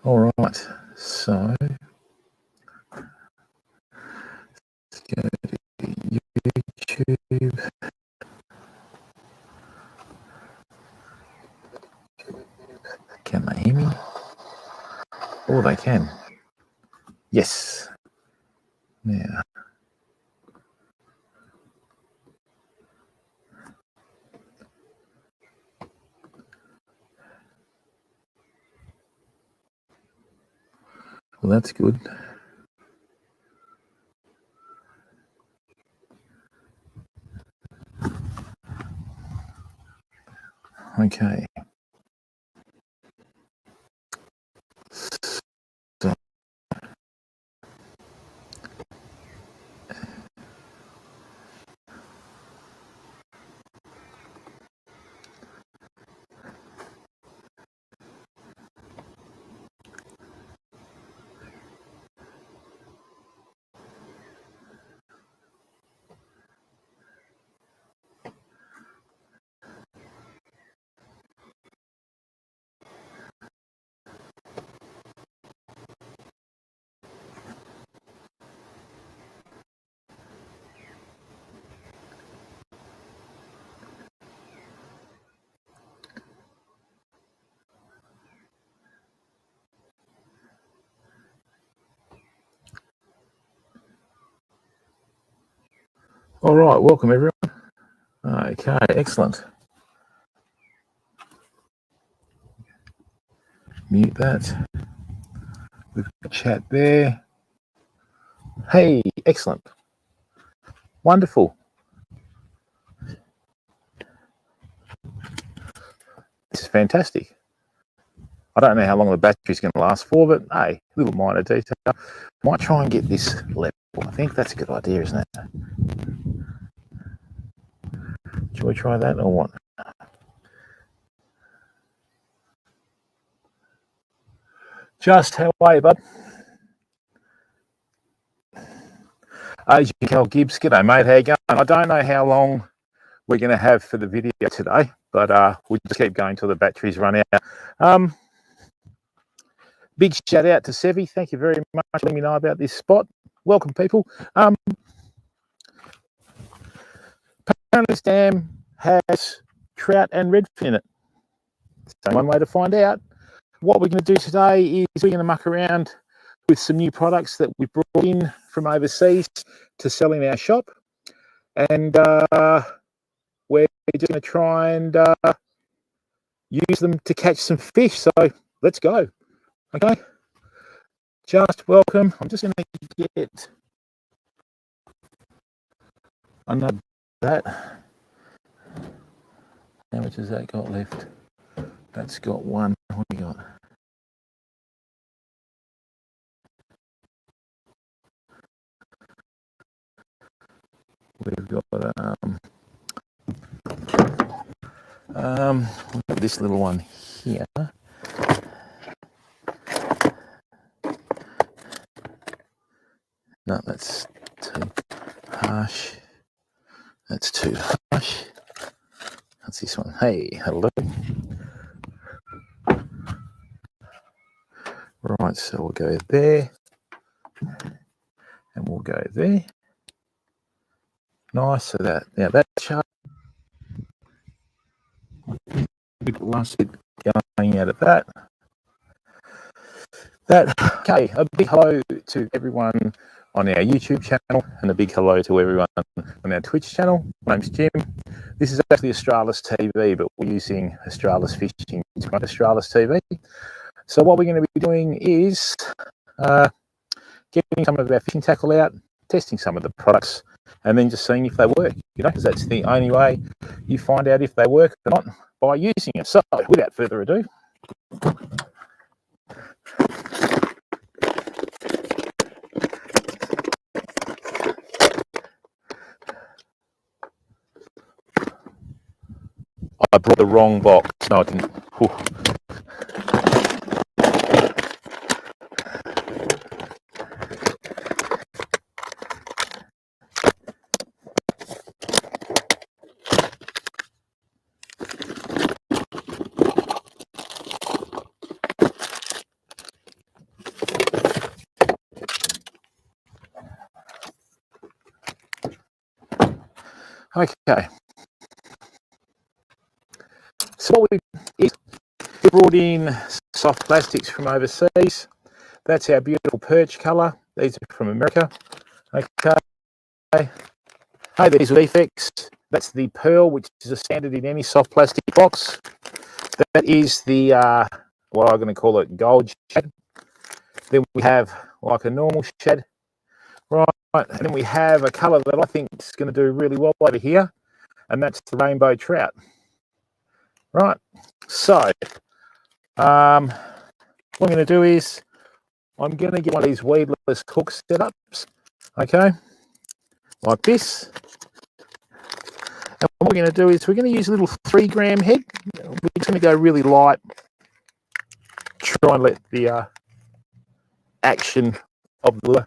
All right, so let's go to YouTube. Can they hear me? Oh, they can. Yes. Now, well, that's good. Okay. So, all right, welcome everyone. Okay, excellent. Mute that. We've got chat there. Hey, excellent. Wonderful. This is fantastic. I don't know how long the battery's going to last for, but hey, little minor detail. Might try and get this level. I think that's a good idea, isn't it? Shall we try that or what? Just how are you, bud? Agent Cal Gibbs, g'day mate, how you going? I don't know how long we're going to have for the video today, but we'll just keep going till the batteries run out. Big shout out to Sevi, thank you very much for letting me know about this spot. Welcome people. Paradise Dam has trout and redfin in it. So one way to find out. What we're going to do today is we're going to muck around with some new products that we brought in from overseas to sell in our shop, and we're just going to try and use them to catch some fish. So let's go. Okay, just welcome. I'm just going to get another that. How much has that got left? That's got one. What do you got? We've got this little one here. No, that's too harsh. That's too harsh. That's this one. Hey, hello. Right, so we'll go there. And we'll go there. Nice, so that, now that's sharp. Last bit going out of that. Okay, a big hello to everyone on our YouTube channel and a big hello to everyone on our Twitch channel. My name's Jim. This is actually Australis TV, but we're using Australis Fishing to run Australis TV. So what we're going to be doing is getting some of our fishing tackle out, testing some of the products, and then just seeing if they work, because that's the only way you find out if they work or not, by using it. So without further ado, I brought the wrong box. No, I didn't. Whew. Okay. So what we brought in soft plastics from overseas. That's our beautiful perch colour. These are from America. Okay. Hey, there's Defects. That's the pearl, which is a standard in any soft plastic box. That is the, what I'm going to call it, gold shad. Then we have like a normal shad. Right. And then we have a colour that I think is going to do really well over here. And that's the rainbow trout. Right. So, what I'm going to do is I'm going to get one of these weedless hook setups. Okay. Like this. And what we're going to do is we're going to use a little 3 gram head. We're just going to go really light. Try and let the action of the lure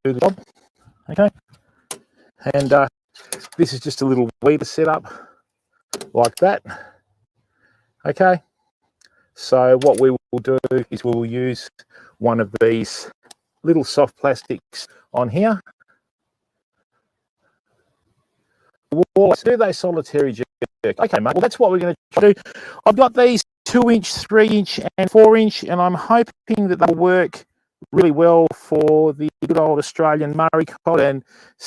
do the job. Okay. And this is just a little weeder setup like that. Okay. So what we will do is we'll use one of these little soft plastics on here. We'll do those solitary jerk. Okay, mate. Well, that's what we're going to do. I've got these 2-inch, 3-inch, and 4-inch, and I'm hoping that they'll work really well for the good old Australian Murray cod and,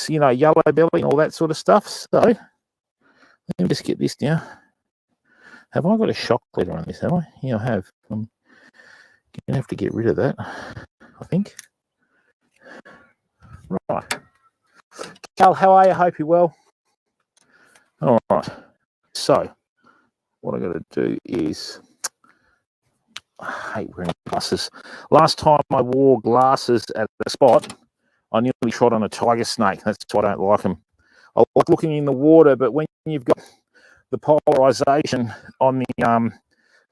you know, yellow belly and all that sort of stuff. So let me just get this down. Have I got a shock leader on this? Have I? Yeah, I have. I'm going to have to get rid of that, I think. Right. Cal, how are you? Hope you're well. All right. So what I got to do is, I hate wearing glasses. Last time I wore glasses at the spot, I nearly trod on a tiger snake. That's why I don't like them. I like looking in the water, but when you've got the polarization on the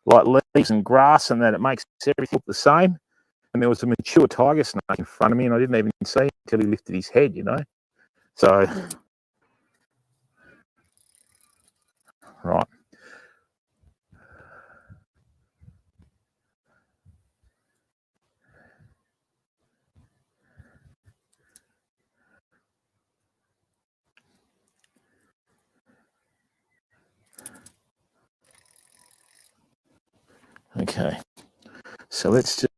like leaves and grass and that, it makes everything look the same. And there was a mature tiger snake in front of me, and I didn't even see him until he lifted his head, you know. So, right. Okay. So let's just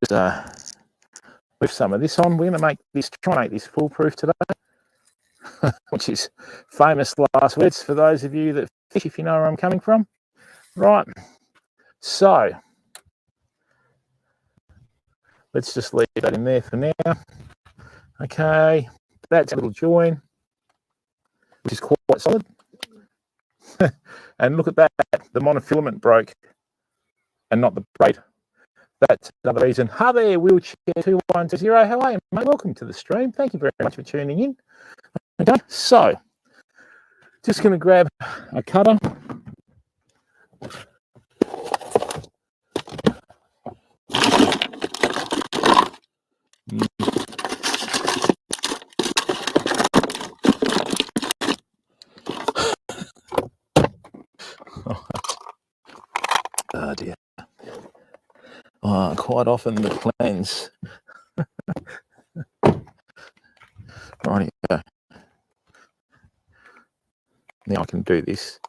lift some of this on. We're going to make this, try and make this foolproof today, which is famous last words for those of you that fish, if you know where I'm coming from. Right. So let's just leave that in there for now. Okay. That's a little join, which is quite solid. And look at that. The monofilament broke and not the braid. That's another reason. Hi there, Wheelchair 2120. How are you, mate? Welcome to the stream. Thank you very much for tuning in. Okay, so just going to grab a cutter. Oh dear. Quite often the plans. Right, go. Now I can do this.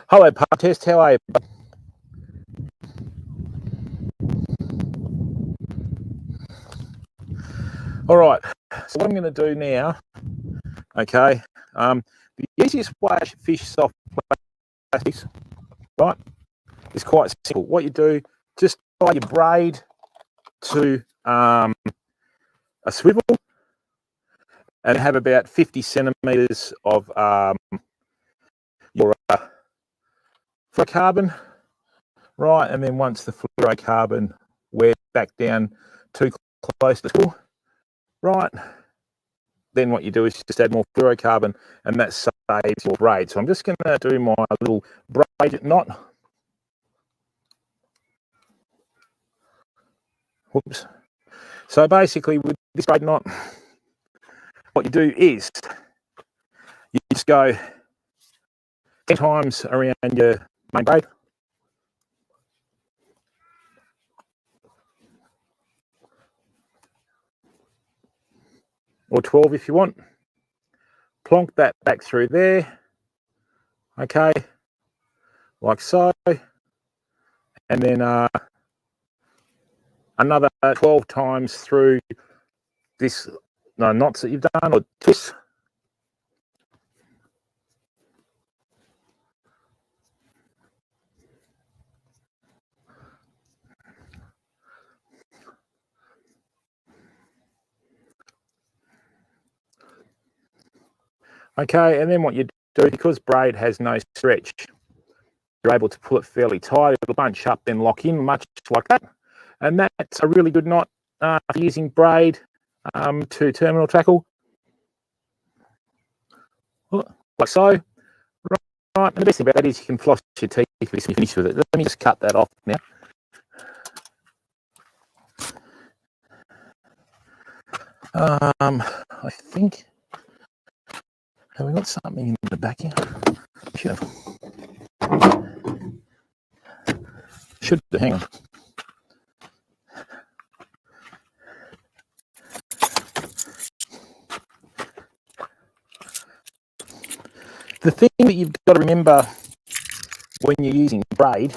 Hello, Pub Test. How are you? All right. So what I'm going to do now, okay, the easiest way to fish soft plastics, right, is quite simple. What you do, just tie your braid to a swivel and have about 50 centimetres of your fluorocarbon, right, and then once the fluorocarbon wears back down too close to the swivel, right, then what you do is just add more fluorocarbon and that saves your braid. So I'm just going to do my little braid knot. Whoops. So basically with this braid knot, what you do is you just go 10 times around your main braid. Or 12 if you want. plonk that back through there, okay, like so, and then another 12 times through this knots that you've done, or twists. Okay, and then what you do, because braid has no stretch, you're able to pull it fairly tight. It'll bunch up, then lock in, much like that. And that's a really good knot for using braid to terminal tackle, like so. Right, and the best thing about that is you can floss your teeth when you finish with it. Let me just cut that off now. I think, have we got something in the back here? Should hang on. The thing that you've got to remember when you're using braid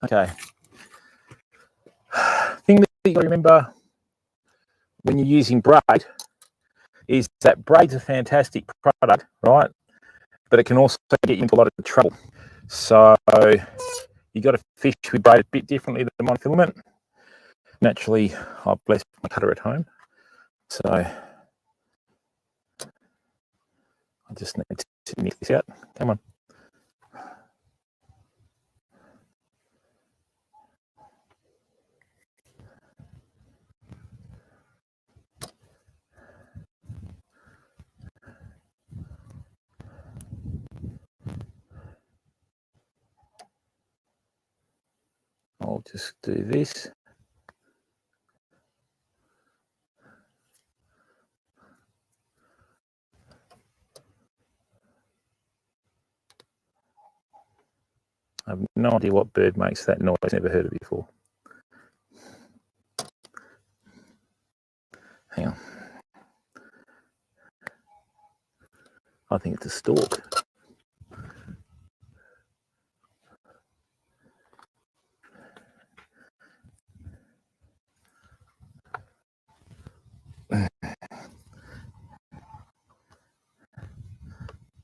Okay. Thing that you got to remember when you're using braid is that braid's a fantastic product, right? But it can also get you into a lot of trouble. So you got to fish with braid a bit differently than monofilament. Naturally, I've blessed my cutter at home, so I just need to nick this out. Come on. I'll just do this. I have no idea what bird makes that noise. Never heard it before. Hang on. I think it's a stork.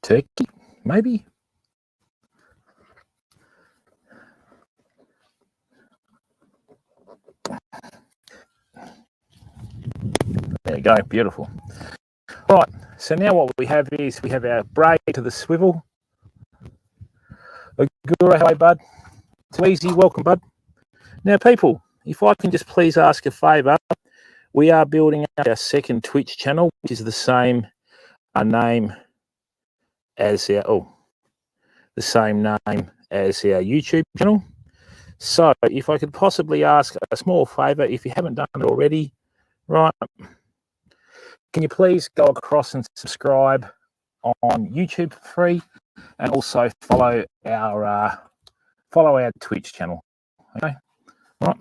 Turkey, maybe. There you go, beautiful. Right, so now what we have is we have our braid to the swivel. Agura, hello, bud. Tweezy, welcome, bud. Now, people, if I can just please ask a favour, we are building our second Twitch channel, which is the same name as our YouTube channel. So, if I could possibly ask a small favour, if you haven't done it already, right? Can you please go across and subscribe on YouTube for free, and also follow our Twitch channel? Okay, right.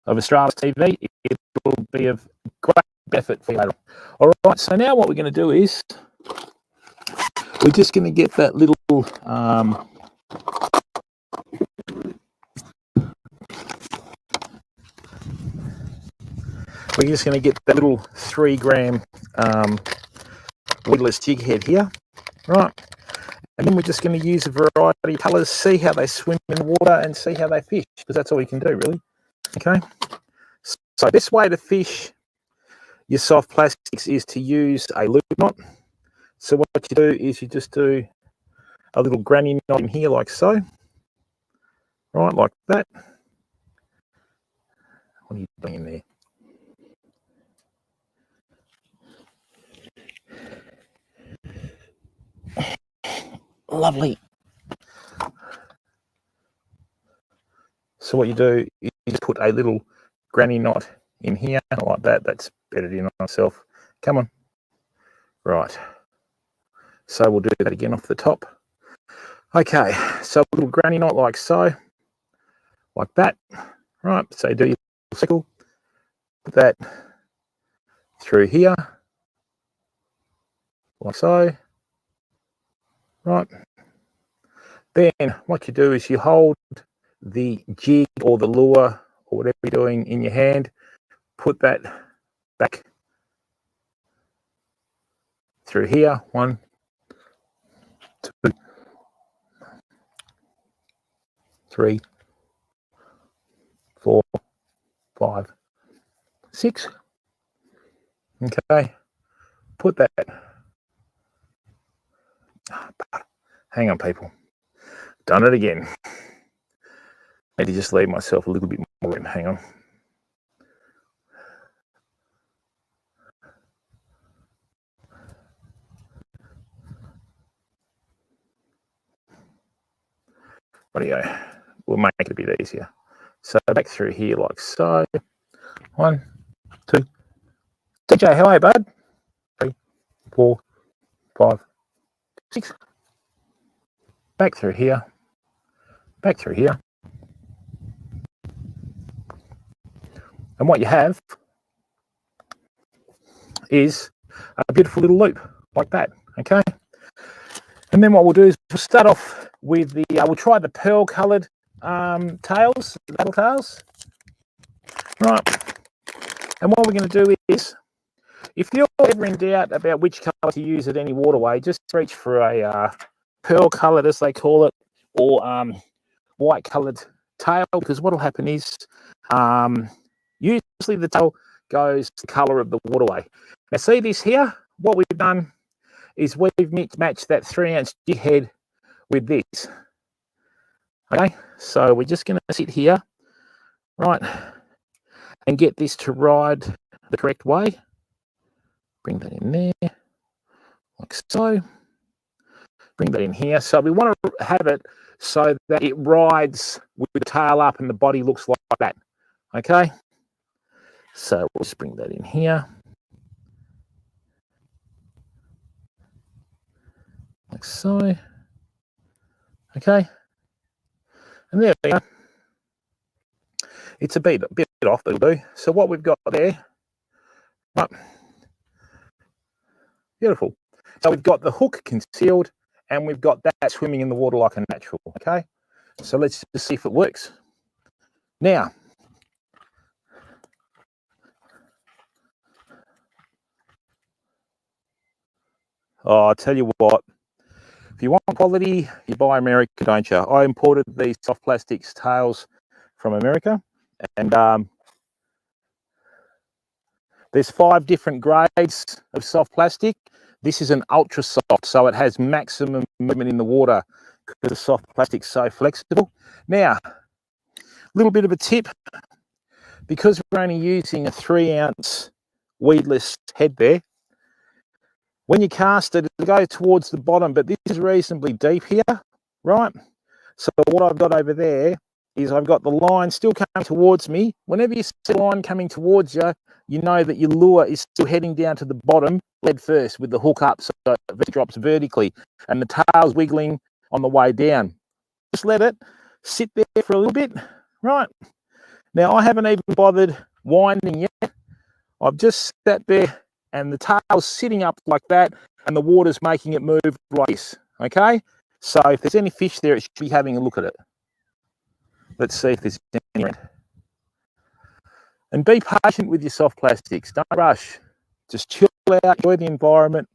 Of Australis TV, it will be of great benefit for you later. All right. So now what we're going to do is we're just going to get that little we're just going to get that little 3 gram weedless jig head here, right? And then we're just going to use a variety of colours, see how they swim in the water and see how they fish, because that's all we can do, really. Okay. So this way to fish your soft plastics is to use a loop knot. So what you do is you just do a little granny knot in here like so. Right, like that. What are you doing in there? Lovely. So what you do is you put a little granny knot in here like that. That's bedded in on myself. Come on. Right. So we'll do that again off the top. Okay, so a little granny knot like so. Like that. Right, so do your circle. Put that through here. Like so. Right. Then what you do is you hold the jig or the lure or whatever you're doing in your hand, put that back through here. 1, 2, 3, 4, 5, 6. Okay, put that. Hang on, people. Done it again. Need to just leave myself a little bit more room. Hang on. Rightio. We'll make it a bit easier. So back through here like so. 1, 2. TJ, how are you, bud? 3, 4, 5, 6. Back through here. Back through here. And what you have is a beautiful little loop like that, okay? And then what we'll do is we'll start off with the, we'll try the pearl coloured tails, battle tails. Right. And what we're going to do is, if you're ever in doubt about which colour to use at any waterway, just reach for a pearl coloured, as they call it, or white coloured tail, because what will happen is usually the tail goes the colour of the waterway. Now see this here? What we've done is we've matched that 3-ounce jig head with this. Okay, so we're just going to sit here, right, and get this to ride the correct way. Bring that in there, like so. Bring that in here. So we want to have it so that it rides with the tail up and the body looks like that. Okay, so we'll just bring that in here. Like so. Okay. And there we go. It's a bit off, but it'll do. So what we've got there, right, beautiful. So we've got the hook concealed and we've got that swimming in the water like a natural, okay? So let's just see if it works. Now, oh, I'll tell you what, if you want quality, you buy America, don't you? I imported these soft plastics tails from America, and there's 5 different grades of soft plastic. This is an ultra soft, so it has maximum movement in the water because the soft plastic's so flexible. Now, a little bit of a tip, because we're only using a 3-ounce weedless head there, when you cast it, it'll go towards the bottom, but this is reasonably deep here, right? So what I've got over there is I've got the line still coming towards me. Whenever you see the line coming towards you, you know that your lure is still heading down to the bottom, head first, with the hook up so it drops vertically, and the tail's wiggling on the way down. Just let it sit there for a little bit, right? Now, I haven't even bothered winding yet. I've just sat there and the tail's sitting up like that and the water's making it move like this, okay? So if there's any fish there, it should be having a look at it. Let's see if there's any around. And be patient with your soft plastics. Don't rush. Just chill out, enjoy the environment.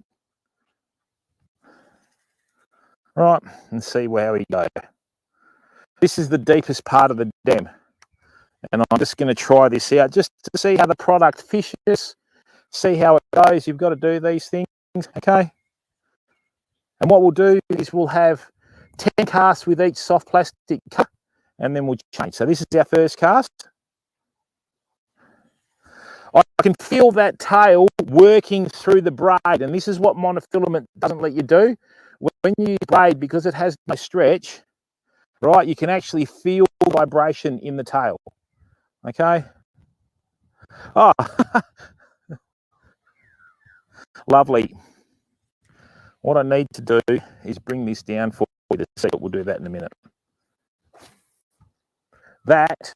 Right, and see how we go. This is the deepest part of the dam. And I'm just going to try this out just to see how the product fishes, see how it goes. You've got to do these things, okay? And what we'll do is we'll have 10 casts with each soft plastic cut, and then we'll change. So this is our first cast. I can feel that tail working through the braid, and this is what monofilament doesn't let you do. When you use braid, because it has no stretch, right, you can actually feel vibration in the tail. Okay. Oh, lovely. What I need to do is bring this down for you to see it. We'll do that in a minute. That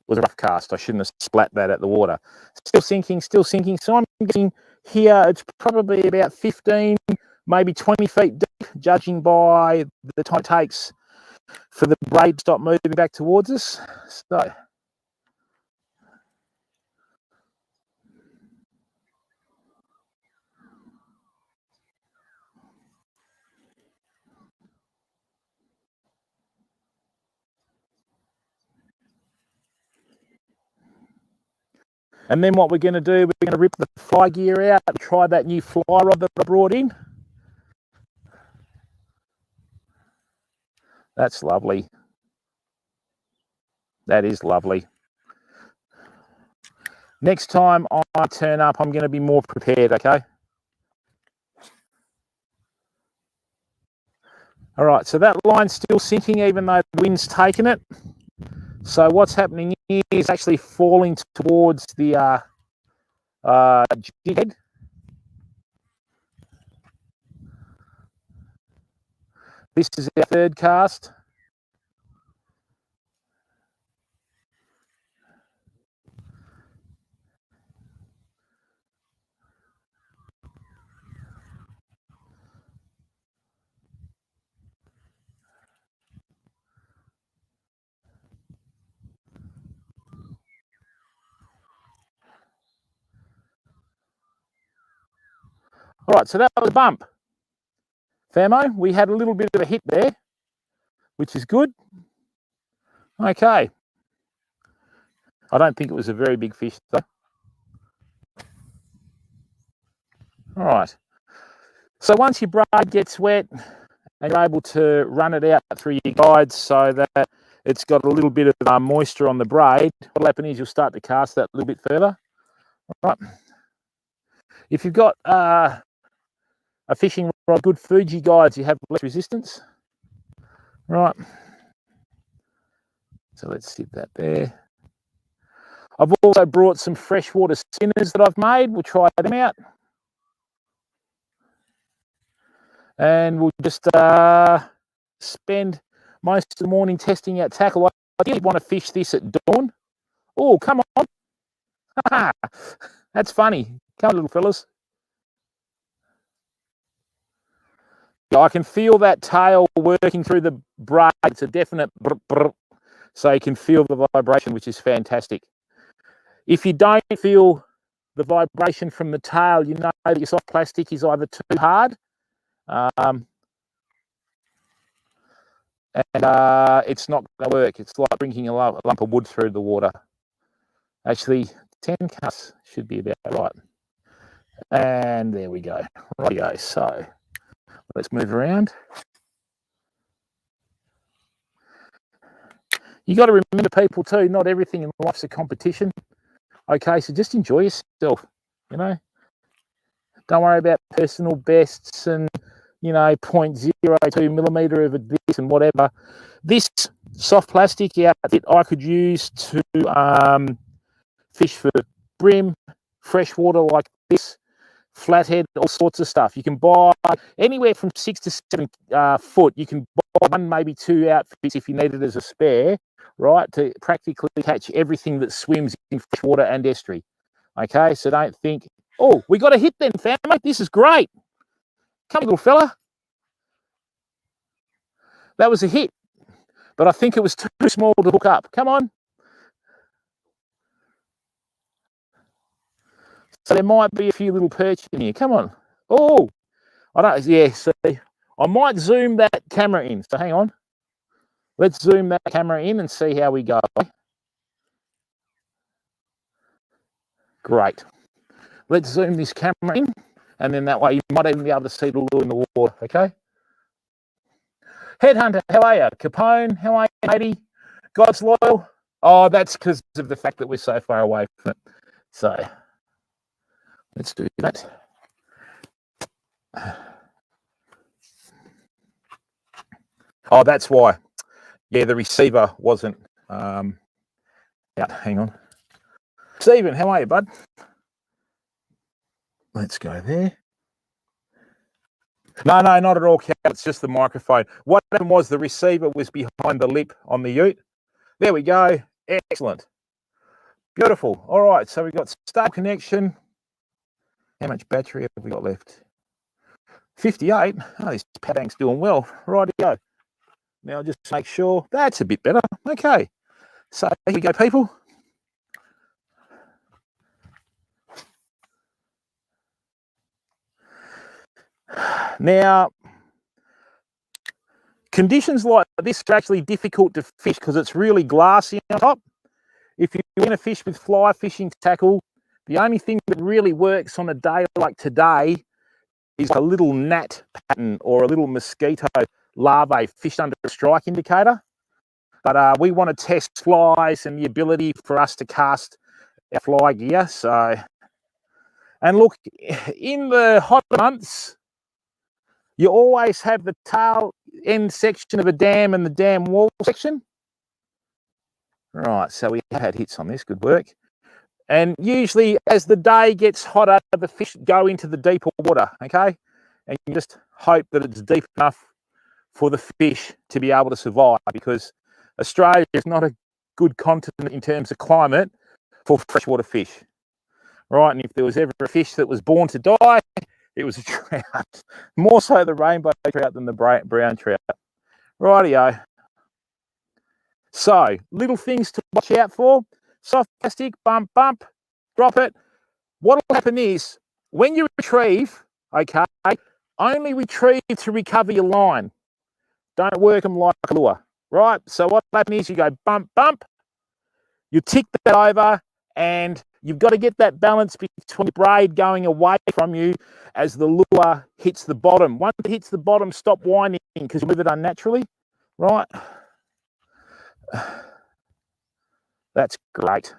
was a rough cast. I shouldn't have splat that at the water. Still sinking, still sinking. So I'm getting here, it's probably about 15, maybe 20 feet deep, judging by the time it takes for the braid to stop moving back towards us. So and then what we're going to do, we're going to rip the fly gear out, try that new fly rod that I brought in. That's lovely. That is lovely. Next time I turn up, I'm going to be more prepared, okay? All right, so that line's still sinking even though the wind's taken it. So what's happening here is actually falling towards the jig head. This is our third cast. All right, so that was a bump. Famo, we had a little bit of a hit there, which is good. Okay. I don't think it was a very big fish, though. All right. So once your braid gets wet and you're able to run it out through your guides so that it's got a little bit of moisture on the braid, what'll happen is you'll start to cast that a little bit further. All right. If you've got a fishing rod, good Fuji guides, you have less resistance. Right. So let's sit that there. I've also brought some freshwater spinners that I've made. We'll try them out. And we'll just spend most of the morning testing out tackle. I did want to fish this at dawn. Oh, come on. That's funny. Come on, little fellas. I can feel that tail working through the braid. It's a definite brr, brr. So you can feel the vibration, which is fantastic. If you don't feel the vibration from the tail, you know that your soft plastic is either too hard and it's not going to work. It's like drinking a lump of wood through the water. Actually, 10 casts should be about right. And there we go. Rightio. So let's move around. You got to remember, people, too, not everything in life's a competition. Okay, so just enjoy yourself, you know. Don't worry about personal bests and, you know, 0.02 millimetre of a this and whatever. This soft plastic outfit I could use to fish for brim, freshwater like this, flathead, all sorts of stuff. You can buy anywhere from 6 to 7 foot. You can buy 1, maybe 2 outfits if you need it as a spare, right, to practically catch everything that swims in freshwater and estuary. Okay, so don't think, oh, we got a hit then, family. This is great. Come on, little fella. That was a hit, but I think it was too small to hook up. Come on. So there might be a few little perch in here. Come on. Oh, I don't, yeah, see, I might zoom that camera in. So hang on. Let's zoom that camera in and see how we go. Great. Let's zoom this camera in, and then that way you might even be able to see the lure in the water, okay? Headhunter, how are you? Capone, how are you, matey? God's Loyal. Oh, that's because of the fact that we're so far away from it. So let's do that. Oh, that's why. Yeah, the receiver wasn't out. Hang on. Stephen, how are you, bud? Let's go there. No, not at all, Cal. It's just the microphone. What happened was the receiver was behind the lip on the ute. There we go. Excellent. Beautiful. All right, so we've got stable connection. How much battery have we got left? 58. Oh, this power bank's doing well. Righty go. Now just make sure that's a bit better. Okay. So here we go, people. Now, conditions like this are actually difficult to fish because it's really glassy on top. If you're going to fish with fly fishing tackle, the only thing that really works on a day like today is a little gnat pattern or a little mosquito larvae fished under a strike indicator. But we want to test flies and the ability for us to cast our fly gear. So, and look, in the hot months, you always have the tail end section of a dam and the dam wall section. Right, so we have had hits on this, good work. And usually as the day gets hotter, the fish go into the deeper water, okay? And you just hope that it's deep enough for the fish to be able to survive, because Australia is not a good continent in terms of climate for freshwater fish, right? And if there was ever a fish that was born to die, it was a trout. More so the rainbow trout than the brown trout. Rightio. So, little things to watch out for. Soft plastic, bump, drop it. What will happen is, when you retrieve, okay, only retrieve to recover your line. Don't work them like a lure, right? So what happens is you go bump, you tick that over, and you've got to get that balance between the braid going away from you as the lure hits the bottom. Once it hits the bottom, stop winding because you move it unnaturally, right? That's great.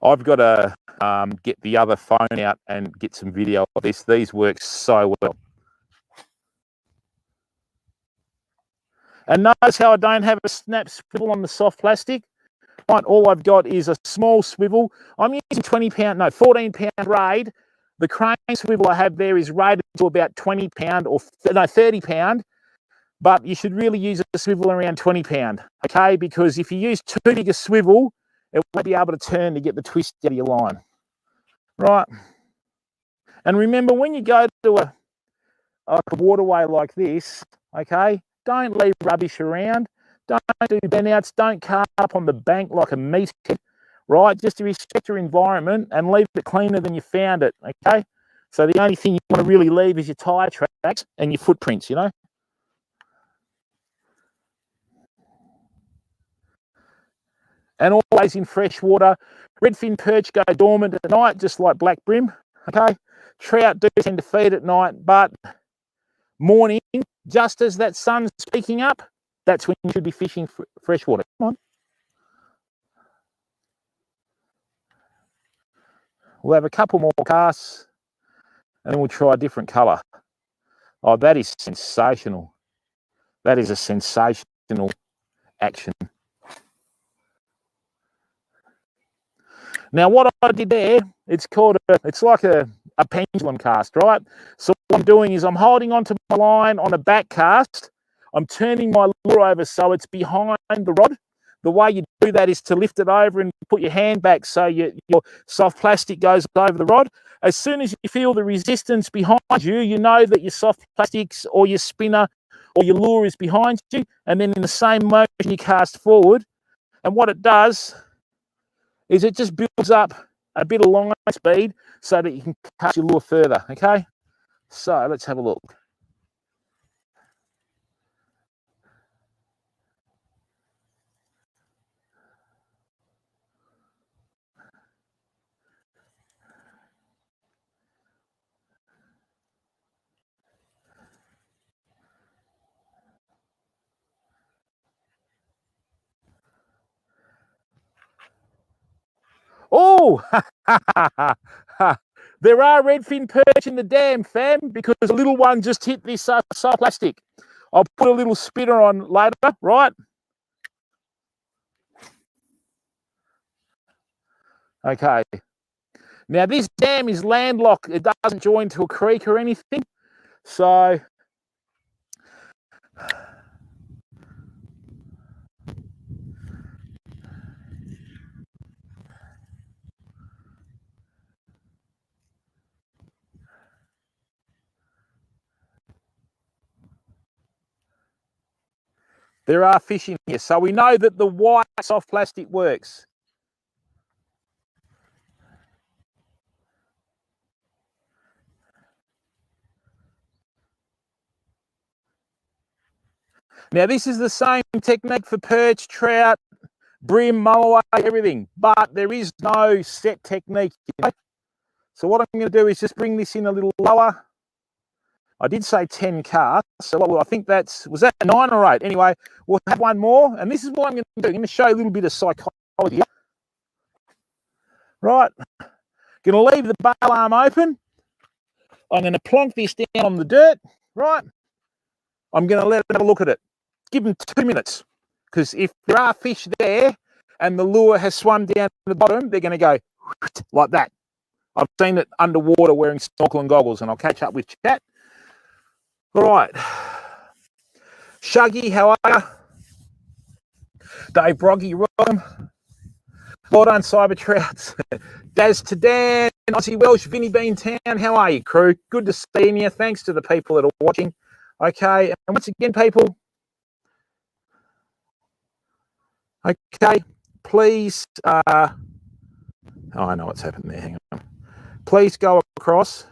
I've got to get the other phone out and get some video of this. These work so well. And notice how I don't have a snap swivel on the soft plastic. Right, all I've got is a small swivel. I'm using 14-pound braid. The crane swivel I have there is rated to about 20-pound or 30-pound. But you should really use a swivel around 20-pound, okay? Because if you use too big a swivel, it won't be able to turn to get the twist out of your line, right? And remember, when you go to a waterway like this, okay, don't leave rubbish around. Don't do burnouts. Don't carp up on the bank like a meathead, right? Just to respect your environment and leave it cleaner than you found it, okay? So the only thing you want to really leave is your tyre tracks and your footprints, you know? And always in fresh water. Redfin perch go dormant at night, just like black brim, okay? Trout do tend to feed at night, but morning, just as that sun's peeking up, that's when you should be fishing freshwater. Come on. We'll have a couple more casts and then we'll try a different colour. Oh, that is sensational. That is a sensational action. Now, what I did there, it's like a pendulum cast, right? So what I'm doing is I'm holding onto my line on a back cast. I'm turning my lure over so it's behind the rod. The way you do that is to lift it over and put your hand back so your soft plastic goes over the rod. As soon as you feel the resistance behind you, you know that your soft plastics or your spinner or your lure is behind you. And then in the same motion, you cast forward. And what it does is it just builds up a bit of line speed so that you can cast your lure further, okay? So let's have a look. Oh, there are redfin perch in the dam, fam, because a little one just hit this soft plastic. I'll put a little spinner on later, right? Okay. Now, this dam is landlocked. It doesn't join to a creek or anything. So, there are fish in here. So we know that the white soft plastic works. Now, this is the same technique for perch, trout, bream, mulloway, everything, but there is no set technique. So what I'm going to do is just bring this in a little lower. I did say 10 casts, so I think was that 9 or 8? Anyway, we'll have one more, and this is what I'm going to do. I'm going to show you a little bit of psychology. Right, going to leave the bail arm open. I'm going to plonk this down on the dirt, right? I'm going to let it have a look at it. Give them 2 minutes, because if there are fish there and the lure has swum down to the bottom, they're going to go like that. I've seen it underwater wearing snorkeling goggles, and I'll catch up with chat. All right. Shuggy, how are you? Dave Broggy, welcome. Well done, Cyber Trouts. Daz to Dan, Aussie Welsh, Vinny Bean Town. How are you, crew? Good to see you. Thanks to the people that are watching. Okay, and once again, people, okay, please, I know what's happened there. Hang on. Please go across.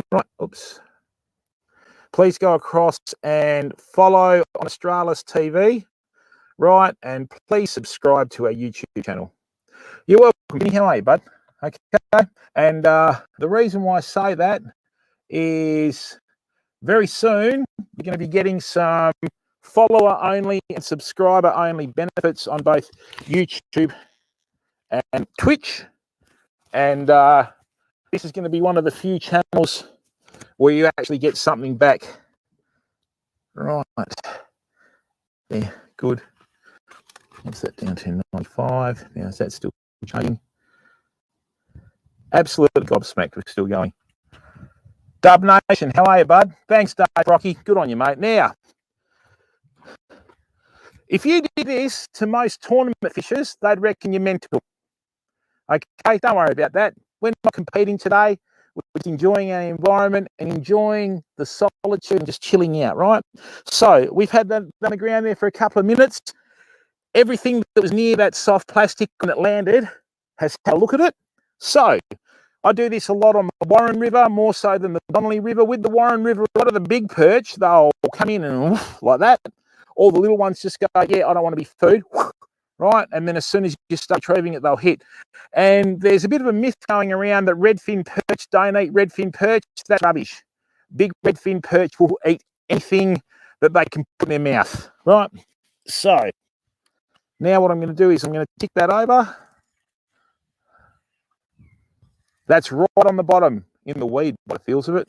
Right, oops. Please go across and follow on Australis TV, right? And please subscribe to our YouTube channel. You're welcome. How are you, bud? Okay. And the reason why I say that is very soon you're going to be getting some follower-only and subscriber-only benefits on both YouTube and Twitch. And this is going to be one of the few channels where you actually get something back. Right. Yeah, good. What's that down to? 95. Now, is that still changing? Absolutely gobsmacked. We're still going. Dub Nation, how are you, bud? Thanks, Dave Rocky. Good on you, mate. Now, if you did this to most tournament fishers, they'd reckon you're mental. Okay, don't worry about that. We're not competing today. We're just enjoying our environment and enjoying the solitude and just chilling out, right? So we've had that on the ground there for a couple of minutes. Everything that was near that soft plastic when it landed has had a look at it. So I do this a lot on the Warren River, more so than the Donnelly River. With the Warren River, a lot of the big perch, they'll come in and like that. All the little ones just go, yeah, I don't want to be food, right? And then as soon as you start retrieving it, they'll hit. And there's a bit of a myth going around that redfin perch don't eat redfin perch. That's rubbish. Big redfin perch will eat anything that they can put in their mouth, right? So now what I'm going to do is I'm going to tick that over. That's right on the bottom in the weed by the feels of it.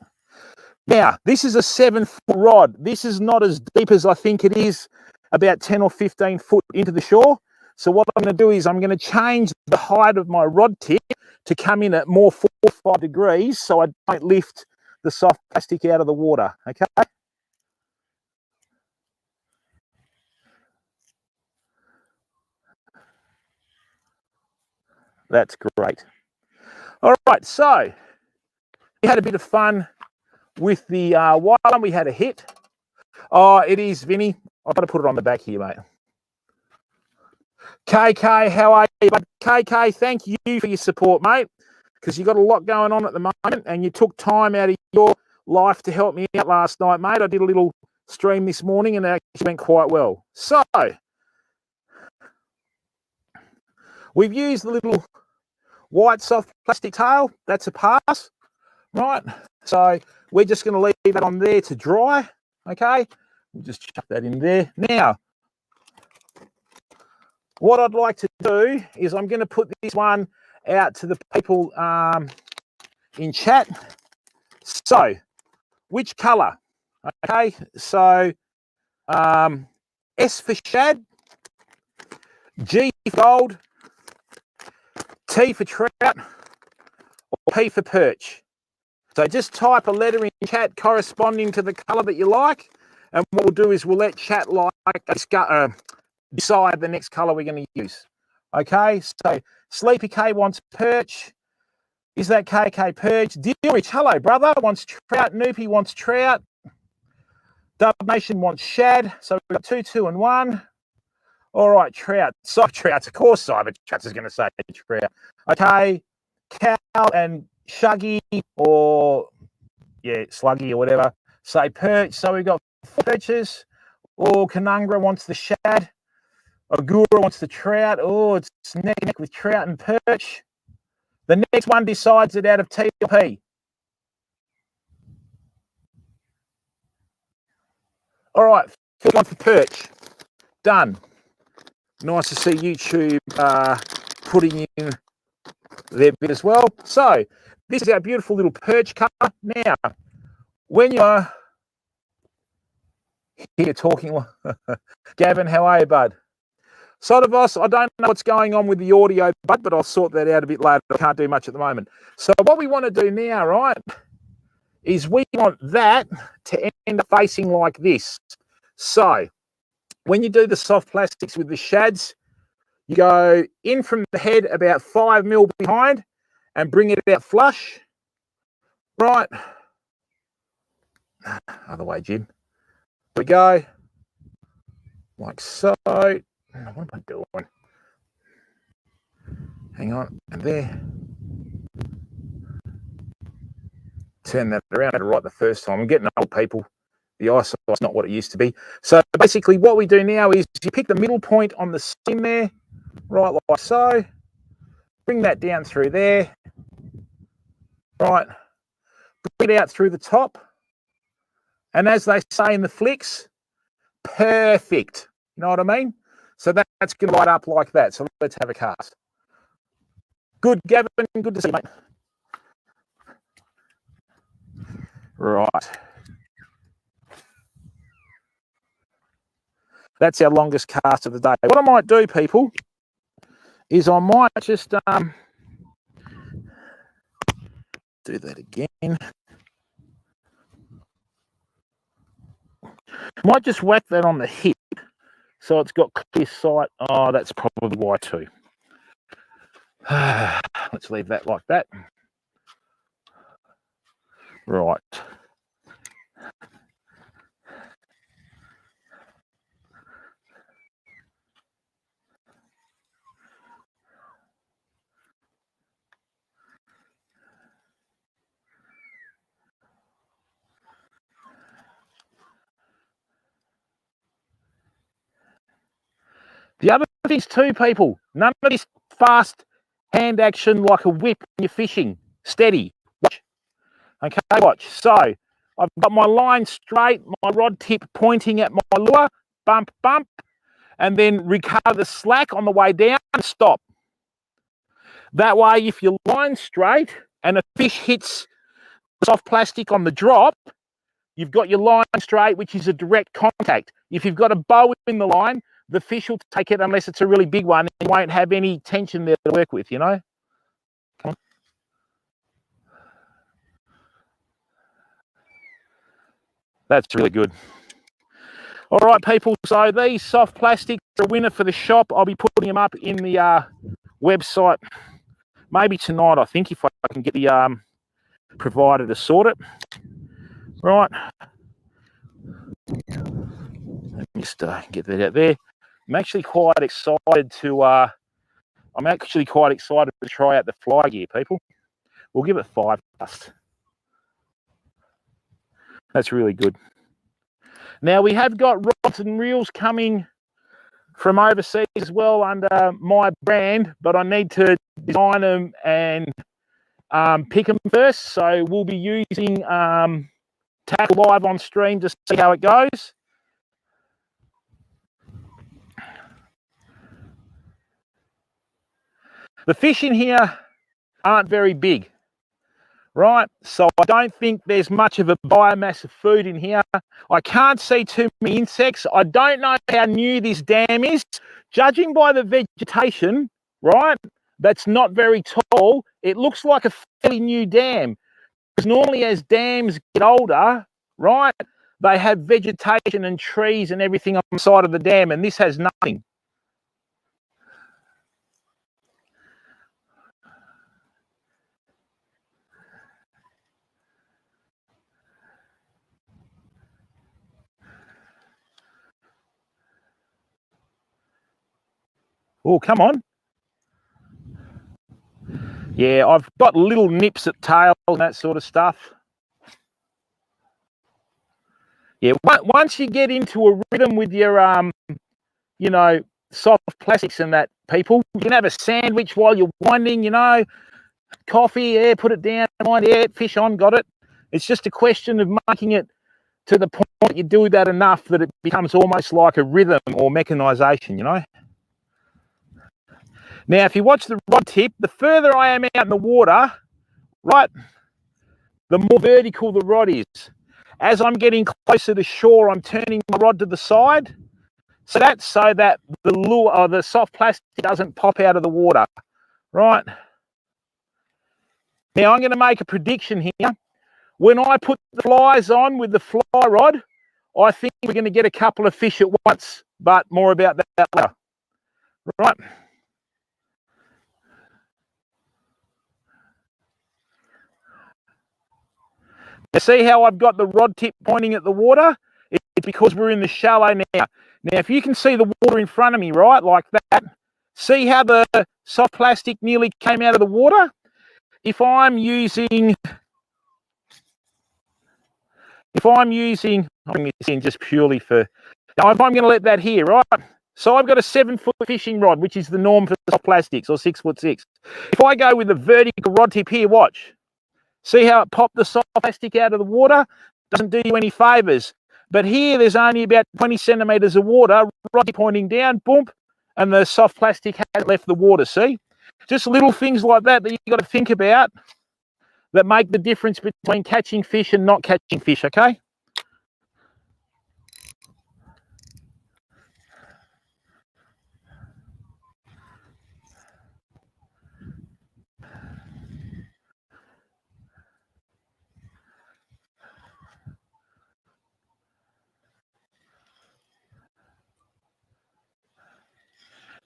Now, this is a 7-foot rod. This is not as deep as I think it is, about 10 or 15 foot into the shore. So what I'm going to do is I'm going to change the height of my rod tip to come in at more 4 or 5 degrees so I don't lift the soft plastic out of the water, okay? That's great. All right, so we had a bit of fun with the white one. We had a hit. Oh, it is, Vinny. I've got to put it on the back here, mate. KK, how are you? But KK, thank you for your support, mate, because you've got a lot going on at the moment and you took time out of your life to help me out last night, mate. I did a little stream this morning and it actually went quite well. So we've used the little white soft plastic tail. That's a pass, right? So we're just going to leave that on there to dry, okay? We'll just chuck that in there. Now, what I'd like to do is I'm going to put this one out to the people in chat. So, which colour? Okay, so S for shad, G for gold, T for trout, or P for perch. So just type a letter in chat corresponding to the colour that you like, and what we'll do is we'll let chat decide the next colour we're going to use. Okay, so Sleepy K wants perch. Is that KK perch? Deal Rich, hello brother, wants trout. Noopy wants trout. Dub Nation wants shad. So we've got 2, 2, and 1. All right, trout. Cyber Trouts. Of course, Cyber Trouts is going to say trout. Okay, Cal and Shuggy or Sluggy or whatever say perch. So we've got 4 perches. Or Kanungra wants the shad. Agura wants the trout. Oh, it's neck and neck with trout and perch. The next one decides it out of T or P. All right, first one for perch. Done. Nice to see YouTube putting in their bit as well. So this is our beautiful little perch colour. Now, when you're here talking, Gavin, how are you, bud? Sodavos, I don't know what's going on with the audio, bud, but I'll sort that out a bit later. I can't do much at the moment. So what we want to do now, right, is we want that to end up facing like this. So when you do the soft plastics with the shads, you go in from the head about 5 mil behind and bring it out flush. Right. Other way, Jim. We go like so. What am I doing? Hang on. And there. Turn that around right the first time. I'm getting old, people. The eyesight's not what it used to be. So basically what we do now is you pick the middle point on the seam there, right like so. Bring that down through there. Right. Bring it out through the top. And as they say in the flicks, perfect. You know what I mean? So that's going to light up like that. So let's have a cast. Good, Gavin. Good to see you, mate. Right. That's our longest cast of the day. What I might do, people, is I might just do that again. Might just whack that on the hip so it's got clear sight. Oh, that's probably why too. Let's leave that like that. Right. The other things too, people, none of this fast hand action like a whip when you're fishing. Steady. Watch. Okay, watch. So I've got my line straight, my rod tip pointing at my lure, bump, bump, and then recover the slack on the way down and stop. That way, if your line's straight and a fish hits soft plastic on the drop, you've got your line straight, which is a direct contact. If you've got a bow in the line, the fish will take it unless it's a really big one and won't have any tension there to work with, you know? Come on. That's really good. All right, people, so these soft plastics are a winner for the shop. I'll be putting them up in the website maybe tonight, I think, if I can get the provider to sort it. Right. Let me just get that out there. I'm actually quite excited to try out the fly gear, people. We'll give it 5 dust. That's really good. Now we have got rods and reels coming from overseas as well under my brand, but I need to design them and pick them first. So we'll be using Tackle Live on stream to see how it goes. The fish in here aren't very big, right? So I don't think there's much of a biomass of food in here. I can't see too many insects. I don't know how new this dam is. Judging by the vegetation, right, that's not very tall, it looks like a fairly new dam. Because normally as dams get older, right, they have vegetation and trees and everything on the side of the dam, and this has nothing. Oh, come on. Yeah, I've got little nips at tails and that sort of stuff. Yeah, once you get into a rhythm with your, you know, soft plastics and that, people, you can have a sandwich while you're winding, you know, coffee, yeah, put it down, wind, yeah, fish on, got it. It's just a question of making it to the point that you do that enough that it becomes almost like a rhythm or mechanization, you know. Now, if you watch the rod tip, the further I am out in the water, right, the more vertical the rod is. As I'm getting closer to shore, I'm turning my rod to the side. So that's so that the lure or the soft plastic doesn't pop out of the water, right? Now I'm going to make a prediction here. When I put the flies on with the fly rod, I think we're going to get a couple of fish at once, but more about that later, right? You see how I've got the rod tip pointing at the water? It's because we're in the shallow now. Now, if you can see the water in front of me, right, like that, see how the soft plastic nearly came out of the water? If I'm using, I'm bring this in just purely for, now if I'm going to let that here, right? So I've got a 7-foot fishing rod, which is the norm for soft plastics, or 6'6". If I go with the vertical rod tip here, watch. See how it popped the soft plastic out of the water? Doesn't do you any favours. But here there's only about 20 centimetres of water, rod pointing down, boom, and the soft plastic has left the water, see? Just little things like that you've got to think about that make the difference between catching fish and not catching fish, okay?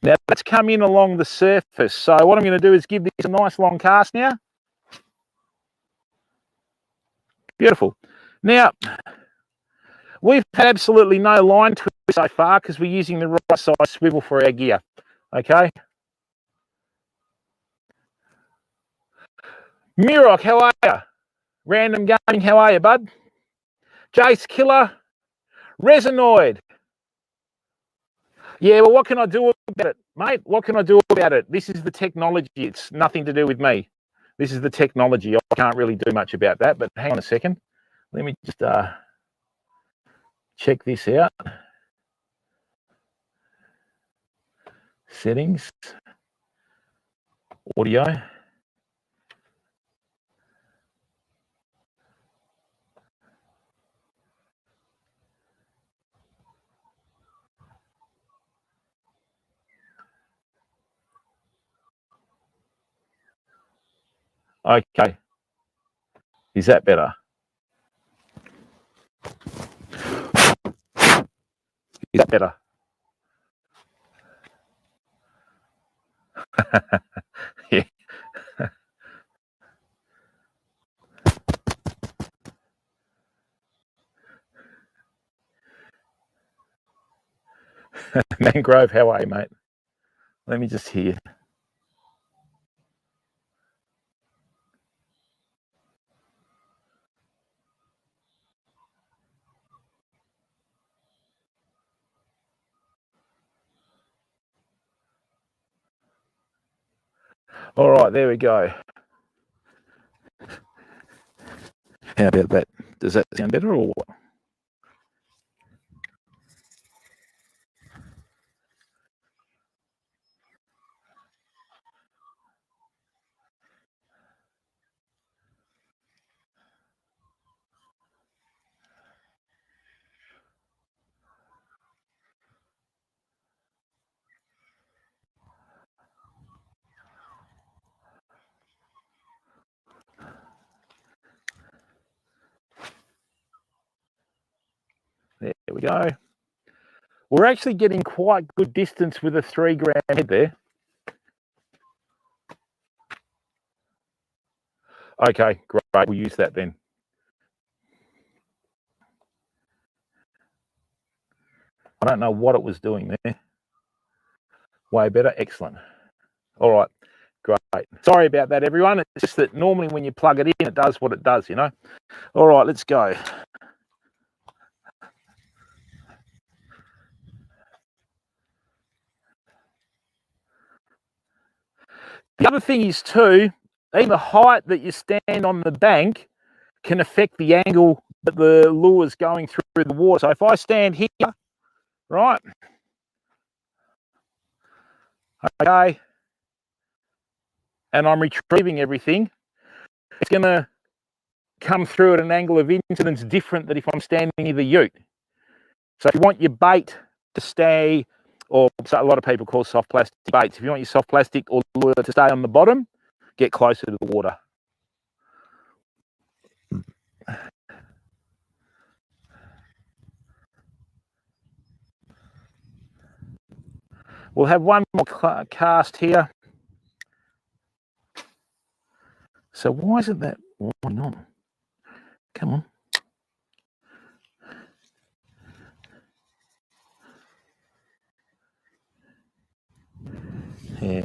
Now let's come in along the surface. So what I'm going to do is give this a nice long cast now. Beautiful. Now, we've had absolutely no line twist so far because we're using the right size swivel for our gear, okay? Mirok, how are you? Random Gaming, how are you, bud? Jace Killer, Resinoid. Yeah, well, what can I do about it, mate? What can I do about it? This is the technology. It's nothing to do with me. This is the technology. I can't really do much about that, but hang on a second. Let me just check this out. Settings, audio. Okay. Is that better? Is that better? Yeah. Mangrove, how are you, mate? Let me just hear. All right, there we go. How about that? Does that sound better or what? we go. We're actually getting quite good distance with a 3 gram head there. Okay, great. We'll use that then. I don't know what it was doing there. Way better. Excellent. All right. Great. Sorry about that, everyone. It's just that normally when you plug it in, it does what it does, you know. All right, let's go. The other thing is too, even the height that you stand on the bank can affect the angle that the lure is going through the water. So if I stand here, right, okay, and I'm retrieving everything, it's going to come through at an angle of incidence different than if I'm standing near the ute. So if you want your bait to stay, or a lot of people call soft plastic baits, if you want your soft plastic or lure to stay on the bottom, get closer to the water. We'll have one more cast here. So why isn't that winding on? Come on. Yeah.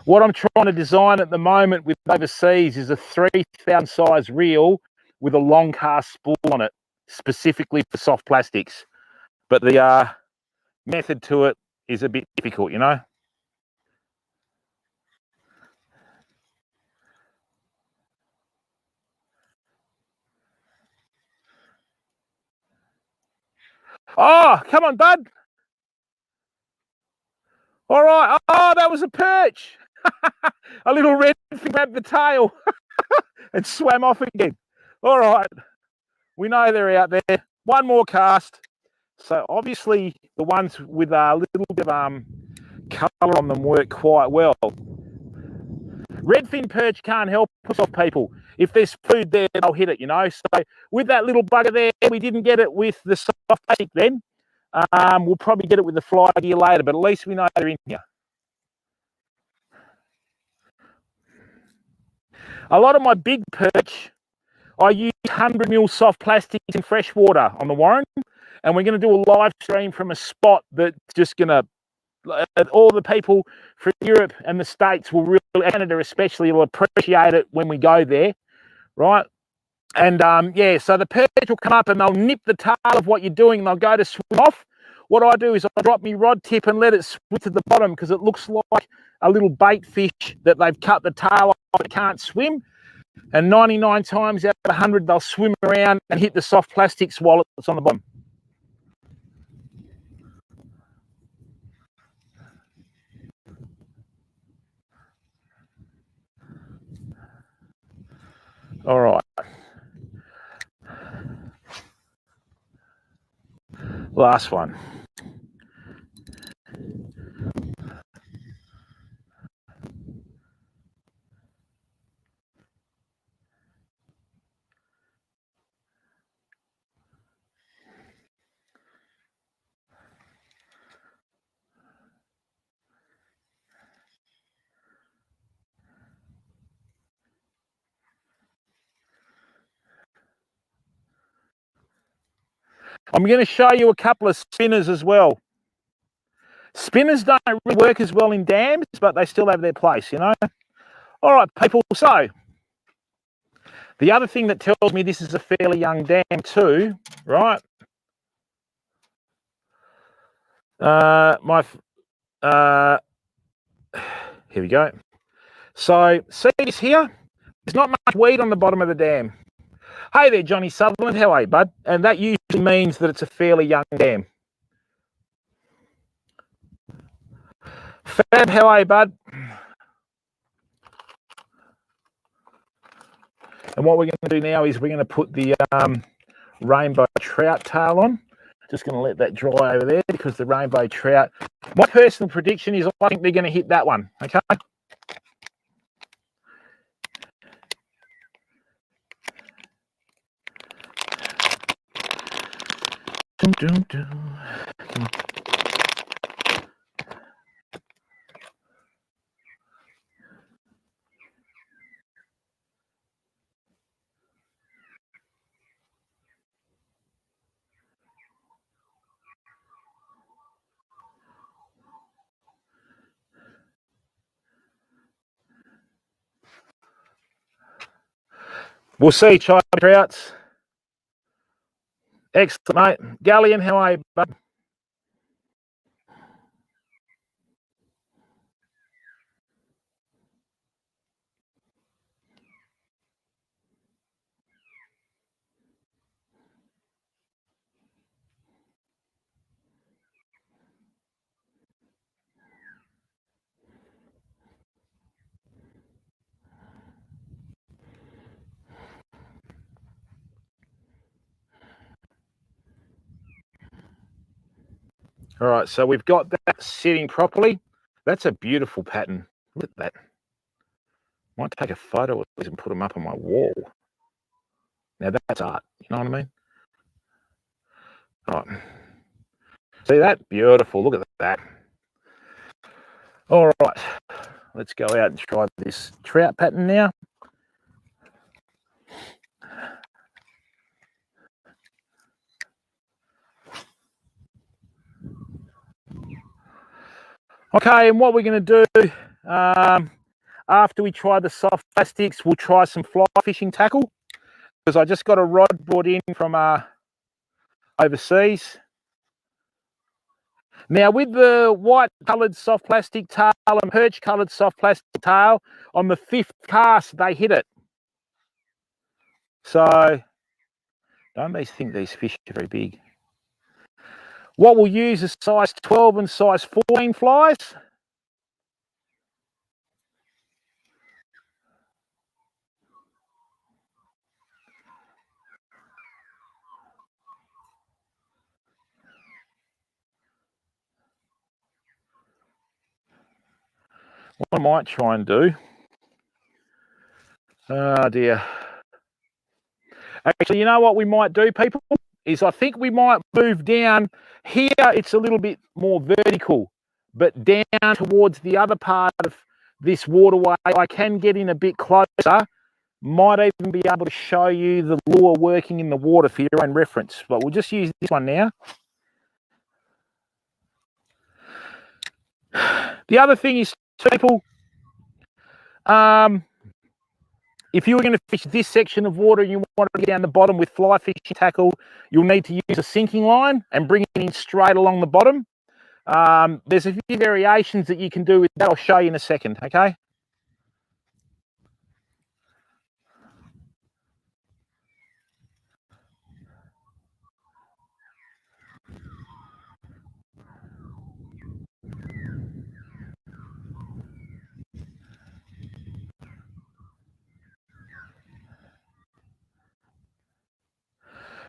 What I'm trying to design at the moment with overseas is a 3,000 size reel with a long cast spool on it, specifically for soft plastics. But the method to it is a bit difficult, you know. Oh, come on, bud. All right. Oh, that was a perch. A little redfin grabbed the tail and swam off again. All right. We know they're out there. One more cast. So obviously the ones with a little bit of colour on them work quite well. Redfin perch can't help us off, people. If there's food there, they'll hit it, you know. So with that little bugger there, we didn't get it with the soft plastic then. We'll probably get it with the fly gear later, but at least we know they're in here. A lot of my big perch, I use 100mm soft plastics in freshwater on the Warren, and we're going to do a live stream from a spot that's just going to, all the people from Europe and the States will really, Canada especially, will appreciate it when we go there, right? And yeah, so the perch will come up and they'll nip the tail of what you're doing and they'll go to swim off. What I do is I drop my rod tip and let it swim to the bottom because it looks like a little bait fish that they've cut the tail off but can't swim. And 99 times out of 100, they'll swim around and hit the soft plastics while it's on the bottom. All right. Last one. I'm going to show you a couple of spinners as well. Spinners don't really work as well in dams, but they still have their place, you know. All right, people. So the other thing that tells me this is a fairly young dam too, right? Here we go. So see this here? There's not much weed on the bottom of the dam. Hey there, Johnny Sutherland. How are you, bud? And that usually means that it's a fairly young dam. Fab, how are you, bud? And what we're going to do now is we're going to put the rainbow trout tail on. Just going to let that dry over there because the rainbow trout, my personal prediction is I think they're going to hit that one, okay? Dum, dum. We'll see, Chai Trouts. Excellent, mate. Galleon, how are you, bud? All right, so we've got that sitting properly. That's a beautiful pattern. Look at that. Might take a photo of these and put them up on my wall. Now that's art, you know what I mean? All right. See that? Beautiful. Look at that. All right. Let's go out and try this trout pattern now. Okay, and what we're going to do after we try the soft plastics, we'll try some fly fishing tackle because I just got a rod brought in from overseas. Now, with the white coloured soft plastic tail and perch coloured soft plastic tail, on the 5th cast, they hit it. So, don't think these fish are very big. What we'll use is size 12 and size 14 flies. What I might try and do, oh dear. Actually, you know what we might do, people, is I think we might move down. Here it's a little bit more vertical, but down towards the other part of this waterway, I can get in a bit closer. Might even be able to show you the lure working in the water for your own reference, but we'll just use this one now. The other thing is, people, if you were going to fish this section of water and you want to get down the bottom with fly fishing tackle, you'll need to use a sinking line and bring it in straight along the bottom. There's a few variations that you can do with that. I'll show you in a second, okay?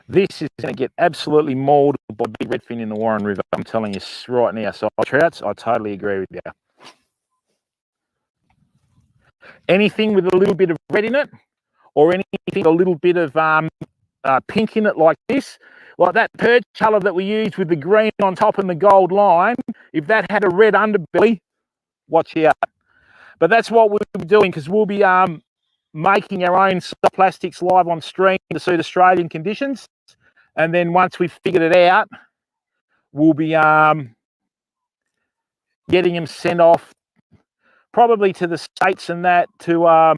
This is going to get absolutely mauled by big redfin in the Warren River. I'm telling you right now. So, trouts, I totally agree with you. Anything with a little bit of red in it, or anything a little bit of pink in it like this, like that perch colour that we used with the green on top and the gold line, if that had a red underbelly, watch out. But that's what we'll be doing, because we'll be making our own plastics live on stream to suit Australian conditions. And then once we've figured it out, we'll be getting them sent off probably to the States and that to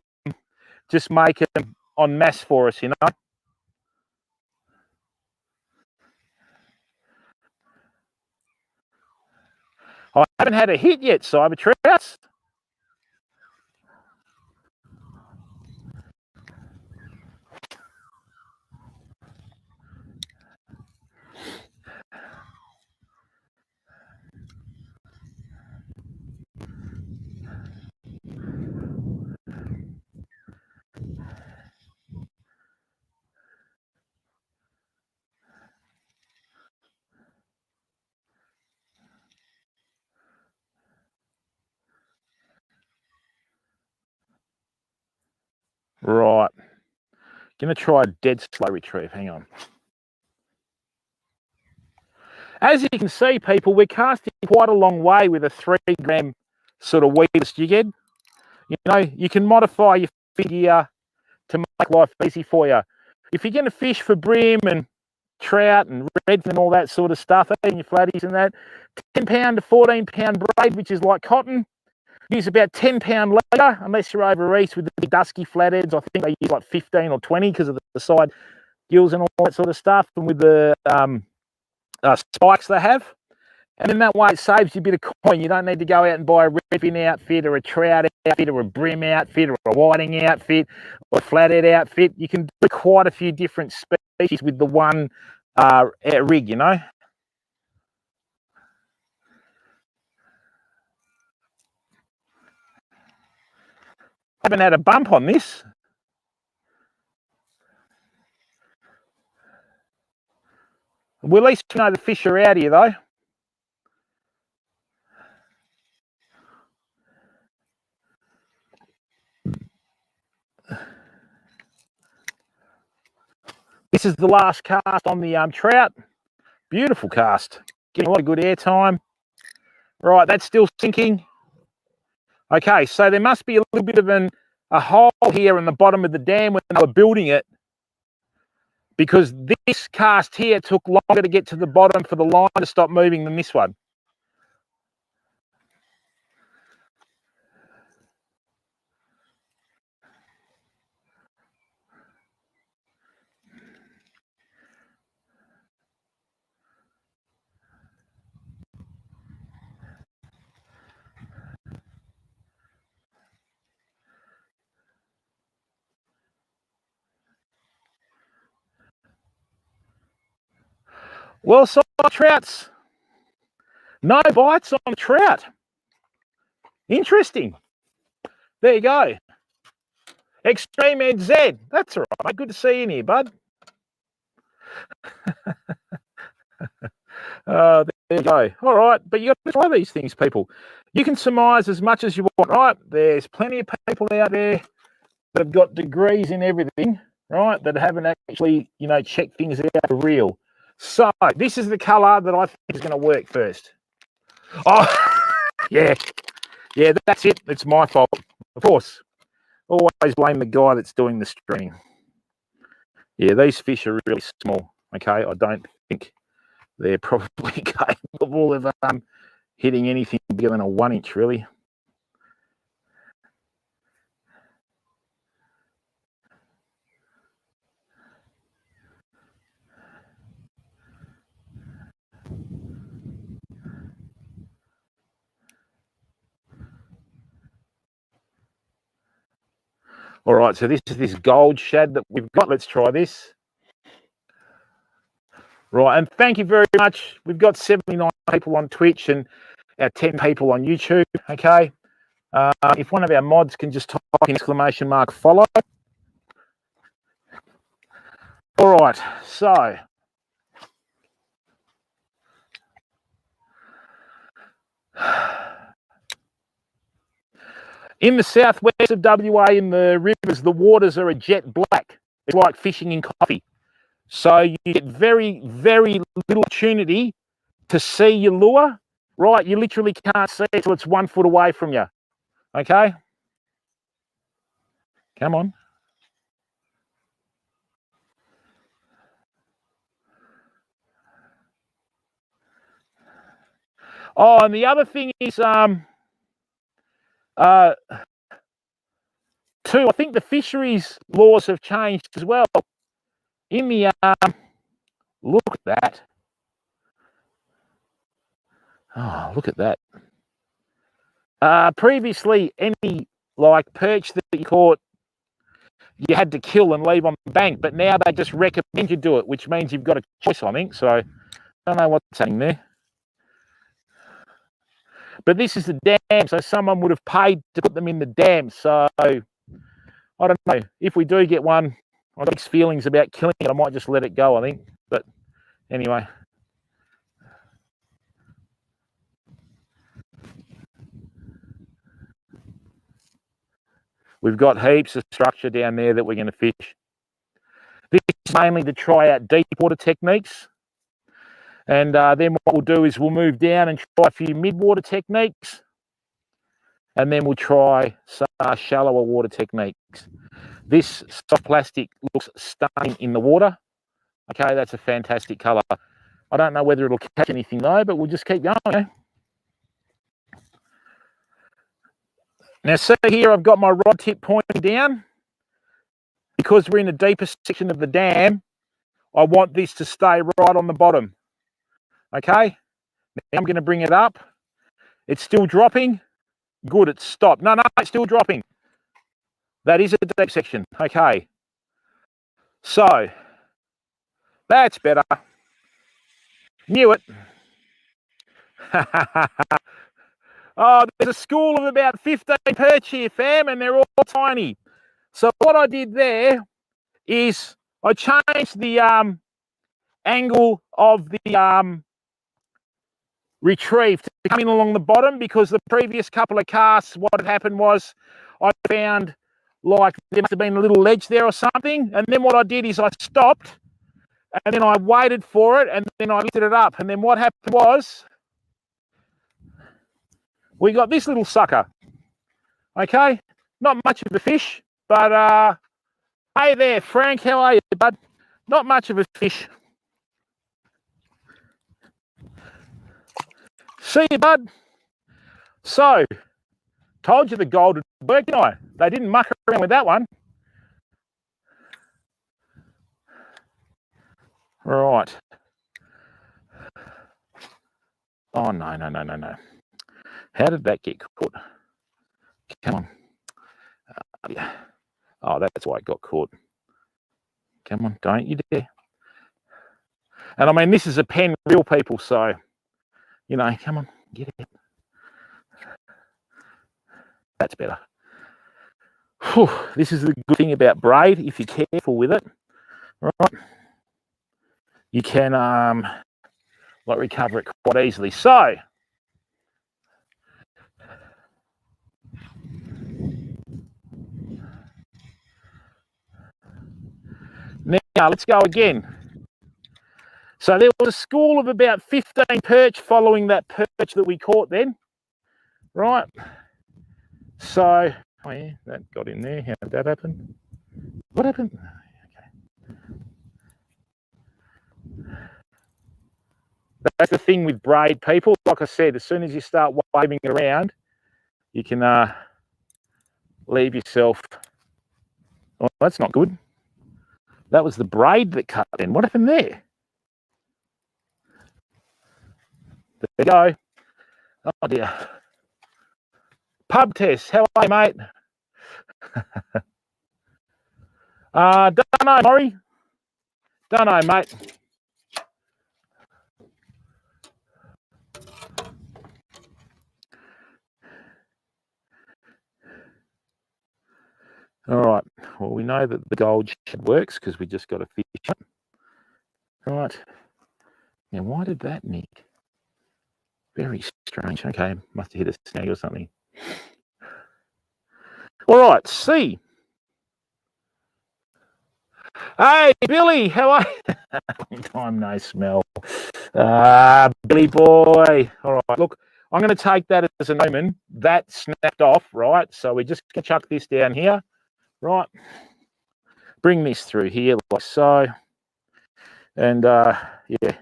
just make them en masse for us, you know. I haven't had a hit yet, Cyber Trouts. Right. Going to try a dead slow retrieve. Hang on. As you can see, people, we're casting quite a long way with a 3 gram sort of weedless jig head. You know, you can modify your figure to make life easy for you. If you're going to fish for bream and trout and redfin and all that sort of stuff, and your flatties and that, 10 pound to 14 pound braid, which is like cotton, use about 10 pound leader, unless you're over east with the big dusky flatheads. I think they use like 15 or 20 because of the side gills and all that sort of stuff, and with the spikes they have. And then that way it saves you a bit of coin. You don't need to go out and buy a redfin outfit or a trout outfit or a bream outfit or a whiting outfit or a flathead outfit. You can do quite a few different species with the one rig, you know. Haven't had a bump on this. Well, at least you know the fish are out here though. This is the last cast on the trout. Beautiful cast. Getting a lot of good air time. Right, that's still sinking. Okay, so there must be a little bit of a hole here in the bottom of the dam when they were building it, because this cast here took longer to get to the bottom for the line to stop moving than this one. Well, so trouts. No bites on trout. Interesting. There you go. Extreme Ed Z. That's all right, mate. Good to see you in here, bud. There you go. All right, but you got to try these things, people. You can surmise as much as you want, right? There's plenty of people out there that have got degrees in everything, right, that haven't actually, you know, checked things out for real. So this is the colour that I think is going to work first. Oh, yeah, that's it. It's my fault, of course. Always blame the guy that's doing the streaming. Yeah, these fish are really small. Okay, I don't think they're probably capable of hitting anything bigger than a 1 inch, really. All right, so this is this gold shad that we've got. Let's try this. Right, and thank you very much. We've got 79 people on Twitch and our 10 people on YouTube, okay? If one of our mods can just type in ! follow. All right, so in the southwest of WA, in the rivers, the waters are a jet black. It's like fishing in coffee. So you get very, very little opportunity to see your lure, right? You literally can't see it till it's 1 foot away from you, okay? Come on. Oh, and the other thing is, too, I think the fisheries laws have changed as well. In the, look at that. Oh, look at that. Previously, any like perch that you caught, you had to kill and leave on the bank, but now they just recommend you do it, which means you've got a choice, I think. So I don't know what's happening there. But this is the dam, so someone would have paid to put them in the dam. So I don't know. If we do get one, I've got mixed feelings about killing it. I might just let it go, I think. But anyway. We've got heaps of structure down there that we're going to fish. This is mainly to try out deep water techniques. And then what we'll do is we'll move down and try a few mid-water techniques. And then we'll try some shallower water techniques. This soft plastic looks stunning in the water. Okay, that's a fantastic colour. I don't know whether it'll catch anything though, but we'll just keep going. Eh? Now see here, I've got my rod tip pointing down. Because we're in the deepest section of the dam, I want this to stay right on the bottom. Okay, now I'm going to bring it up. It's still dropping. Good, it's stopped. No, it's still dropping. That is a deep section. Okay, so that's better. Knew it. Oh, there's a school of about 15 perch here, fam, and they're all tiny. So what I did there is I changed the angle of the retrieve to come in along the bottom, because the previous couple of casts, what had happened was I found like there must have been a little ledge there or something. And then what I did is I stopped and then I waited for it and then I lifted it up. And then what happened was we got this little sucker. Okay, not much of a fish, but hey there, Frank, how are you, bud? Not much of a fish. See you, bud. So, told you the gold would work, didn't I? They didn't muck around with that one. Right. Oh, no. How did that get caught? Come on. Yeah. Oh, that's why it got caught. Come on, don't you dare. And I mean, this is a pen reel, people, so, you know, come on, get it. That's better. Whew, this is the good thing about braid. If you're careful with it, right, you can like recover it quite easily. So now let's go again. So there was a school of about 15 perch following that perch that we caught then, right? So, oh yeah, that got in there. How did that happen? What happened? Okay. That's the thing with braid, people. Like I said, as soon as you start waving it around, you can leave yourself. Oh, that's not good. That was the braid that cut in. What happened there? There we go. Oh dear. Pub test. How are you, mate? Don't know, Maury. Don't know, mate. All right. Well, we know that the gold shed works because we just got a fish up. All right. Now, why did that nick? Very strange. Okay, must have hit a snag or something. All right, C. Hey, Billy, how are you? Long time no smell. Billy boy. All right, look, I'm going to take that as an omen. That snapped off, right? So we're just going to chuck this down here, right? Bring this through here like so. And, yeah,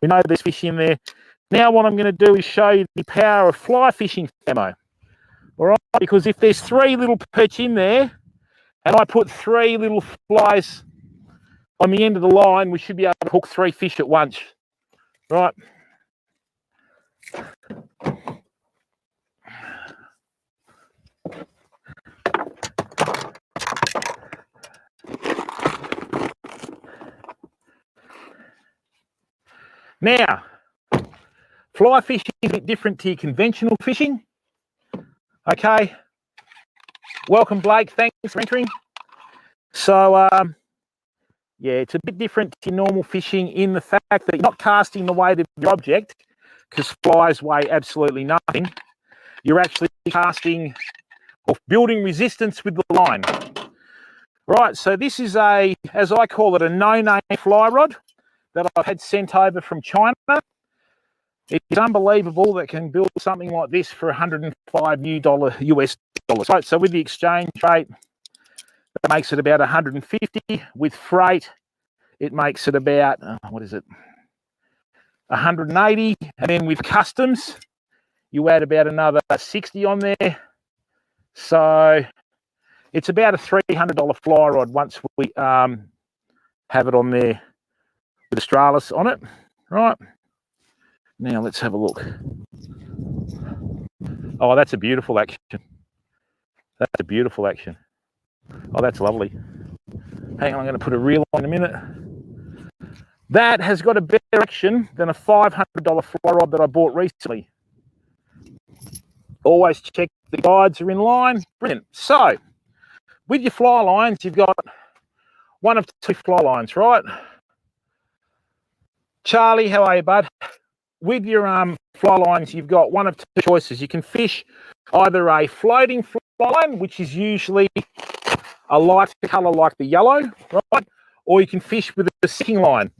we know there's fish in there. Now what I'm going to do is show you the power of fly fishing ammo. All right, because if there's 3 little perch in there, and I put 3 little flies on the end of the line, we should be able to hook 3 fish at once. Right. Now, fly fishing is a bit different to your conventional fishing. Okay. Welcome, Blake. Thanks for entering. So, yeah, it's a bit different to normal fishing in the fact that you're not casting the weight of your object, because flies weigh absolutely nothing. You're actually casting or building resistance with the line. Right, so this is a, as I call it, a no-name fly rod. that I've had sent over from China. It's unbelievable that can build something like this for $105 US dollars. Right? So with the exchange rate, that makes it about 150. With freight, it makes it about, what is it, 180. And then with customs, you add about another 60 on there. So it's about a $300 fly rod once we have it on there with Australis on it. Right. Now let's have a look. Oh, that's a beautiful action. That's a beautiful action. Oh, that's lovely. Hang on, I'm going to put a reel on in a minute. That has got a better action than a $500 fly rod that I bought recently. Always check the guides are in line. Brilliant. So, with your fly lines, you've got one of two fly lines, right? Charlie, how are you, bud? With your fly lines, you've got one of two choices. You can fish either a floating fly line, which is usually a light colour like the yellow, right? Or you can fish with a sinking line.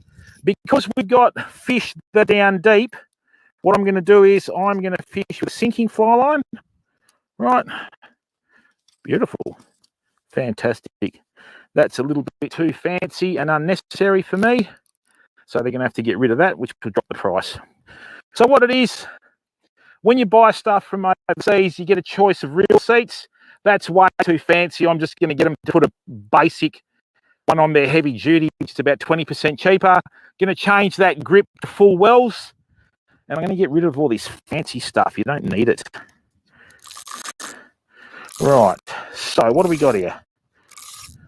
Because we've got fish that are down deep, what I'm going to do is I'm going to fish with a sinking fly line, right? Beautiful. Fantastic. That's a little bit too fancy and unnecessary for me. So they're going to have to get rid of that, which could drop the price. So what it is, when you buy stuff from overseas, you get a choice of reel seats. That's way too fancy. I'm just going to get them to put a basic one on their heavy duty, which is about 20% cheaper. Going to change that grip to full wells. And I'm going to get rid of all this fancy stuff. You don't need it. Right. So what do we got here?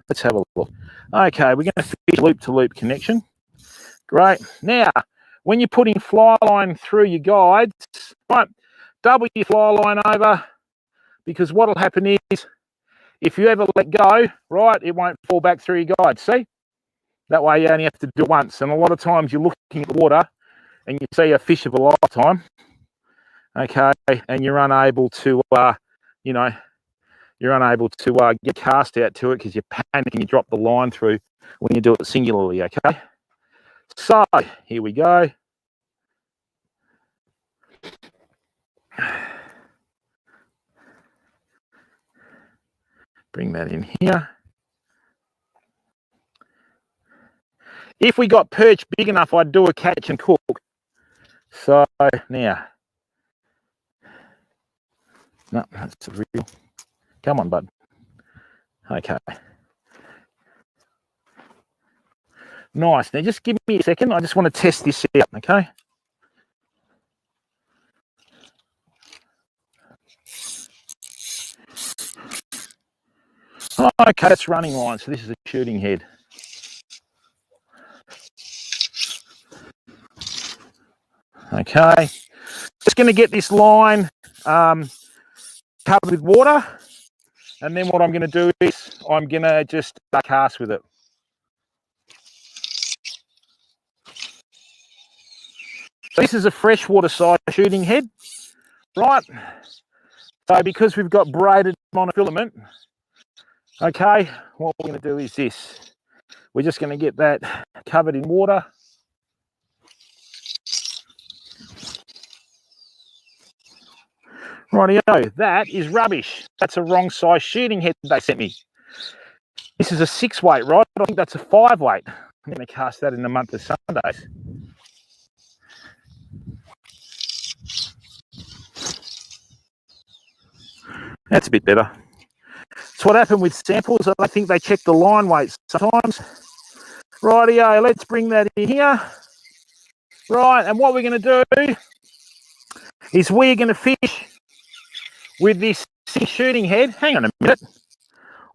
Let's have a look. Okay, we're going to fish loop-to-loop connection. Great. Now, when you're putting fly line through your guides, right, double your fly line over, because what will happen is, if you ever let go, right, it won't fall back through your guide. See? That way you only have to do it once. And a lot of times you're looking at the water and you see a fish of a lifetime, okay, and you're unable to, you're unable to get cast out to it because you panic and you drop the line through when you do it singularly, okay? So, here we go. Bring that in here. If we got perch big enough, I'd do a catch and cook. So, now. No, that's a real. Come on, bud. Okay. Nice. Now, just give me a second. I just want to test this out, okay? Okay, that's running line. So this is a shooting head. Okay. Just going to get this line covered with water. And then what I'm going to do is I'm going to just cast with it. So this is a freshwater side shooting head, right? So because we've got braided monofilament, okay, what we're going to do is this. We're just going to get that covered in water. Rightio, that is rubbish. That's a wrong size shooting head they sent me. This is a 6-weight, right? I think that's a 5-weight. I'm going to cast that in the month of Sundays. That's a bit better. It's what happened with samples. I think they check the line weights sometimes. Rightio, let's bring that in here. Right, and what we're going to do is we're going to fish with this shooting head. Hang on a minute.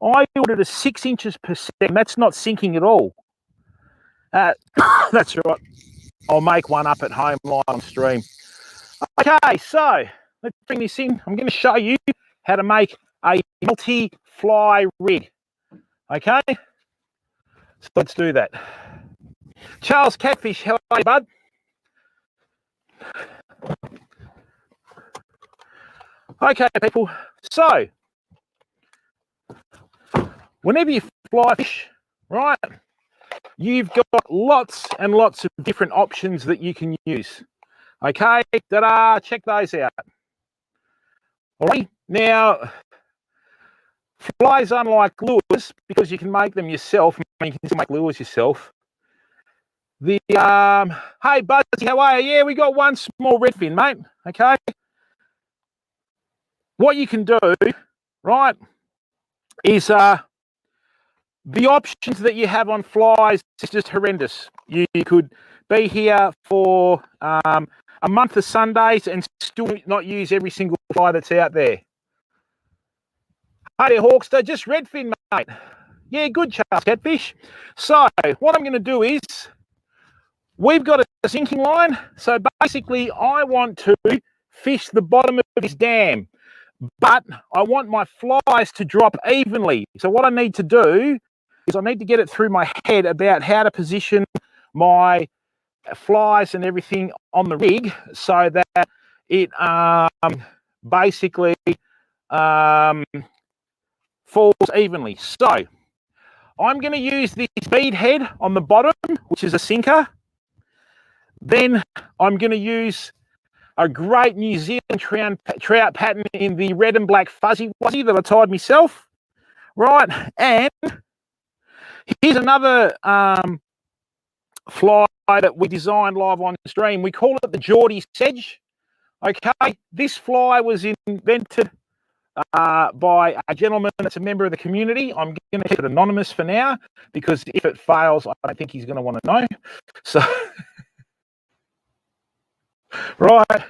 I ordered a 6 inches per second. That's not sinking at all. That's right. I'll make one up at home live on stream. Okay, so let's bring this in. I'm going to show you how to make a multi-fly rig. Okay? So let's do that. Charles Catfish, how are you, bud? Okay, people. So, whenever you fly fish, right, you've got lots and lots of different options that you can use. Okay, ta-da, check those out. All right, now, flies, unlike lures, because you can make them yourself, you can still make lures yourself. The, hey, Buzzy, how are you? Yeah, we got one small redfin, mate, okay? What you can do, right, is the options that you have on flies is just horrendous. You could be here for a month of Sundays and still not use every single fly that's out there. Hey there, Hawkster, just redfin, mate. Yeah, good, Charles Catfish. So what I'm going to do is, we've got a sinking line. So basically, I want to fish the bottom of this dam, but I want my flies to drop evenly. So what I need to do is I need to get it through my head about how to position my flies and everything on the rig so that it basically falls evenly. So I'm going to use this bead head on the bottom, which is a sinker. Then I'm going to use a great New Zealand trout pattern in the red and black fuzzy wuzzy that I tied myself. Right, and here's another fly that we designed live on stream. We call it the Geordie Sedge. Okay, this fly was invented by a gentleman that's a member of the community. I'm going to keep it anonymous for now because if it fails, I don't think he's going to want to know. So, right.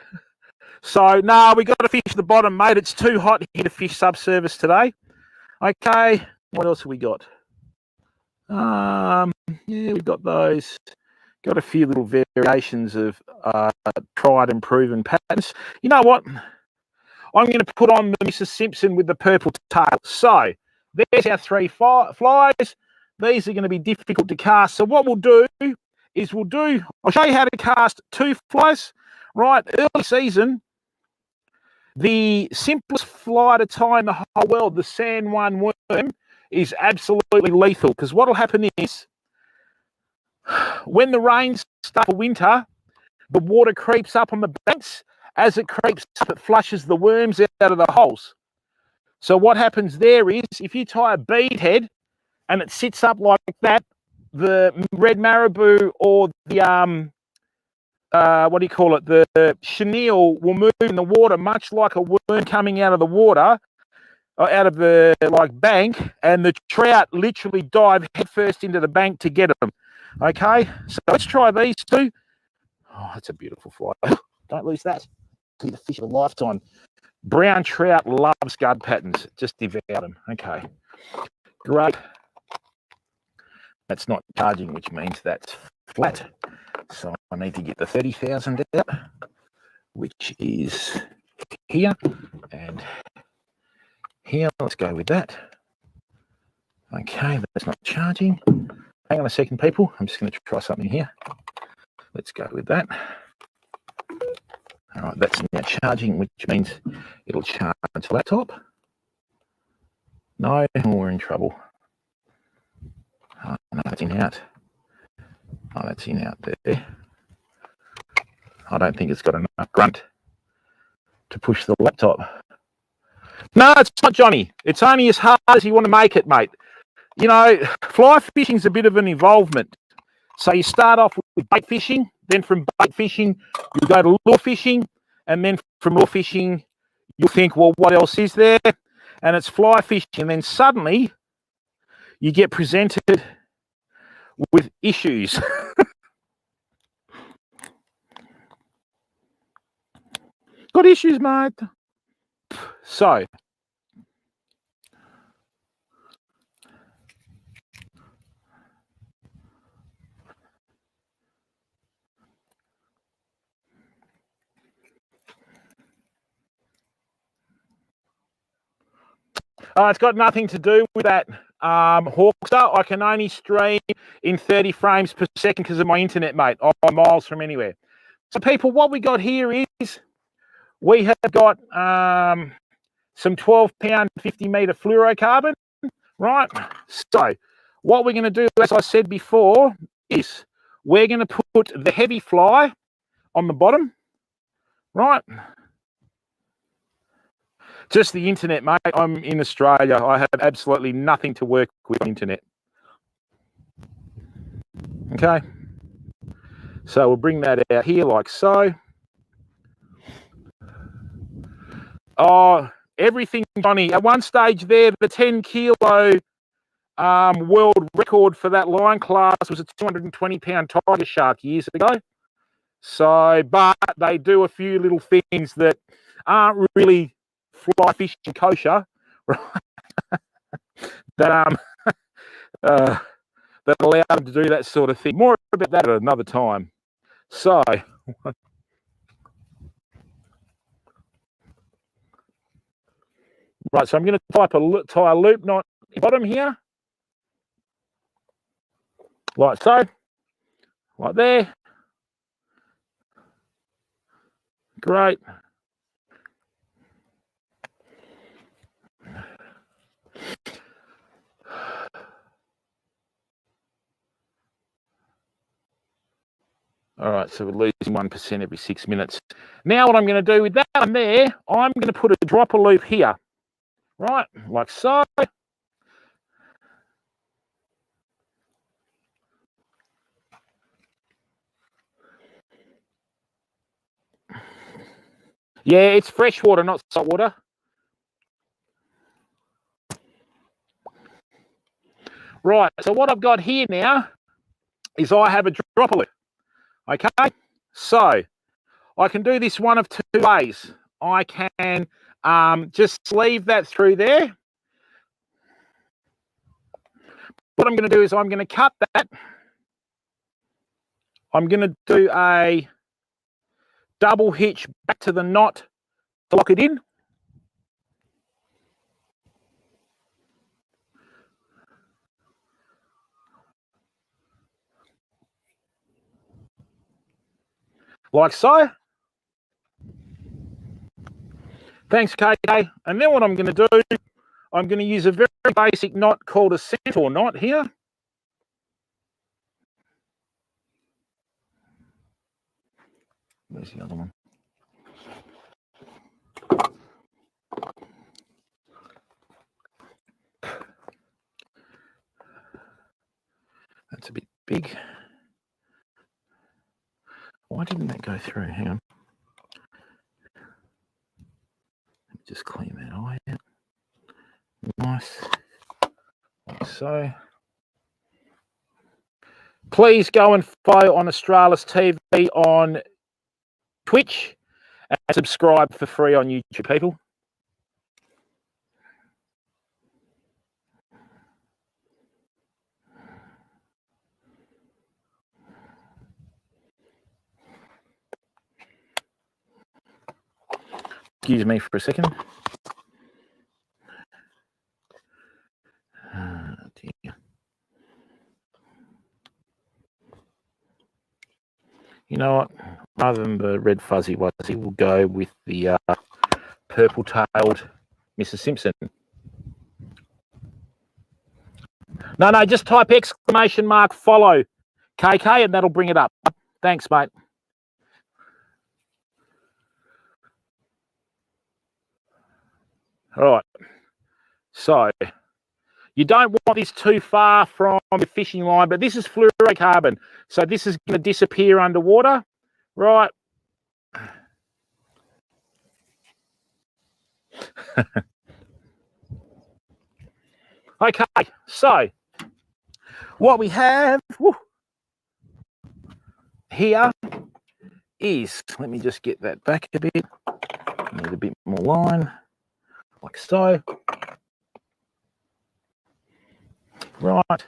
So, no, we got to fish the bottom, mate. It's too hot here to fish subsurface today. Okay, what else have we got? Yeah, we've got those. Got a few little variations of tried and proven patterns. You know what? I'm going to put on the Mrs. Simpson with the purple tail. So there's our three flies. These are going to be difficult to cast. So what we'll do is I'll show you how to cast two flies. Right, early season, the simplest fly to tie in the whole world, the San Juan worm, is absolutely lethal because what will happen is when the rains start for winter, the water creeps up on the banks. As it creeps up, it flushes the worms out of the holes. So what happens there is if you tie a bead head and it sits up like that, the red marabou or the what do you call it? The chenille will move in the water much like a worm coming out of the water, out of the bank, and the trout literally dive headfirst into the bank to get them. Okay, so let's try these two. Oh, that's a beautiful fly. Don't lose that. Be the fish of a lifetime. Brown trout love scud patterns. Just devour them. Okay, great. That's not charging, which means that's flat. So I need to get the 30,000 out, which is here and here. Let's go with that. Okay, that's not charging. Hang on a second, people. I'm just going to try something here. Let's go with that. All right, that's now charging, which means it'll charge the laptop. No, we're in trouble. Oh, no, that's in out. Oh, that's in out there. I don't think it's got enough grunt to push the laptop. No, it's not, Johnny. It's only as hard as you want to make it, mate. You know, fly fishing's a bit of an involvement. So you start off with bait fishing, then from bait fishing, you go to lure fishing, and then from lure fishing, you think, well, what else is there? And it's fly fishing. And then suddenly you get presented with issues. Got issues, mate. So, it's got nothing to do with that, Hawkster. I can only stream in 30 frames per second because of my internet, mate. I'm miles from anywhere. So, people, what we got here is we have got some 12-pound, 50-metre fluorocarbon, right? So What we're going to do, as I said before, is we're going to put the heavy fly on the bottom, right? Just the internet, mate. I'm in Australia. I have absolutely nothing to work with on the internet. Okay. So we'll bring that out here like so. Oh, everything, Johnny. At one stage there, the 10 kilo world record for that line class was a 220 pound tiger shark years ago. So, but they do a few little things that aren't really fly fishing kosher, right? that that allow them to do that sort of thing. More about that at another time. So, right, so I'm going to tie a loop knot at the bottom here, like so, like there. Great. All right, so we're losing 1% every 6 minutes. Now what I'm going to do with that one there, I'm going to put a dropper loop here, right, like so. Yeah, it's fresh water, not salt water. Right, so what I've got here now is I have a dropper loop, okay? So I can do this one of two ways. I can just sleeve that through there. What I'm going to do is I'm going to cut that. I'm going to do a double hitch back to the knot to lock it in. Like so. Thanks, KK. And then what I'm going to do, I'm going to use a very basic knot called a centaur knot here. Where's the other one? That's a bit big. Why didn't that go through? Hang on. Let me just clean that eye out. Nice. Like so. Please go and follow on Australis TV on Twitch and subscribe for free on YouTube, people. Excuse me for a second. Dear. You know what? Rather than the red fuzzy wuzzy, we'll go with the purple-tailed Mrs. Simpson. No, just type !follow KK and that'll bring it up. Thanks, mate. All right. So you don't want this too far from the fishing line, but this is fluorocarbon. So this is going to disappear underwater, right? Okay, so what we have here is, let me just get that back a bit. Need a bit more line, like so. Right.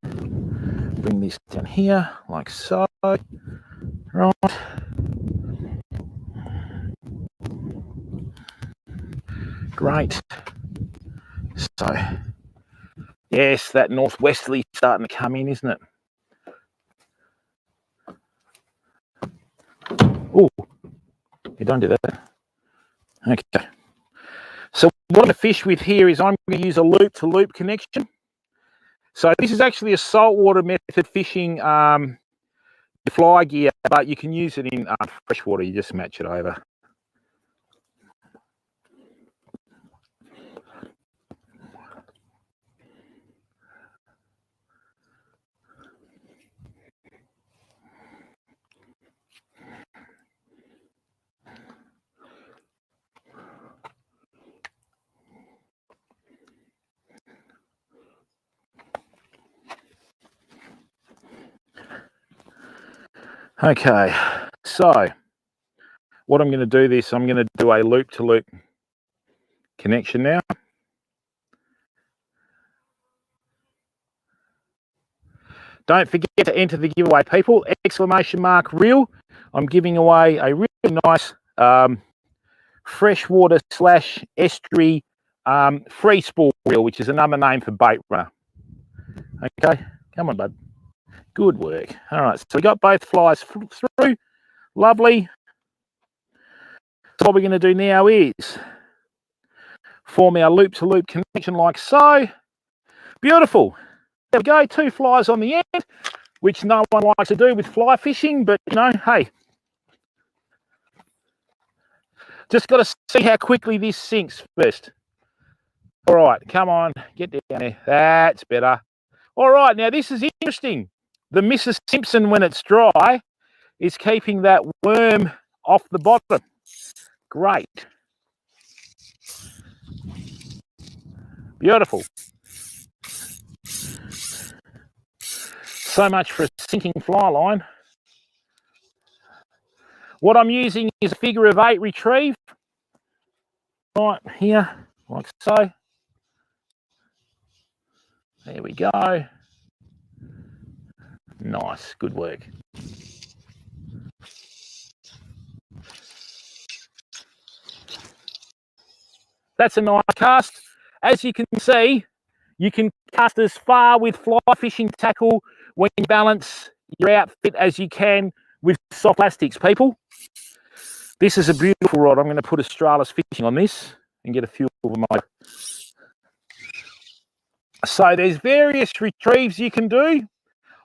Bring this down here, like so. Right. Great. So, yes, that northwesterly starting to come in, isn't it? Oh, you don't do that. Okay. So what I'm going to fish with here is I'm going to use a loop-to-loop connection. So this is actually a saltwater method fishing fly gear, but you can use it in freshwater. You just match it over. Okay, so what I'm going to do this, I'm going to do a loop-to-loop connection now. Don't forget to enter the giveaway, people. !reel. I'm giving away a really nice freshwater / estuary free spool reel, which is another name for bait runner. Okay, come on, bud. Good work. All right, so we got both flies through. Lovely. So what we're going to do now is form our loop-to-loop connection like so. Beautiful. There we go, 2 flies on the end, which no one likes to do with fly fishing, but you know, hey. Just got to see how quickly this sinks first. All right, come on, get down there. That's better. All right, now this is interesting. The Mrs. Simpson, when it's dry, is keeping that worm off the bottom. Great. Beautiful. So much for a sinking fly line. What I'm using is a figure of 8 retrieve. Right here, like so. There we go. Nice, good work. That's a nice cast. As you can see, you can cast as far with fly fishing tackle when you balance your outfit as you can with soft plastics, people. This is a beautiful rod. I'm going to put Australis Fishing on this and get a few of my... So there's various retrieves you can do.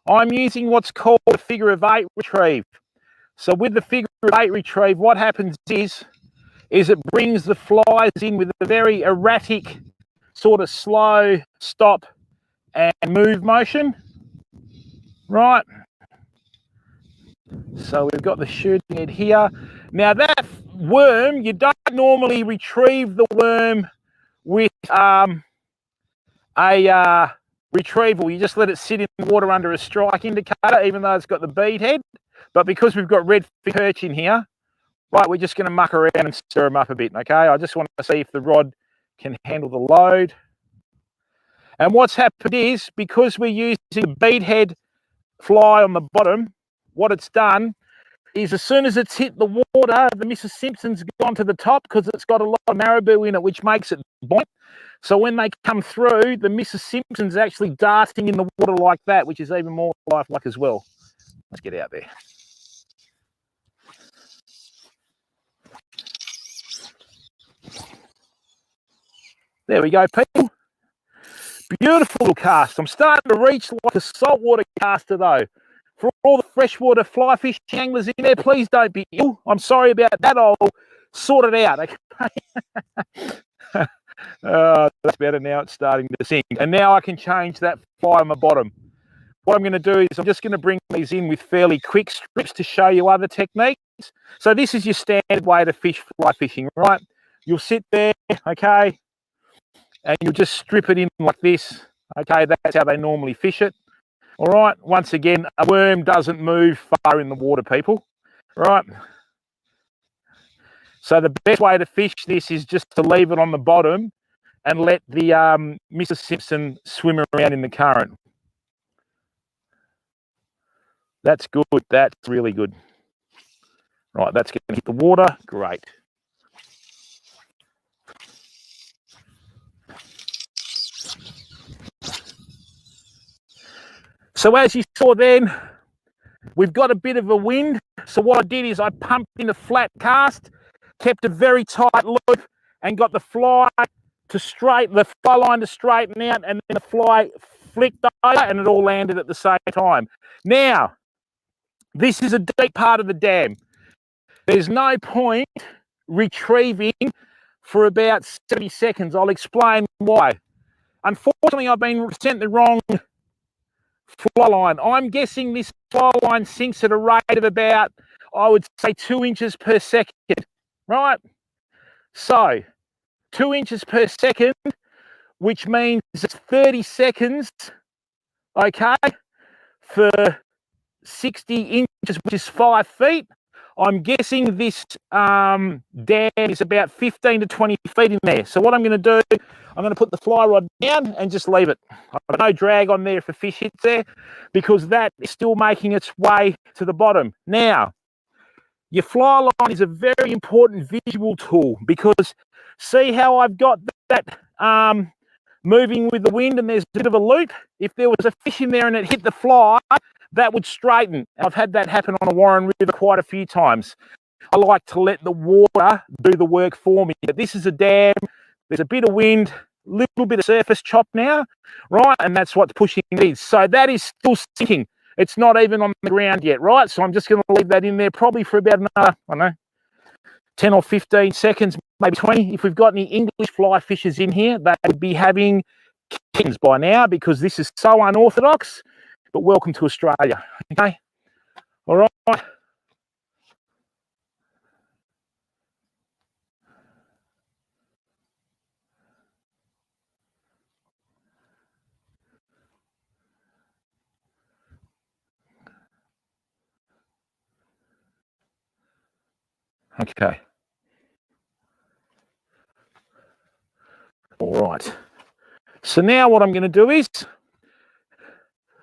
I'm using what's called a figure of 8 retrieve. So with the figure of 8 retrieve, what happens is it brings the flies in with a very erratic sort of slow stop and move motion. Right. So we've got the shooting head here. Now that worm, you don't normally retrieve the worm with a retrieval. You just let it sit in the water under a strike indicator, even though it's got the bead head. But because we've got redfish perch in here, right, we're just going to muck around and stir them up a bit, okay? I just want to see if the rod can handle the load. And what's happened is, because we're using the bead head fly on the bottom, what it's done is as soon as it's hit the water, the Mrs. Simpson's gone to the top because it's got a lot of marabou in it, which makes it buoyant. So when they come through, the Mrs. Simpson's actually darting in the water like that, which is even more lifelike as well. Let's get out there. There we go, people. Beautiful cast. I'm starting to reach like a saltwater caster, though. For all the freshwater fly fishing anglers in there, please don't be ill. I'm sorry about that. I'll sort it out. Okay? That's better now. It's starting to sink. And now I can change that fly on the bottom. What I'm going to do is I'm just going to bring these in with fairly quick strips to show you other techniques. So this is your standard way to fish fly fishing, right? You'll sit there, okay, and you'll just strip it in like this. Okay, that's how they normally fish it. All right, once again, a worm doesn't move far in the water, people. All right. So the best way to fish this is just to leave it on the bottom and let the Mrs. Simpson swim around in the current. That's good. That's really good. Right, that's going to hit the water. Great. So as you saw then, we've got a bit of a wind. So what I did is I pumped in a flat cast, kept a very tight loop, and got the fly line to straighten out, and then the fly flicked over and it all landed at the same time. Now, this is a deep part of the dam. There's no point retrieving for about 70 seconds. I'll explain why. Unfortunately, I've been sent the wrong fly line. I'm guessing this fly line sinks at a rate of about, I would say, 2 inches per second, right? So 2 inches per second, which means it's 30 seconds, okay, for 60 inches, which is 5 feet. I'm guessing this dam is about 15 to 20 feet in there. So what I'm going to do, I'm going to put the fly rod down and just leave it. I've got no drag on there if a fish hits there, because that is still making its way to the bottom. Now, your fly line is a very important visual tool, because see how I've got that moving with the wind and there's a bit of a loop? If there was a fish in there and it hit the fly, that would straighten. I've had that happen on a Warren River quite a few times. I like to let the water do the work for me. But this is a dam. There's a bit of wind, a little bit of surface chop now, right? And that's what's pushing these. So that is still sinking. It's not even on the ground yet, right? So I'm just going to leave that in there probably for about another, I don't know, 10 or 15 seconds, maybe 20. If we've got any English fly fishers in here, they would be having kittens by now, because this is so unorthodox. But welcome to Australia, okay? All right. Okay. All right. So now what I'm going to do is,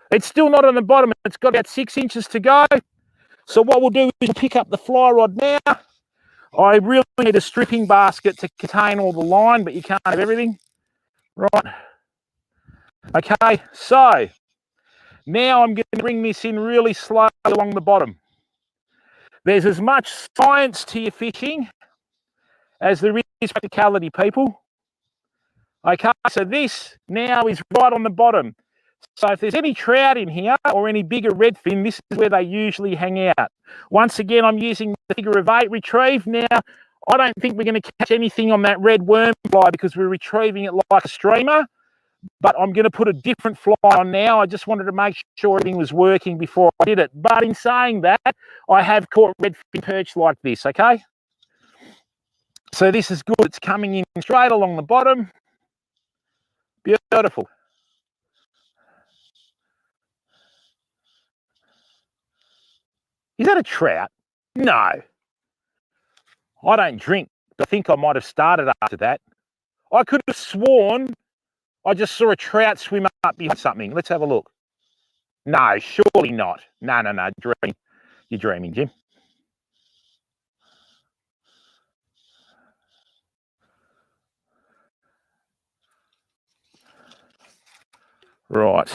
it's still not on the bottom. It's got about 6 inches to go. So what we'll do is we'll pick up the fly rod now. I really need a stripping basket to contain all the line, but you can't have everything. Right. Okay, so now I'm going to bring this in really slow along the bottom. There's as much science to your fishing as there is practicality, people. Okay, so this now is right on the bottom. So if there's any trout in here or any bigger redfin, this is where they usually hang out. Once again, I'm using the figure of 8 retrieve. Now, I don't think we're going to catch anything on that red worm fly, because we're retrieving it like a streamer. But I'm going to put a different fly on now. I just wanted to make sure everything was working before I did it. But in saying that, I have caught redfin perch like this, okay? So this is good. It's coming in straight along the bottom. Beautiful. Is that a trout? No. I don't drink, but I think I might have started after that. I could have sworn I just saw a trout swim up behind something. Let's have a look. No, surely not. No. You're dreaming, Jim. Right.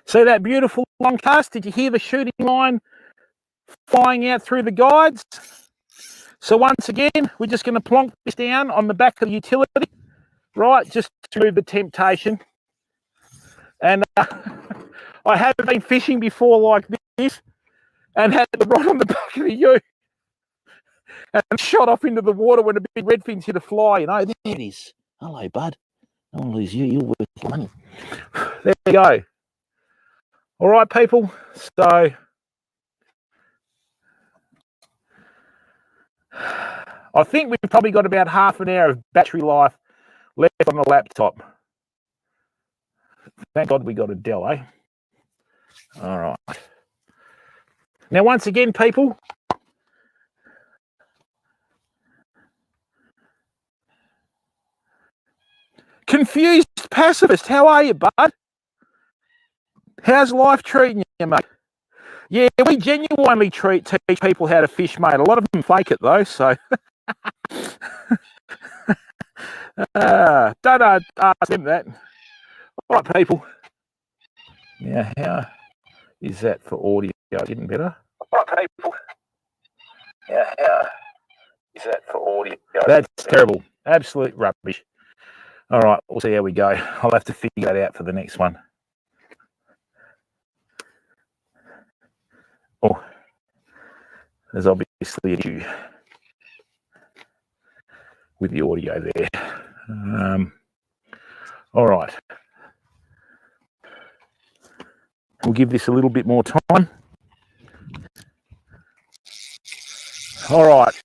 See that beautiful long cast? Did you hear the shooting line flying out through the guides? So once again, we're just going to plonk this down on the back of the utility, right, just to remove the temptation. And I have been fishing before like this and had the rod on the back of the ute and shot off into the water when a big redfin's hit a fly, you know. There it is. Hello, bud. I won't lose you. You're worth money. There you go. All right, people. So I think we've probably got about half an hour of battery life left on the laptop. Thank God we got a Dell, eh? All right. Now, once again, people, confused pacifist, how are you, bud? How's life treating you, mate? Yeah, we genuinely teach people how to fish, mate. A lot of them fake it, though, so... don't ask them that. All right, people. Now, how is that for audio? Getting better? All right, people. Yeah, is that for audio? That's terrible. Absolute rubbish. All right, we'll see how we go. I'll have to figure that out for the next one. Oh, there's obviously an issue with the audio there. All right. We'll give this a little bit more time. All right.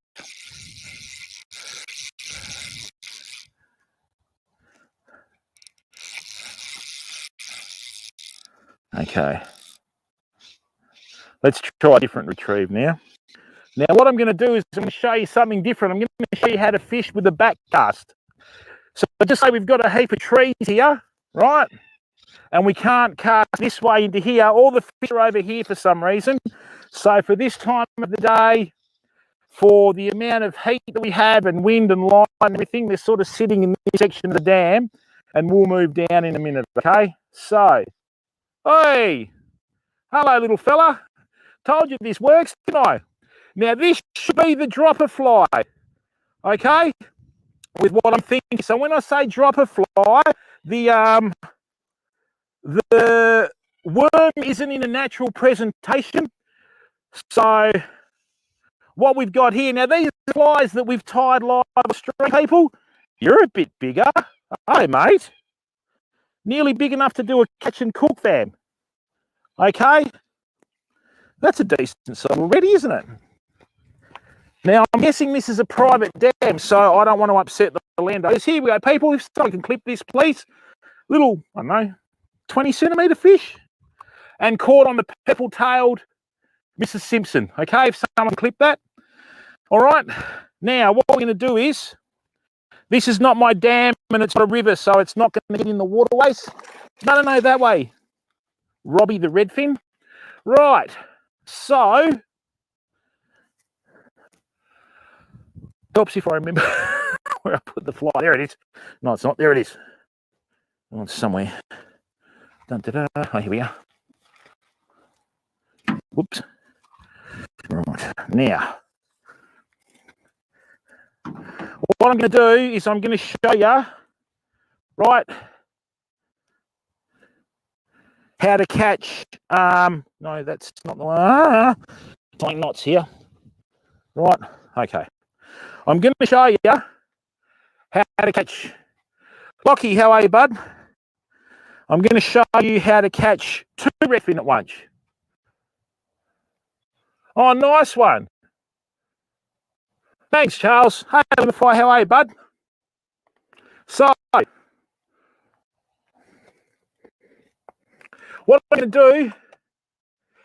Okay. Let's try a different retrieve now. Now, what I'm going to do is I'm going to show you something different. I'm going to show you how to fish with a back cast. So just say we've got a heap of trees here, right? And we can't cast this way into here. All the fish are over here for some reason. So for this time of the day, for the amount of heat that we have and wind and light and everything, they're sort of sitting in this section of the dam, and we'll move down in a minute, okay? So, hey, hello, little fella. Told you this works, didn't I? Now, this should be the dropper fly, okay, with what I'm thinking. So when I say dropper fly, the worm isn't in a natural presentation. So what we've got here, now these flies that we've tied live on stream, people, you're a bit bigger. Hey, mate. Nearly big enough to do a catch and cook, fam. Okay? That's a decent size already, isn't it? Now, I'm guessing this is a private dam, so I don't want to upset the landowners. Here we go, people. If someone can clip this, please. Little, I don't know, 20 centimetre fish. And caught on the purple-tailed Mrs. Simpson. Okay, if someone can clip that. All right. Now, what we're going to do is, this is not my dam and it's not a river, so it's not going to get in the waterways. No, that way. Robbie the redfin. Right. So, helps if I remember where I put the fly. There it is. No, it's not. There it is. Oh, it's somewhere. Dun, da, da. Oh, here we are. Whoops. Right. Now, what I'm going to do is I'm going to show you, right, how to catch, no, that's not the one, tying knots here, right, okay. I'm going to show you how to catch, Lockie, how are you, bud? I'm going to show you how to catch 2 redfin at once. Oh, nice one. Thanks, Charles. Hey, Limify, how are you, bud? So, what I'm going to do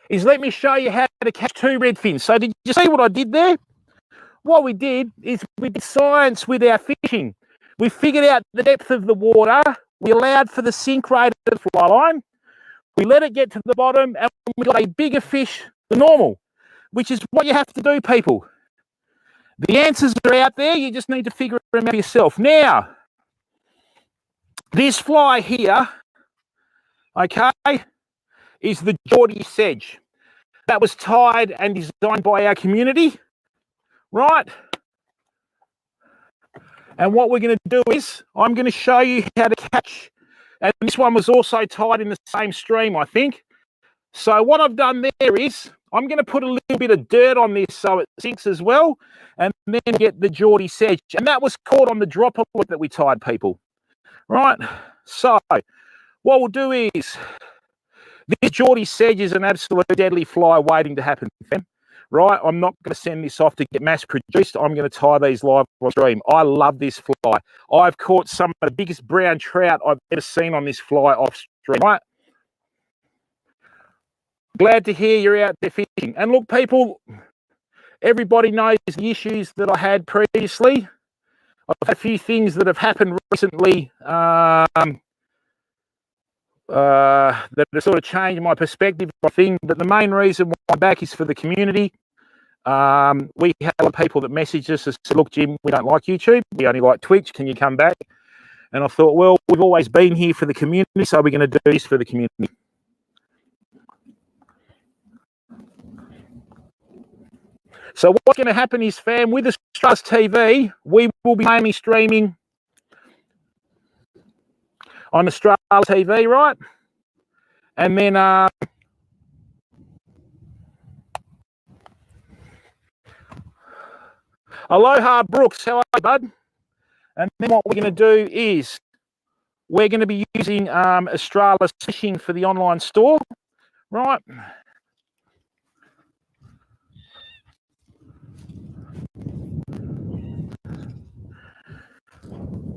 is let me show you how to catch 2 redfins. So did you see what I did there? What we did is we did science with our fishing. We figured out the depth of the water. We allowed for the sink rate of the fly line. We let it get to the bottom and we got a bigger fish than normal, which is what you have to do, people. The answers are out there. You just need to figure them out yourself. Now, this fly here, okay, is the Geordie sedge. That was tied and designed by our community, right? And what we're going to do is I'm going to show you how to catch. And this one was also tied in the same stream, I think. So what I've done there is I'm going to put a little bit of dirt on this so it sinks as well, and then get the Geordie sedge. And that was caught on the dropper that we tied, people. Right? So what we'll do is, this Geordie sedge is an absolute deadly fly waiting to happen, fam. Right? I'm not going to send this off to get mass produced. I'm going to tie these live on stream. I love this fly. I've caught some of the biggest brown trout I've ever seen on this fly off stream. Right? Glad to hear you're out there fishing. And look, people, everybody knows the issues that I had previously. I've had a few things that have happened recently that have sort of changed my perspective on things. But the main reason why I'm back is for the community. We had a lot of people that messaged us and said, look, Jim, we don't like YouTube. We only like Twitch. Can you come back? And I thought, well, we've always been here for the community, so we're going to do this for the community. So what's going to happen is, fam, with Australis TV, we will be mainly streaming on Australis TV, right? And then aloha, Brooks, how are you, bud? And then what we're going to do is we're going to be using Australis Fishing for the online store, right?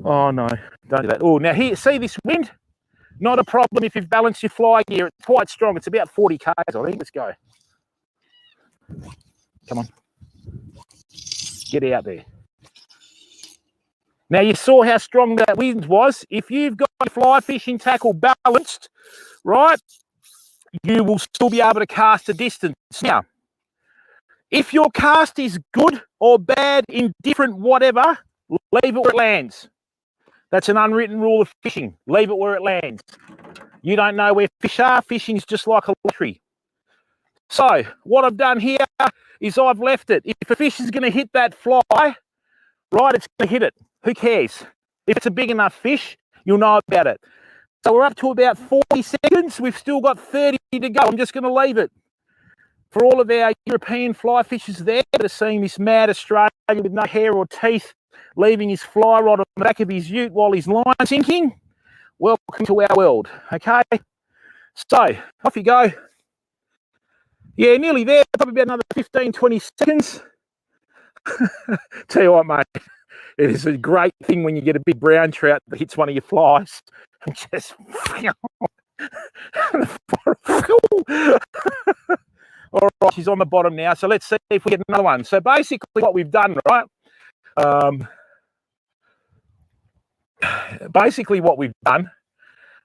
Oh, no, don't do that. Oh, now here, see this wind? Not a problem if you've balanced your fly gear. It's quite strong. It's about 40 k's, I think. Let's go. Come on. Get out there. Now, you saw how strong that wind was. If you've got your fly fishing tackle balanced, right, you will still be able to cast a distance. Now, if your cast is good or bad, indifferent, whatever, leave it where it lands. That's an unwritten rule of fishing. Leave it where it lands. You don't know where fish are. Fishing's just like a lottery. So what I've done here is I've left it. If a fish is going to hit that fly, right, it's going to hit it. Who cares? If it's a big enough fish, you'll know about it. So we're up to about 40 seconds. We've still got 30 to go. I'm just going to leave it. For all of our European fly fishers there that are seeing this mad Australian with no hair or teeth leaving his fly rod on the back of his ute while his line's sinking, welcome to our world, okay? So, off you go. Yeah, nearly there, probably about another 15, 20 seconds. Tell you what, mate, it is a great thing when you get a big brown trout that hits one of your flies and just... All right, she's on the bottom now, so let's see if we get another one. So basically what we've done, right, basically what we've done,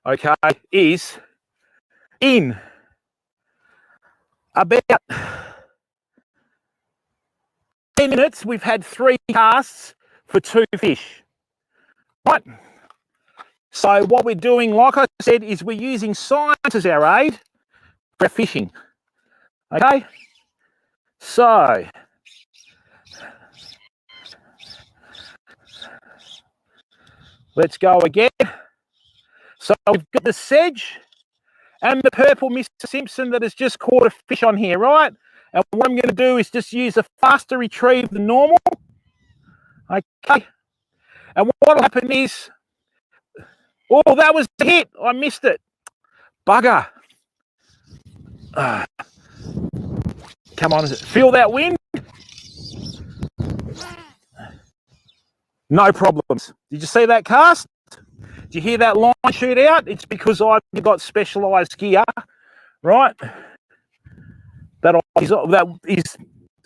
okay, is in about 10 minutes, we've had 3 casts for 2 fish, right? So what we're doing, like I said, is we're using science as our aid for fishing, okay? So let's go again. So we've got the sedge and the purple Mr. Simpson that has just caught a fish on here, right? And what I'm going to do is just use a faster retrieve than normal. Okay. And what will happen is, oh, that was a hit. I missed it. Bugger. Come on. Feel that wind? No problems. Did you see that cast? Did you hear that line shoot out? It's because I've got specialised gear, right?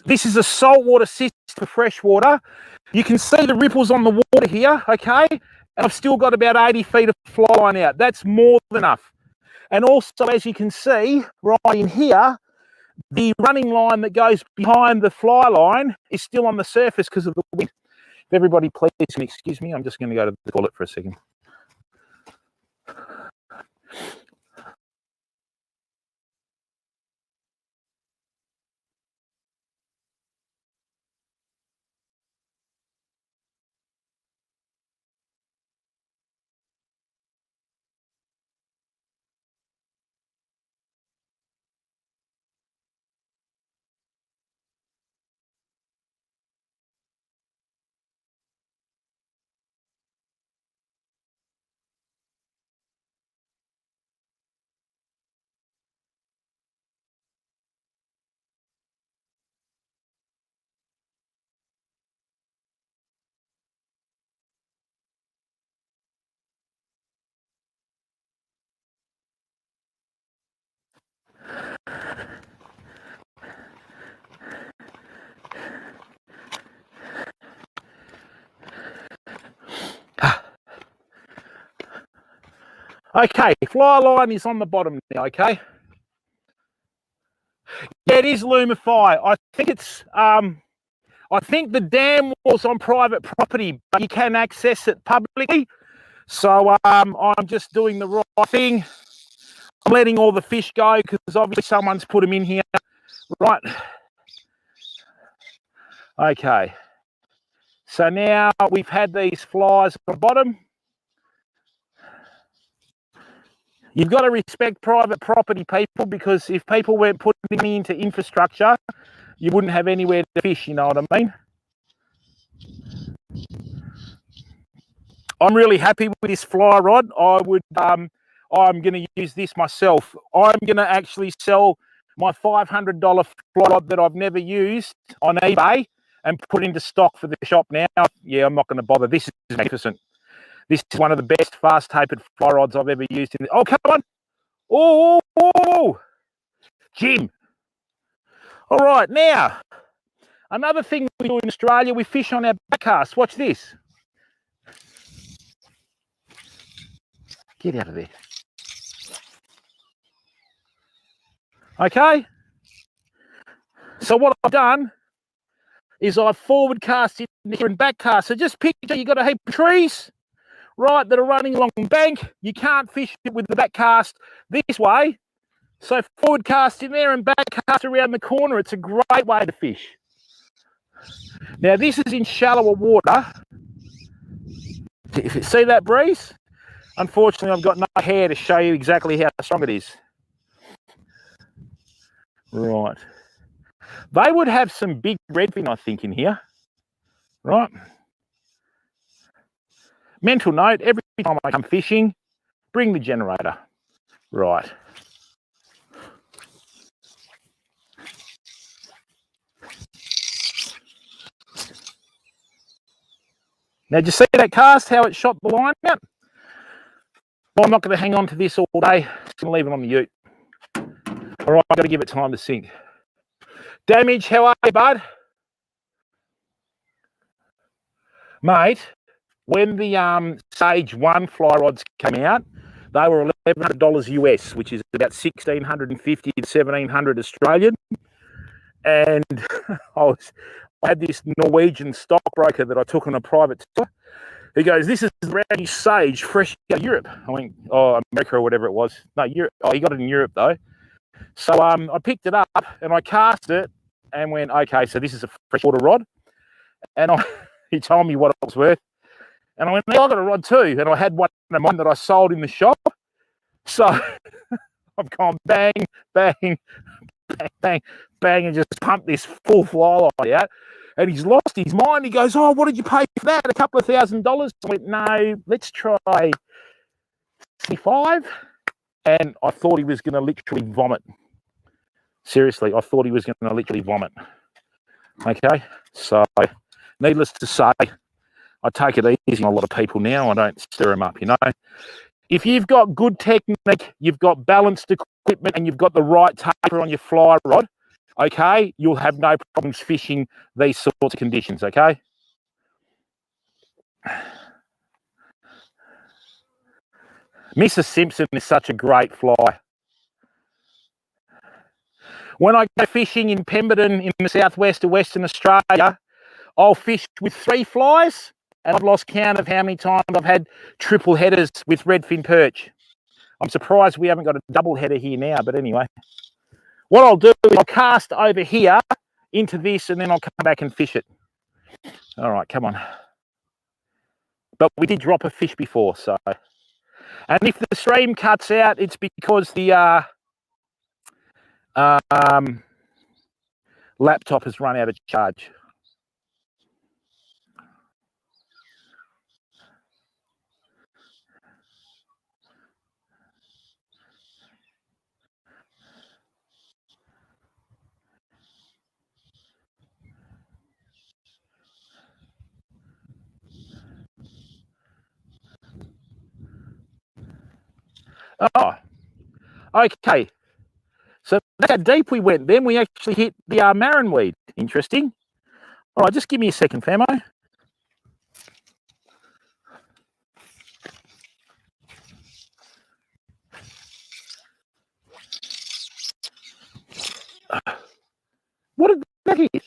This is a saltwater system for freshwater. You can see the ripples on the water here, okay? And I've still got about 80 feet of fly line out. That's more than enough. And also, as you can see, right in here, the running line that goes behind the fly line is still on the surface because of the wind. If everybody please can excuse me, I'm just going to go to the toilet for a second. Okay, fly line is on the bottom now, okay? Yeah, it is Lumify. I think it's, I think the dam was on private property, but you can access it publicly. So I'm just doing the right thing. I'm letting all the fish go because obviously someone's put them in here, right? Okay. So now we've had these flies on the bottom. You've got to respect private property, people, because if people weren't putting money into infrastructure, you wouldn't have anywhere to fish, you know what I mean? I'm really happy with this fly rod. I'm going to use this myself. I'm going to actually sell my $500 fly rod that I've never used on eBay and put into stock for the shop now. Yeah, I'm not going to bother. This is magnificent. This is one of the best fast-tapered fly rods I've ever used. Oh, come on. Oh, Jim. All right, now, another thing we do in Australia, we fish on our backcast. Watch this. Get out of there. Okay. So what I've done is I've forward cast it here and back cast. So just picture you've got a heap of trees, right, that are running along the bank. You can't fish it with the back cast this way. So forward cast in there and back cast around the corner. It's a great way to fish. Now this is in shallower water. If you see that breeze, unfortunately I've got no hair to show you exactly how strong it is. Right. They would have some big redfin, I think, in here. Right. Mental note, every time I come fishing, bring the generator. Right. Now, did you see that cast, how it shot the line out? Well, I'm not going to hang on to this all day. Just going to leave it on the ute. All right, I've got to give it time to sink. Damage, how are you, bud? Mate, when the Sage 1 fly rods came out, they were $1,100 US, which is about 1,650 to 1,700 Australian. And I had this Norwegian stockbroker that I took on a private tour. He goes, "This is the brand new Sage, fresh out of Europe." I went, "Oh, America or whatever it was." No, Europe. Oh, he got it in Europe though. So I picked it up and I cast it and went, "Okay, so this is a freshwater rod." And he told me what it was worth. And I went, "I got a rod too." And I had one of mine that I sold in the shop. So I've gone bang, bang, bang, bang, bang, and just pumped this full fly line out. And he's lost his mind. He goes, "Oh, what did you pay for that? A couple of $1,000?" I went, "No, let's try 65." And I thought he was going to literally vomit. Seriously, I thought he was going to literally vomit. Okay, so needless to say, I take it easy on a lot of people now. I don't stir them up, you know. If you've got good technique, you've got balanced equipment, and you've got the right taper on your fly rod, okay, you'll have no problems fishing these sorts of conditions, okay? Mrs. Simpson is such a great fly. When I go fishing in Pemberton in the southwest of Western Australia, I'll fish with 3 flies, and I've lost count of how many times I've had triple headers with redfin perch. I'm surprised we haven't got a double header here now, but anyway. What I'll do is I'll cast over here into this and then I'll come back and fish it. All right, come on. But we did drop a fish before, so. And if the stream cuts out, it's because the laptop has run out of charge. Oh, okay. So that's how deep we went. Then we actually hit the marronweed. Interesting. All right, just give me a second, Famo. What did that hit?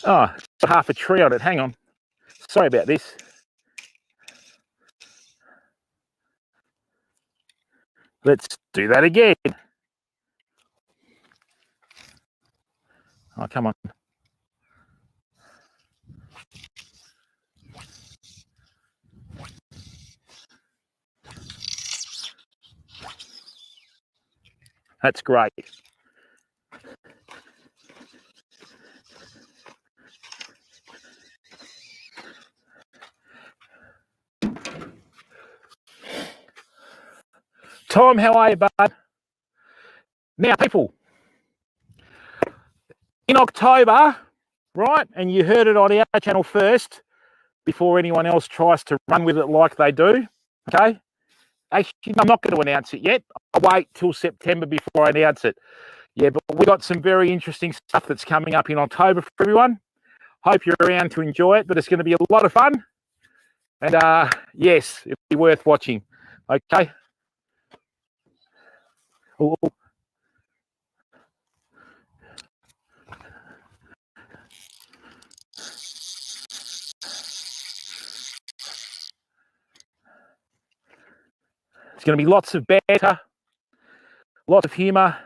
Oh, it's got half a tree on it. Hang on. Sorry about this. Let's do that again. Oh, come on. That's great. Tom, how are you, bud? Now, people, in October, right, and you heard it on our channel first before anyone else tries to run with it like they do, okay? Actually, I'm not going to announce it yet. I'll wait till September before I announce it. Yeah, but we got some very interesting stuff that's coming up in October for everyone. Hope you're around to enjoy it, but it's going to be a lot of fun. And yes, it'll be worth watching. Okay. Ooh. It's going to be lots of banter, lots of humour,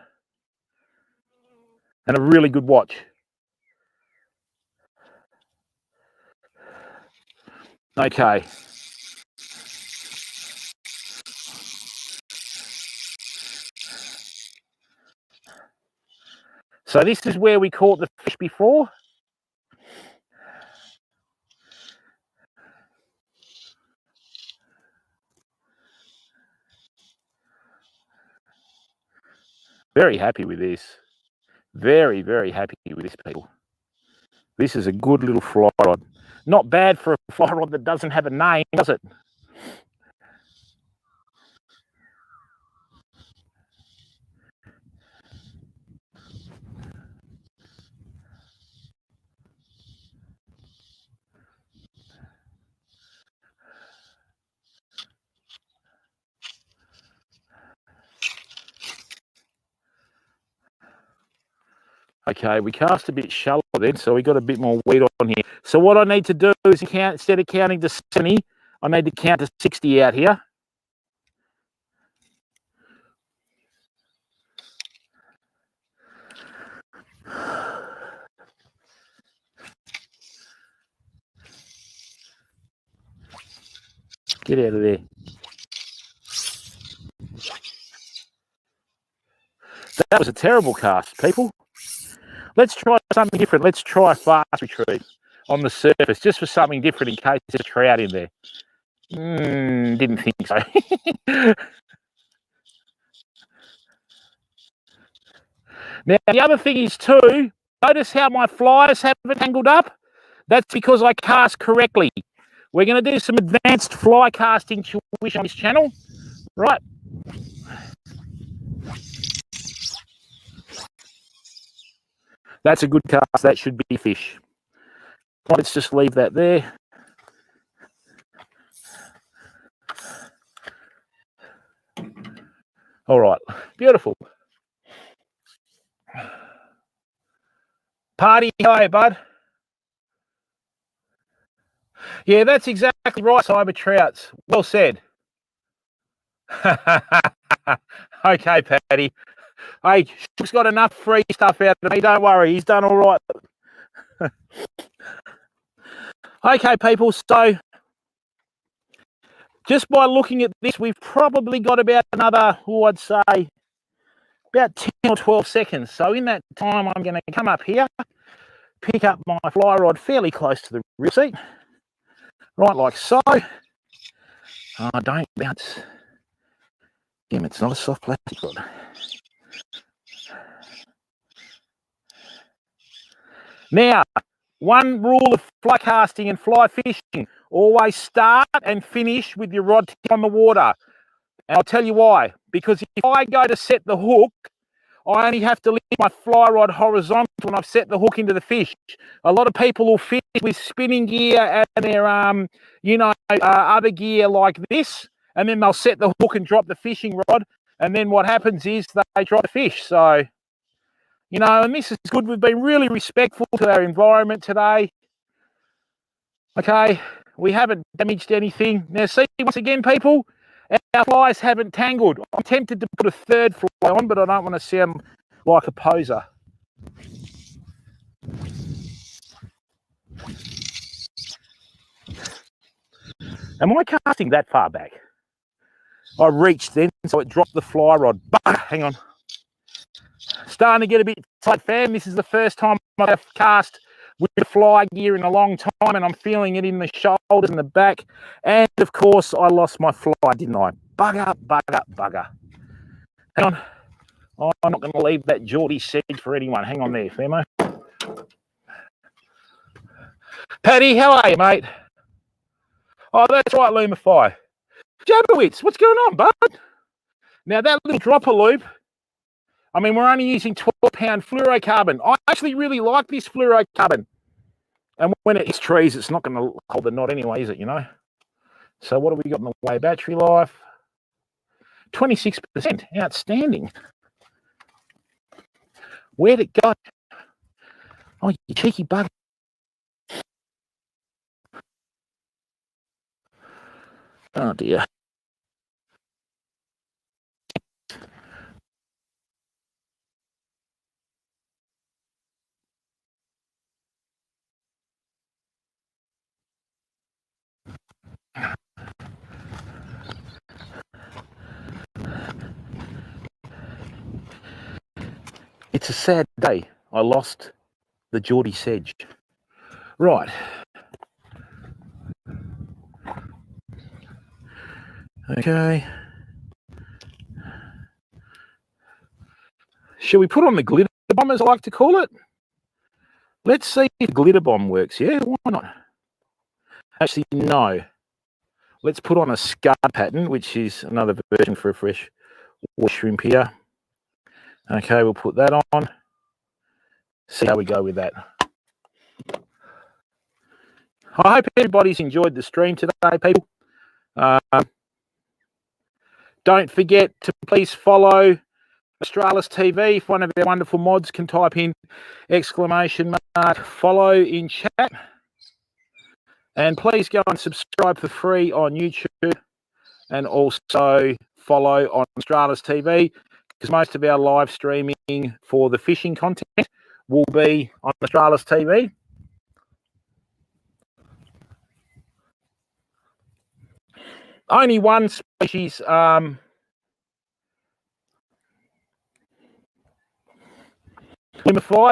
and a really good watch. Okay. So this is where we caught the fish before. Very happy with this. Very, very happy with this, people. This is a good little fly rod. Not bad for a fly rod that doesn't have a name, does it? Okay, we cast a bit shallow then, so we got a bit more weight on here. So what I need to do is count, instead of counting to 70, I need to count to 60 out here. Get out of there. That was a terrible cast, people. Let's try something different. Let's try fast retrieve on the surface, just for something different in case there's a trout in there. Didn't think so. Now, the other thing is too, notice how my flies haven't tangled up? That's because I cast correctly. We're going to do some advanced fly casting tuition on this channel. Right. That's a good cast. That should be fish. Let's just leave that there. All right. Beautiful. Party, hi, bud. Yeah, that's exactly right, Cyber Trouts. Well said. Okay, Paddy. Hey, he's got enough free stuff out of me. Don't worry, he's done all right. Okay, people, so just by looking at this, we've probably got about another, I'd say, about 10 or 12 seconds. So in that time, I'm going to come up here, pick up my fly rod fairly close to the reel seat, right like so. Oh, don't bounce. Damn, it's not a soft plastic rod. Now, one rule of fly casting and fly fishing, always start and finish with your rod tip on the water. And I'll tell you why. Because if I go to set the hook, I only have to lift my fly rod horizontal when I've set the hook into the fish. A lot of people will fish with spinning gear and their, other gear like this, and then they'll set the hook and drop the fishing rod, and then what happens is they drop the fish. So, and this is good. We've been really respectful to our environment today. Okay, we haven't damaged anything. Now, see, once again, people, our flies haven't tangled. I'm tempted to put a third fly on, but I don't want to sound like a poser. Am I casting that far back? I reached then, so it dropped the fly rod. Bah, hang on. Starting to get a bit tight, fam. This is the first time I've cast with the fly gear in a long time, and I'm feeling it in the shoulders and the back. And, of course, I lost my fly, didn't I? Bugger, bugger, bugger. Hang on. Oh, I'm not going to leave that Geordie sedge for anyone. Hang on there, Famo. Paddy, how are you, mate? Oh, that's right, Lumify. Jabberwits, what's going on, bud? Now, that little dropper loop, I mean, we're only using 12-pound fluorocarbon. I actually really like this fluorocarbon. And when it hits trees, it's not going to hold the knot anyway, is it, you know? So what have we got in the way? Battery life, 26%. Outstanding. Where'd it go? Oh, you cheeky bugger. Oh, dear. It's a sad day. I lost the Geordie sedge. Right. Okay. Shall we put on the glitter bomb, as I like to call it? Let's see if glitter bomb works, yeah? Why not? Actually, no. Let's put on a scud pattern, which is another version for a fresh water shrimp here. Okay, we'll put that on. See how we go with that. I hope everybody's enjoyed the stream today, people. Don't forget to please follow Australis TV. If one of our wonderful mods can type in !follow in chat. And please go and subscribe for free on YouTube, and also follow on Australis TV, because most of our live streaming for the fishing content will be on Australis TV. Only one species Lumify,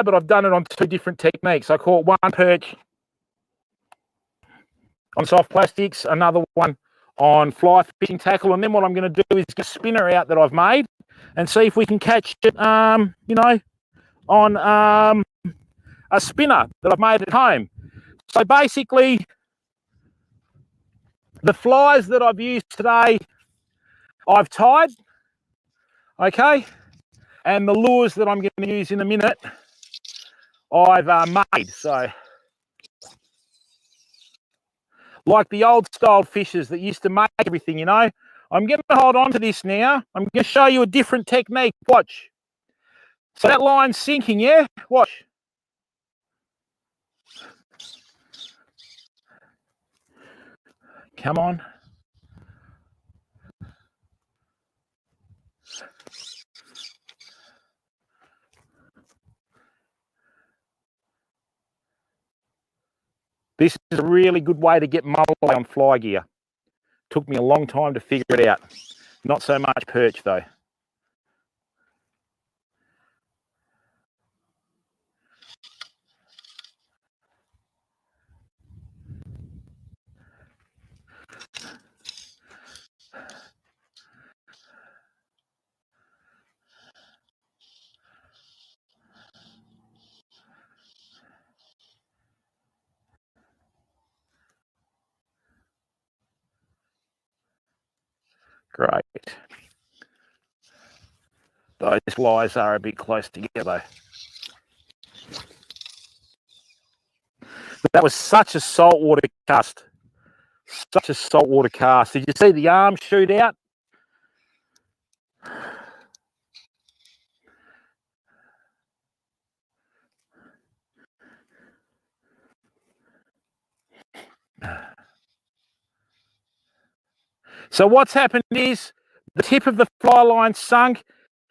but I've done it on two different techniques. I caught one perch on soft plastics, another one on fly fishing tackle, and then what I'm going to do is get a spinner out that I've made and see if we can catch it, you know, on a spinner that I've made at home. So basically, the flies that I've used today, I've tied, okay, and the lures that I'm going to use in a minute, I've made. So, like the old style fishers that used to make everything, you know, I'm going to hold on to this now. I'm going to show you a different technique. Watch. So that line's sinking, yeah? Watch. Come on. This is a really good way to get mulloway on fly gear. Took me a long time to figure it out. Not so much perch though. Great. Those flies are a bit close together. That was such a saltwater cast. Such a saltwater cast. Did you see the arm shoot out? So what's happened is the tip of the fly line sunk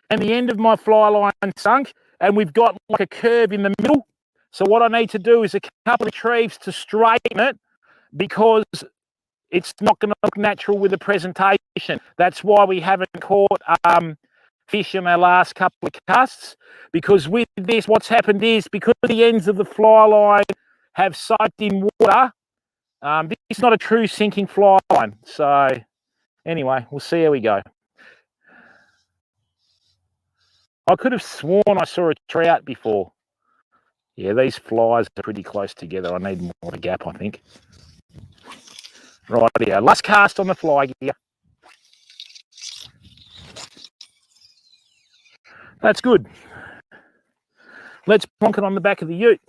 and the end of my fly line sunk, and we've got like a curve in the middle. So what I need to do is a couple of retrieves to straighten it, because it's not going to look natural with the presentation. That's why we haven't caught fish in our last couple of casts, because with this, what's happened is, because the ends of the fly line have soaked in water, this is not a true sinking fly line. So anyway, we'll see how we go. I could have sworn I saw a trout before. Yeah, these flies are pretty close together. I need more of a gap, I think. Right here, last cast on the fly gear. That's good. Let's plonk it on the back of the ute.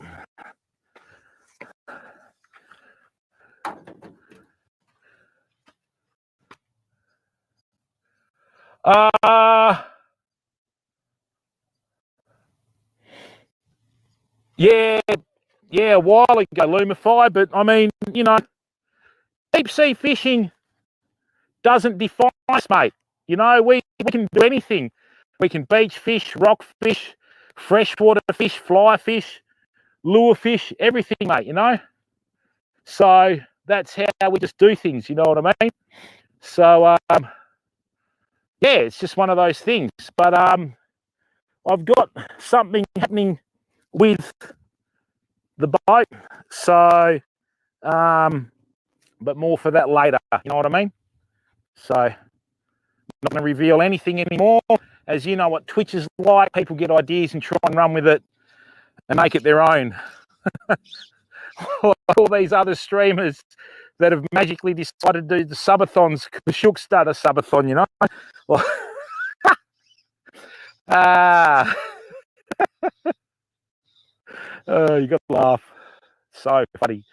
Yeah, a while ago, Lumify, but I mean, you know, deep sea fishing doesn't define us, mate. You know, we can do anything. We can beach fish, rock fish, freshwater fish, fly fish, lure fish, everything, mate, you know. So that's how we just do things, you know what I mean? So, yeah, it's just one of those things. But I've got something happening with the boat. So, but more for that later, you know what I mean? So, not going to reveal anything anymore. As you know what Twitch is like, people get ideas and try and run with it and make it their own. All these other streamers that have magically decided to do the subathons, the Shook Starter subathon, you know? Well, you got to laugh. So funny.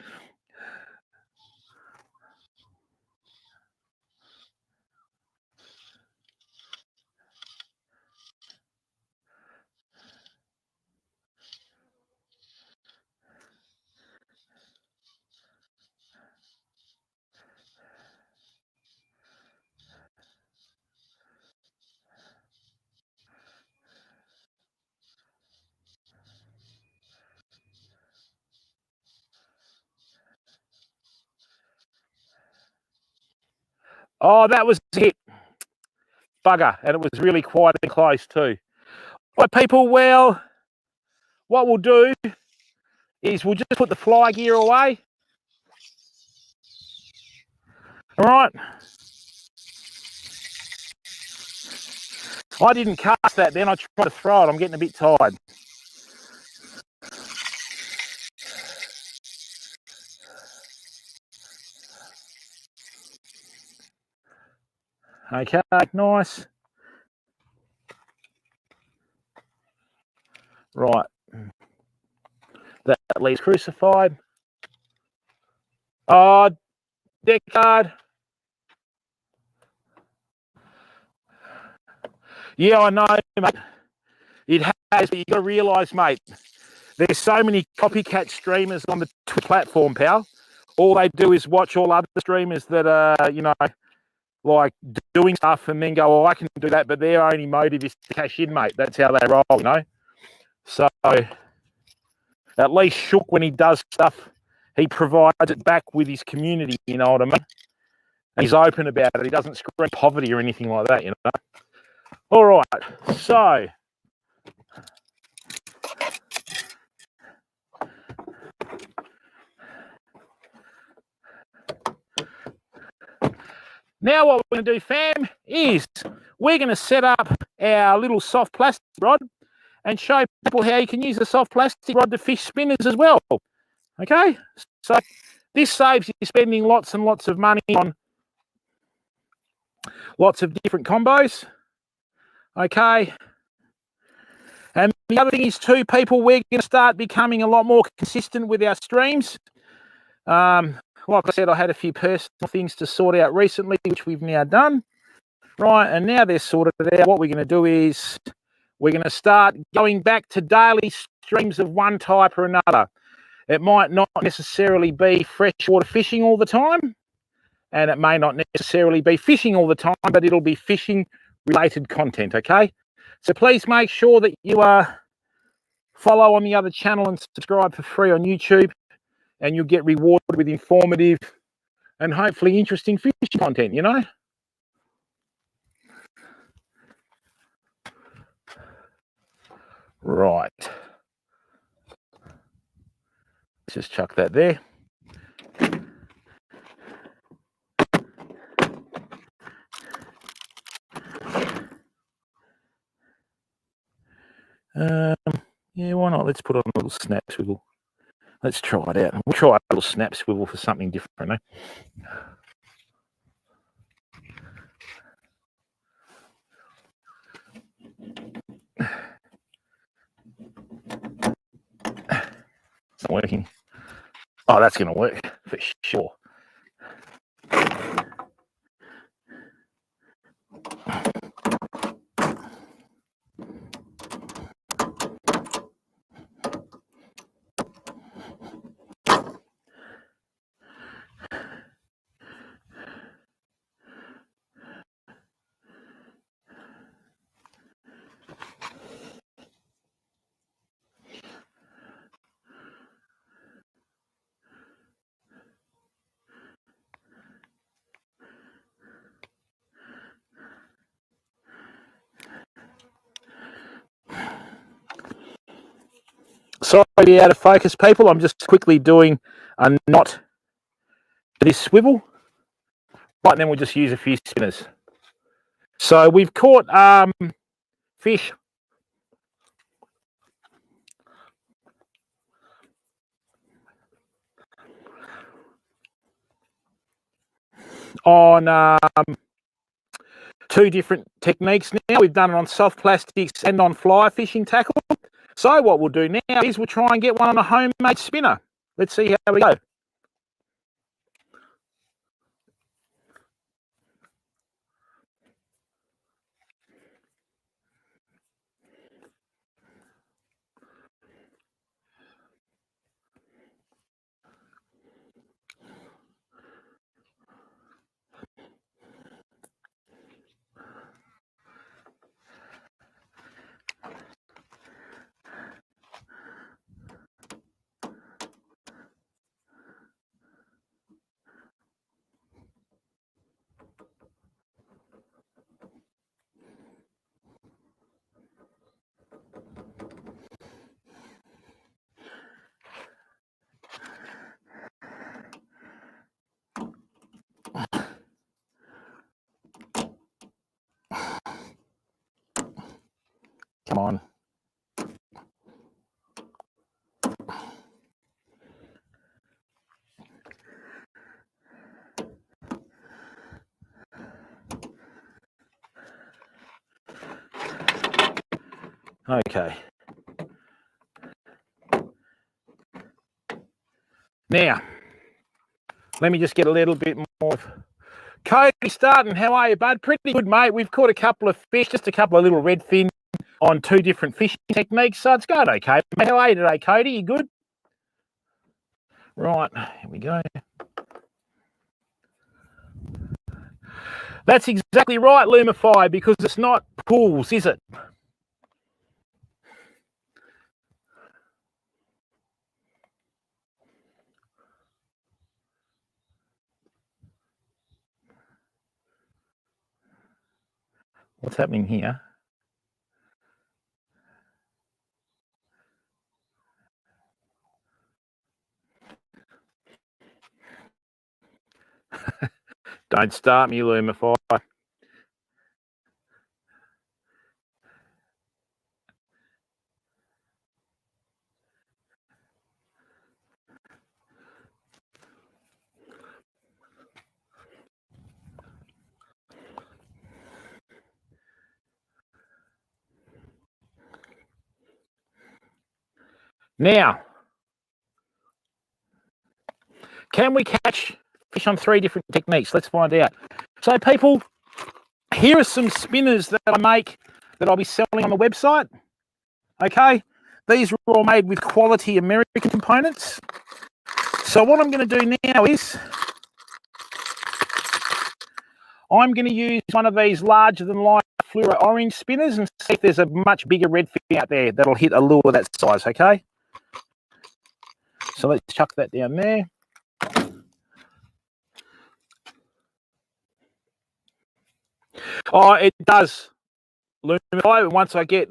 Oh, that was a hit. Bugger. And it was really quite close too. Right, people, well, what we'll do is we'll just put the fly gear away. All right. I didn't cast that then. I tried to throw it. I'm getting a bit tired. Okay, nice. Right. That leaves crucified. Oh, deck card. Yeah, I know, mate. It has, but you've got to realise, mate, there's so many copycat streamers on the platform, pal. All they do is watch all other streamers that are, you know, like doing stuff and then go, oh, I can do that, but their only motive is to cash in, mate. That's how they roll, you know? So at least Shook, when he does stuff, he provides it back with his community, you know what I mean? And he's open about it. He doesn't scream poverty or anything like that, you know? All right, so now what we're going to do, fam, is we're going to set up our little soft plastic rod and show people how you can use the soft plastic rod to fish spinners as well. Okay, so this saves you spending lots and lots of money on lots of different combos. Okay, and the other thing is too, people, we're going to start becoming a lot more consistent with our streams. Like I said, I had a few personal things to sort out recently, which we've now done. Right, and now they're sorted out. What we're going to do is we're going to start going back to daily streams of one type or another. It might not necessarily be freshwater fishing all the time, and it may not necessarily be fishing all the time, but it'll be fishing-related content, okay? So please make sure that you follow on the other channel and subscribe for free on YouTube, and you'll get rewarded with informative and hopefully interesting fishing content, you know? Right. Let's just chuck that there. Yeah, why not? Let's put on a little snap swivel. Let's try it out. We'll try a little snap swivel for something different, eh? It's not working. Oh, that's going to work for sure. Sorry to be out of focus, people. I'm just quickly doing a knot to this swivel. Right, and then we'll just use a few spinners. So we've caught fish on 2 different techniques now. We've done it on soft plastics and on fly fishing tackle. So what we'll do now is we'll try and get one on a homemade spinner. Let's see how we go. Come on. Okay. Now, let me just get a little bit more of Cody Starton. How are you, bud? Pretty good, mate. We've caught a couple of fish, just a couple of little redfin on 2 different fishing techniques, so it's going okay. How are you today, Cody? You good? Right, here we go. That's exactly right, Lumify, because it's not pools, is it? What's happening here? Don't start me, Lumify. Now, can we catch fish on 3 different techniques? Let's find out. So, people, here are some spinners that I make that I'll be selling on the website. Okay, these are all made with quality American components. So what I'm going to do now is I'm going to use one of these larger than life fluoro orange spinners and see if there's a much bigger redfin out there that'll hit a lure that size, okay? So let's chuck that down there. Oh, it does lumify once I get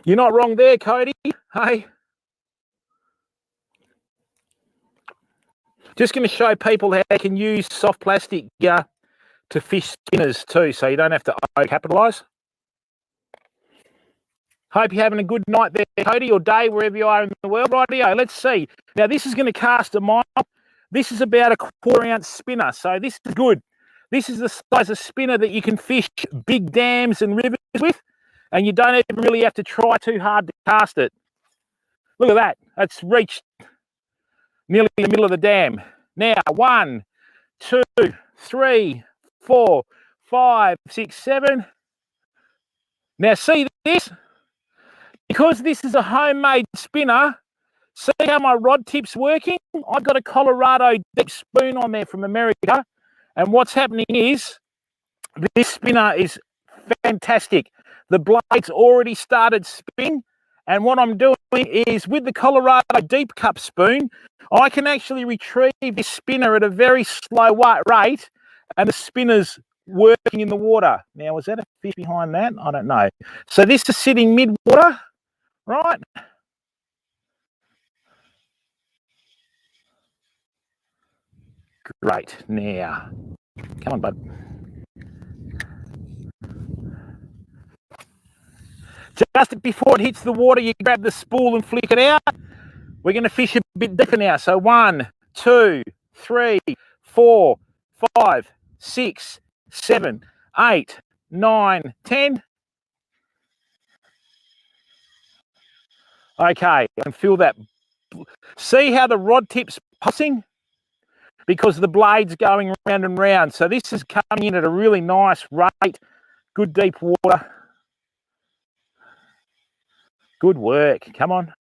You're not wrong there, Cody. Hey. Just going to show people how they can use soft plastic to fish spinners too, so you don't have to overcapitalise. Hope you're having a good night there, Cody, or day, wherever you are in the world. Rightio, let's see. Now, this is going to cast a mile. This is about a 1/4 ounce spinner, so this is good. This is the size of spinner that you can fish big dams and rivers with, and you don't even really have to try too hard to cast it. Look at that. That's reached nearly the middle of the dam. Now, 1, 2, 3, 4, 5, 6, 7. Now, see this? Because this is a homemade spinner, see how my rod tip's working? I've got a Colorado deep spoon on there from America. And what's happening is this spinner is fantastic. The blade's already started spinning. And what I'm doing is with the Colorado deep cup spoon, I can actually retrieve this spinner at a very slow rate, and the spinner's working in the water. Now, was that a fish behind that? I don't know. So this is sitting mid-water, right? Great. Now, come on, bud. Just before it hits the water, you grab the spool and flick it out. We're going to fish a bit deeper now. So 1, 2, 3, 4, 5, 6, 7, 8, 9, 10. Okay, I can feel that. See how the rod tip's pulsing? Because the blade's going round and round. So this is coming in at a really nice rate. Good deep water. Good work. Come on.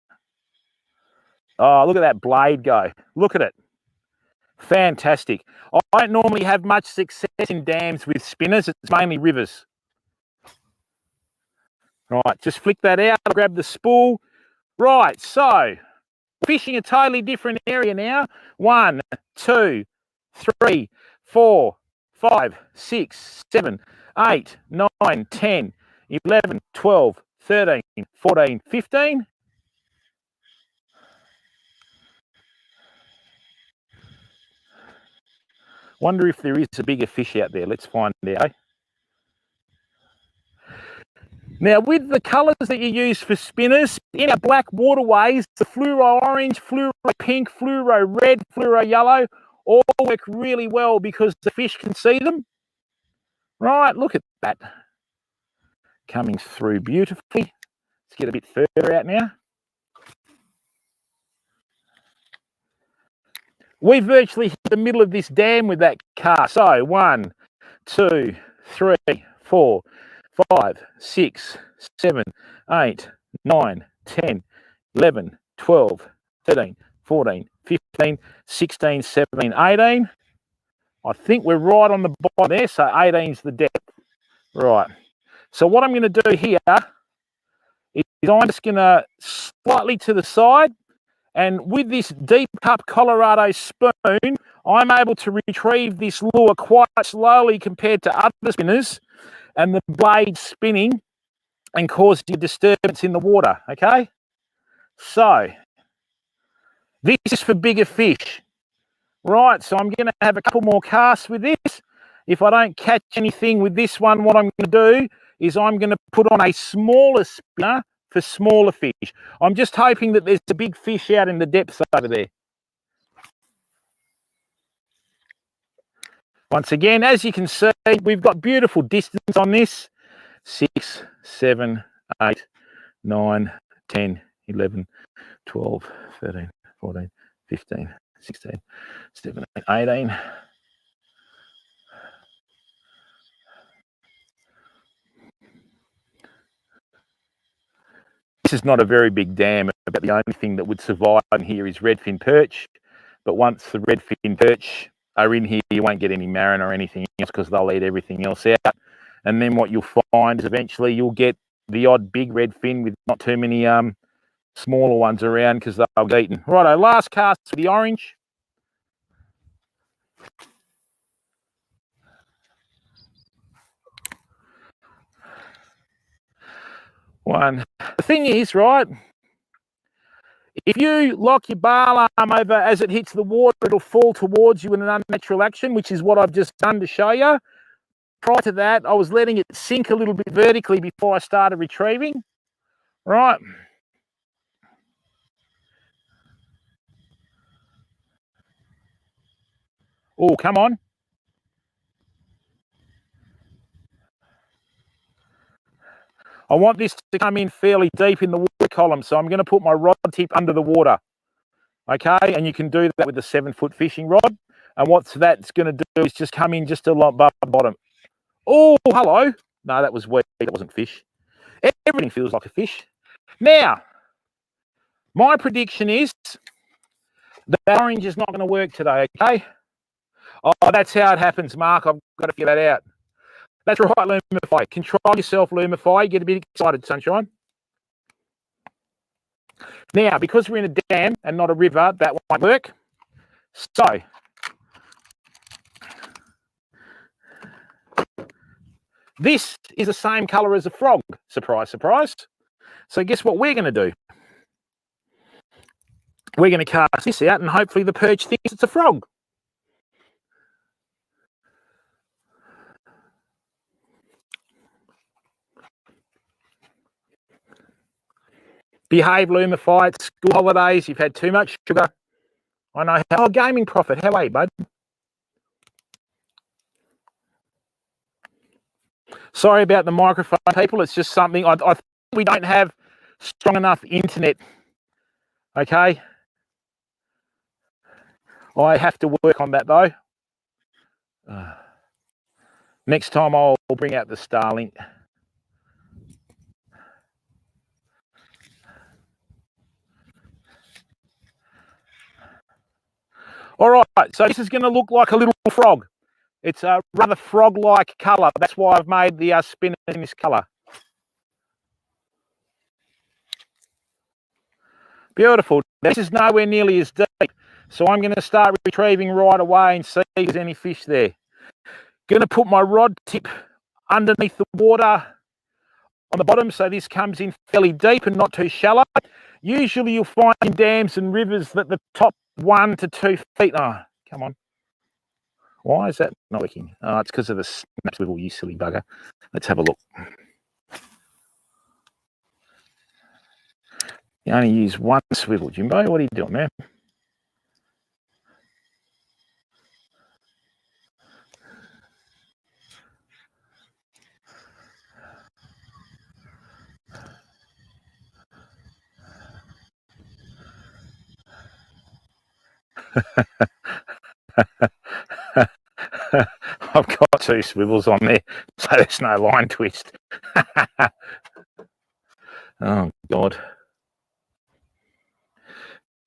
Oh, look at that blade go. Look at it. Fantastic. I don't normally have much success in dams with spinners. It's mainly rivers. Right, just flick that out. Grab the spool. Right, so fishing a totally different area now. 1, 2, 3, 4, 5, 6, 7, 8, 9, 10, 11, 12, 13, 14, 15. Wonder if there is a bigger fish out there. Let's find out. Now, with the colours that you use for spinners, in our black waterways, the fluoro orange, fluoro pink, fluoro red, fluoro yellow, all work really well because the fish can see them. Right, look at that. Coming through beautifully. Let's get a bit further out now. We virtually hit the middle of this dam with that cast. So 1, 2, 3, 4, 5, 6, 7, 8, 9, 10, 11, 12, 13, 14, 15, 16, 17, 18. I think we're right on the bottom there, so 18's the depth. Right. So what I'm going to do here is I'm just going to slightly to the side, and with this deep cup Colorado spoon, I'm able to retrieve this lure quite slowly compared to other spinners, and the blade spinning and causing a disturbance in the water, okay? So, this is for bigger fish. Right, so I'm going to have a couple more casts with this. If I don't catch anything with this one, what I'm going to do is I'm going to put on a smaller spinner for smaller fish. I'm just hoping that there's a big fish out in the depths over there. Once again, as you can see, we've got beautiful distance on this. 6, 7, 8, 9, 10, 11, 12, 13, 14, 15, 16, 17, 18. This is not a very big dam. About the only thing that would survive in here is redfin perch. But once the redfin perch are in here, you won't get any marron or anything else because they'll eat everything else out. And then what you'll find is eventually you'll get the odd big redfin with not too many smaller ones around because they'll get eaten. Righto, last cast for the orange. One. The thing is, right, if you lock your bar arm over as it hits the water, it'll fall towards you in an unnatural action, which is what I've just done to show you. Prior to that, I was letting it sink a little bit vertically before I started retrieving. Right. Oh, come on. I want this to come in fairly deep in the water column, so I'm going to put my rod tip under the water. Okay, and you can do that with a 7-foot fishing rod. And what that's going to do is just come in just a lot above the bottom. Oh, hello. No, that was weed. That wasn't fish. Everything feels like a fish. Now, my prediction is that orange is not going to work today, okay? Oh, that's how it happens, Mark. I've got to figure that out. That's right, Lumify. Control yourself, Lumify. Get a bit excited, sunshine. Now, because we're in a dam and not a river, that won't work. So, this is the same colour as a frog. Surprise, surprise. So guess what we're going to do? We're going to cast this out and hopefully the perch thinks it's a frog. Behave, Lumify. It's school holidays. You've had too much sugar. I know. Oh, Gaming Prophet. How are you, bud? Sorry about the microphone, people. It's just something I think we don't have strong enough internet. Okay. I have to work on that though. Next time I'll bring out the Starlink. All right, so this is going to look like a little frog. It's a rather frog-like colour. That's why I've made the spinner in this colour. Beautiful. This is nowhere nearly as deep. So I'm going to start retrieving right away and see if there's any fish there. Going to put my rod tip underneath the water on the bottom so this comes in fairly deep and not too shallow. Usually you'll find in dams and rivers that the top 1 to 2 feet... Oh, come on. Why is that not working? Oh, it's because of the snap swivel, you silly bugger. Let's have a look. You only use one swivel, Jimbo. What are you doing, man? I've got 2 swivels on there, so there's no line twist. Oh, God.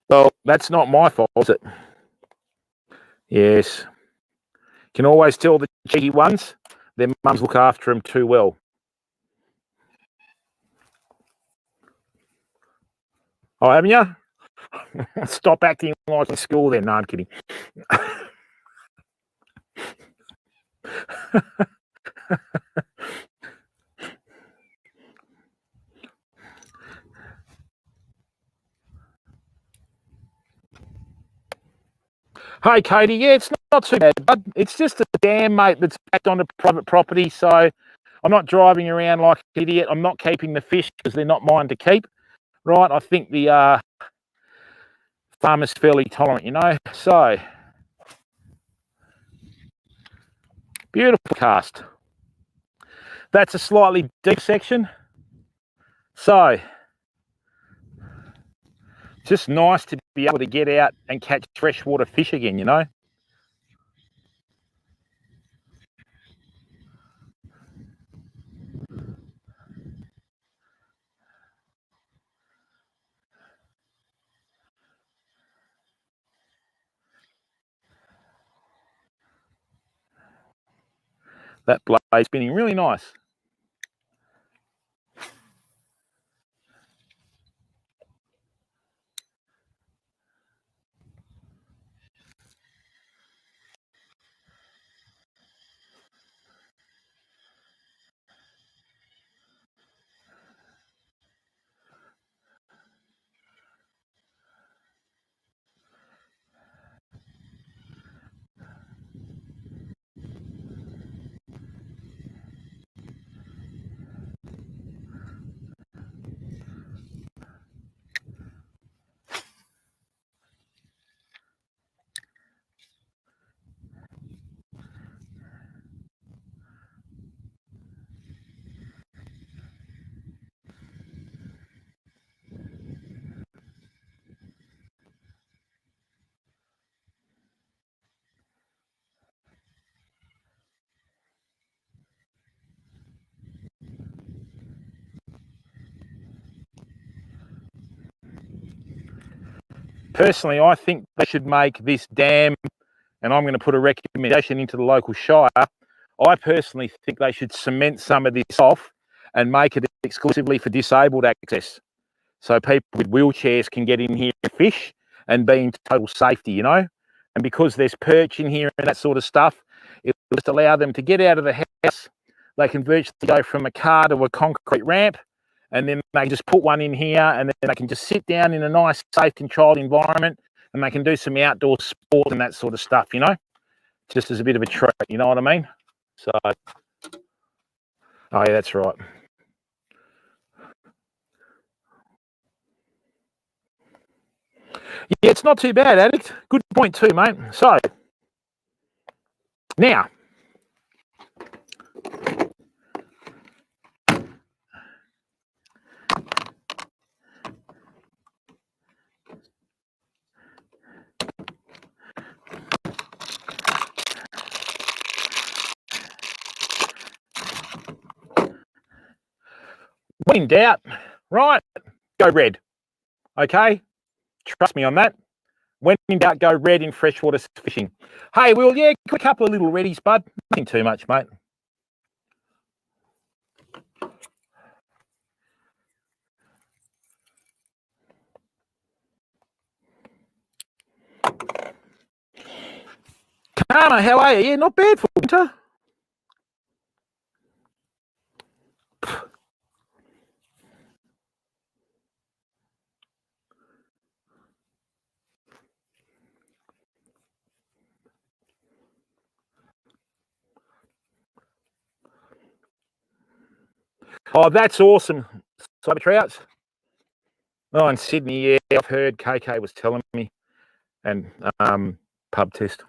Well, that's not my fault, is it? Yes. Can always tell the cheeky ones, their mums look after them too well. Oh, haven't you? Stop acting like in school then. No, I'm kidding. Hey, Katie. Yeah, it's not too bad, but it's just a dam, mate, that's backed onto private property. So I'm not driving around like an idiot. I'm not keeping the fish because they're not mine to keep. Right? I think the farmer's fairly tolerant, you know. So, beautiful cast. That's a slightly deep section. So, just nice to be able to get out and catch freshwater fish again, you know. that blade spinning really nice. Personally, I think they should make this dam, and I'm going to put a recommendation into the local shire. I personally think they should cement some of this off and make it exclusively for disabled access. So people with wheelchairs can get in here and fish and be in total safety, you know. And because there's perch in here and that sort of stuff, it will just allow them to get out of the house. They can virtually go from a car to a concrete ramp, and then they can just put one in here, and then they can just sit down in a nice, safe, controlled environment, and they can do some outdoor sport and that sort of stuff, you know, just as a bit of a treat, you know what I mean? So, oh yeah, that's right. Yeah, it's not too bad, Addict. Good point too, mate. So, now, when in doubt, right, go red. Okay? Trust me on that. When in doubt, go red in freshwater fishing. Hey, Will, yeah, a couple of little reddies, bud. Nothing too much, mate. Karma, how are you? Yeah, not bad for winter. Oh, that's awesome. Cyber trouts. Oh, in Sydney, yeah, I've heard KK was telling me. And pub test.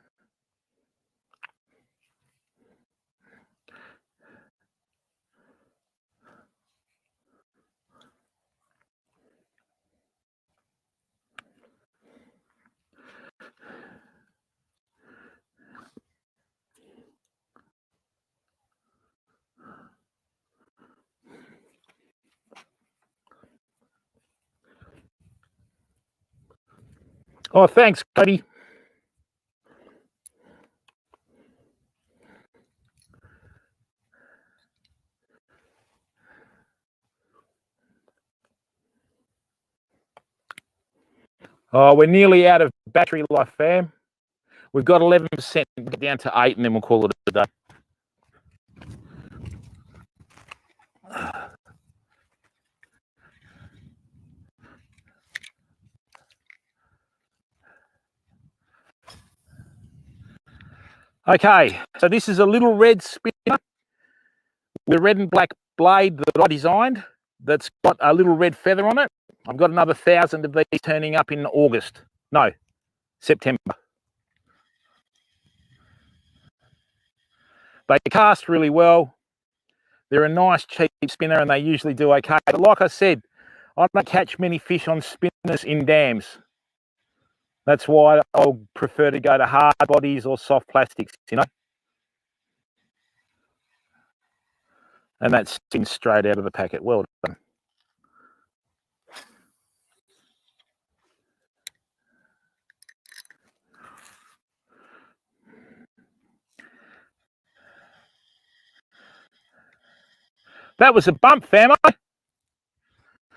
Oh, thanks, Cody. Oh, we're nearly out of battery life, fam. We've got 11%, get down to 8, and then we'll call it a day. Okay, so this is a little red spinner with a red and black blade that I designed that's got a little red feather on it. I've got another 1,000 of these turning up in August. No, September. They cast really well. They're a nice cheap spinner and they usually do okay. But like I said, I don't catch many fish on spinners in dams. That's why I'll prefer to go to hard bodies or soft plastics, you know. And that's spins straight out of the packet. Well done. That was a bump, famo.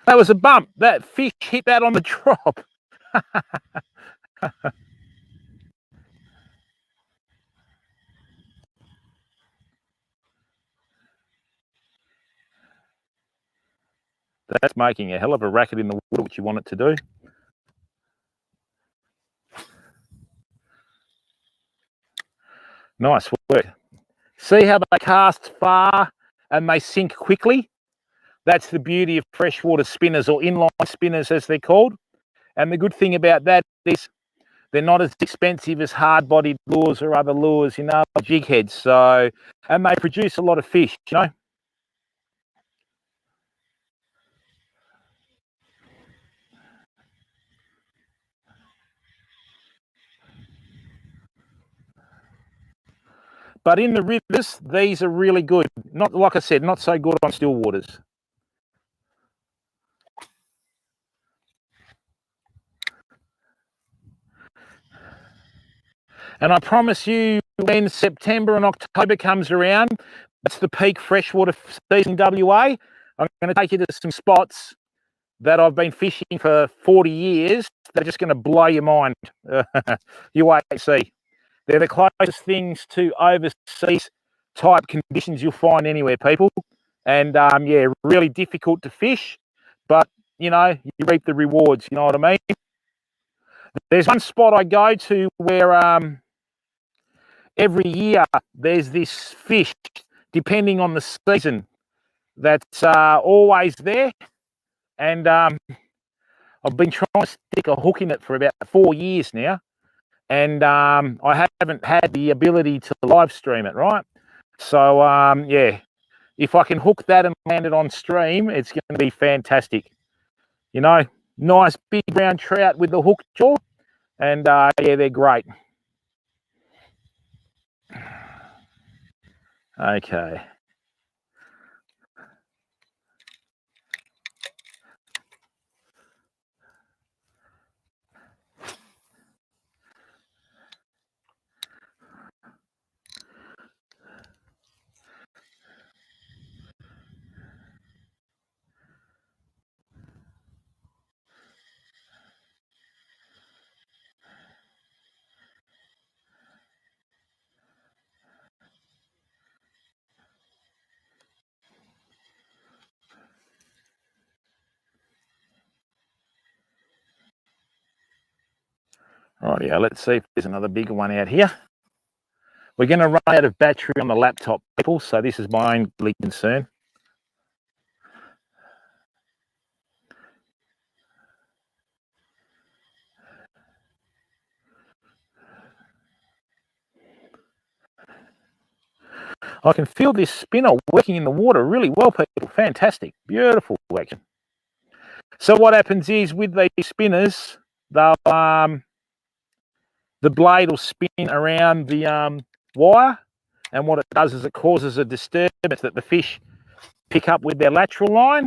That was a bump. That fish hit that on the drop. That's making a hell of a racket in the water, which you want it to do. Nice work. See how they cast far and they sink quickly? That's the beauty of freshwater spinners, or inline spinners as they're called. And the good thing about that is they're not as expensive as hard-bodied lures or other lures, you know, jig heads. So, and they produce a lot of fish, you know. But in the rivers, these are really good. Not, like I said, not so good on still waters. And I promise you, when September and October comes around, that's the peak freshwater season in WA. I'm going to take you to some spots that I've been fishing for 40 years. They're just going to blow your mind. You wait and see. They're the closest things to overseas type conditions you'll find anywhere, people. And yeah, really difficult to fish, but you know, you reap the rewards. You know what I mean? There's one spot I go to where every year there's this fish, depending on the season, that's always there. And I've been trying to stick a hook in it for about 4 years now. And I haven't had the ability to live stream it, right? So, yeah, if I can hook that and land it on stream, it's going to be fantastic. You know, nice big brown trout with the hook jaw. And, yeah, they're great. Okay. Rightio, let's see if there's another bigger one out here. We're going to run out of battery on the laptop, people, so this is my only concern. I can feel this spinner working in the water really well, people. Fantastic. Beautiful action. So what happens is with these spinners, they'll the blade will spin around the wire, and what it does is it causes a disturbance that the fish pick up with their lateral line,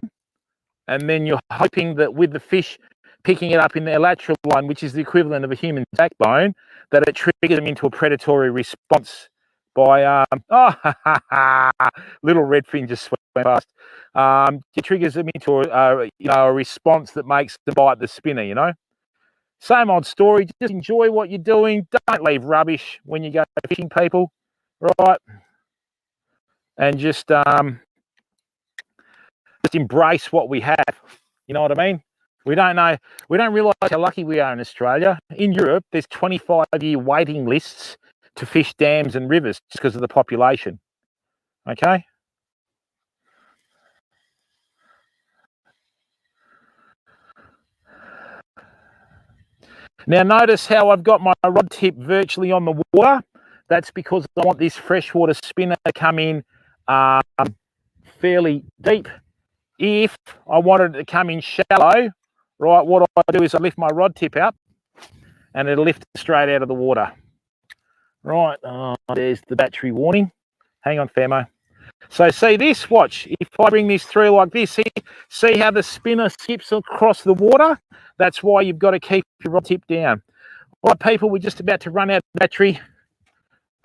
and then you're hoping that with the fish picking it up in their lateral line, which is the equivalent of a human backbone, that it triggers them into a predatory response by little redfin just swam past. It triggers them into a response that makes them bite the spinner. You know, same old story. Just enjoy what you're doing. Don't leave rubbish when you go fishing, people. Right? And just embrace what we have. You know what I mean? We don't know. We don't realise how lucky we are in Australia. In Europe, there's 25-year waiting lists to fish dams and rivers just because of the population. Okay? Now notice how I've got my rod tip virtually on the water. That's because I want this freshwater spinner to come in fairly deep. If I wanted it to come in shallow, right, what I do is I lift my rod tip up and it'll lift straight out of the water. Right, there's the battery warning. Hang on, Famo. So see this, watch. If I bring this through like this, see how the spinner skips across the water? That's why you've got to keep your rod tip down. All right, people, we're just about to run out of battery.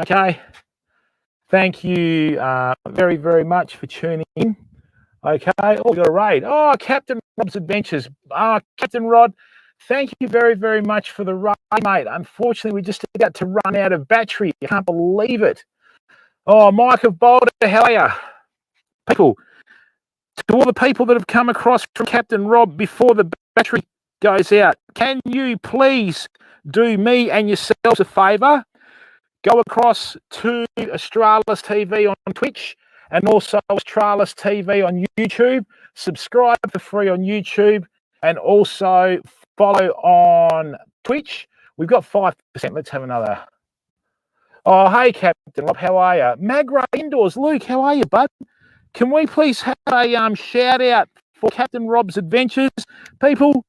Okay. Thank you very, very much for tuning in. Okay. Oh, we got a raid. Oh, Captain Rob's Adventures. Captain Rod, thank you very, very much for the raid, mate. Unfortunately, we just about to run out of battery. I can't believe it. Oh, Mike of Boulder, how are you? People, to all the people that have come across from Captain Rob before the battery goes out, can you please do me and yourselves a favour? Go across to Australis TV on Twitch and also Australis TV on YouTube. Subscribe for free on YouTube and also follow on Twitch. We've got 5%. Let's have another. Oh, hey, Captain Rob, how are you? Magra Indoors, Luke, how are you, bud? Can we please have a shout out for Captain Rob's Adventures? People,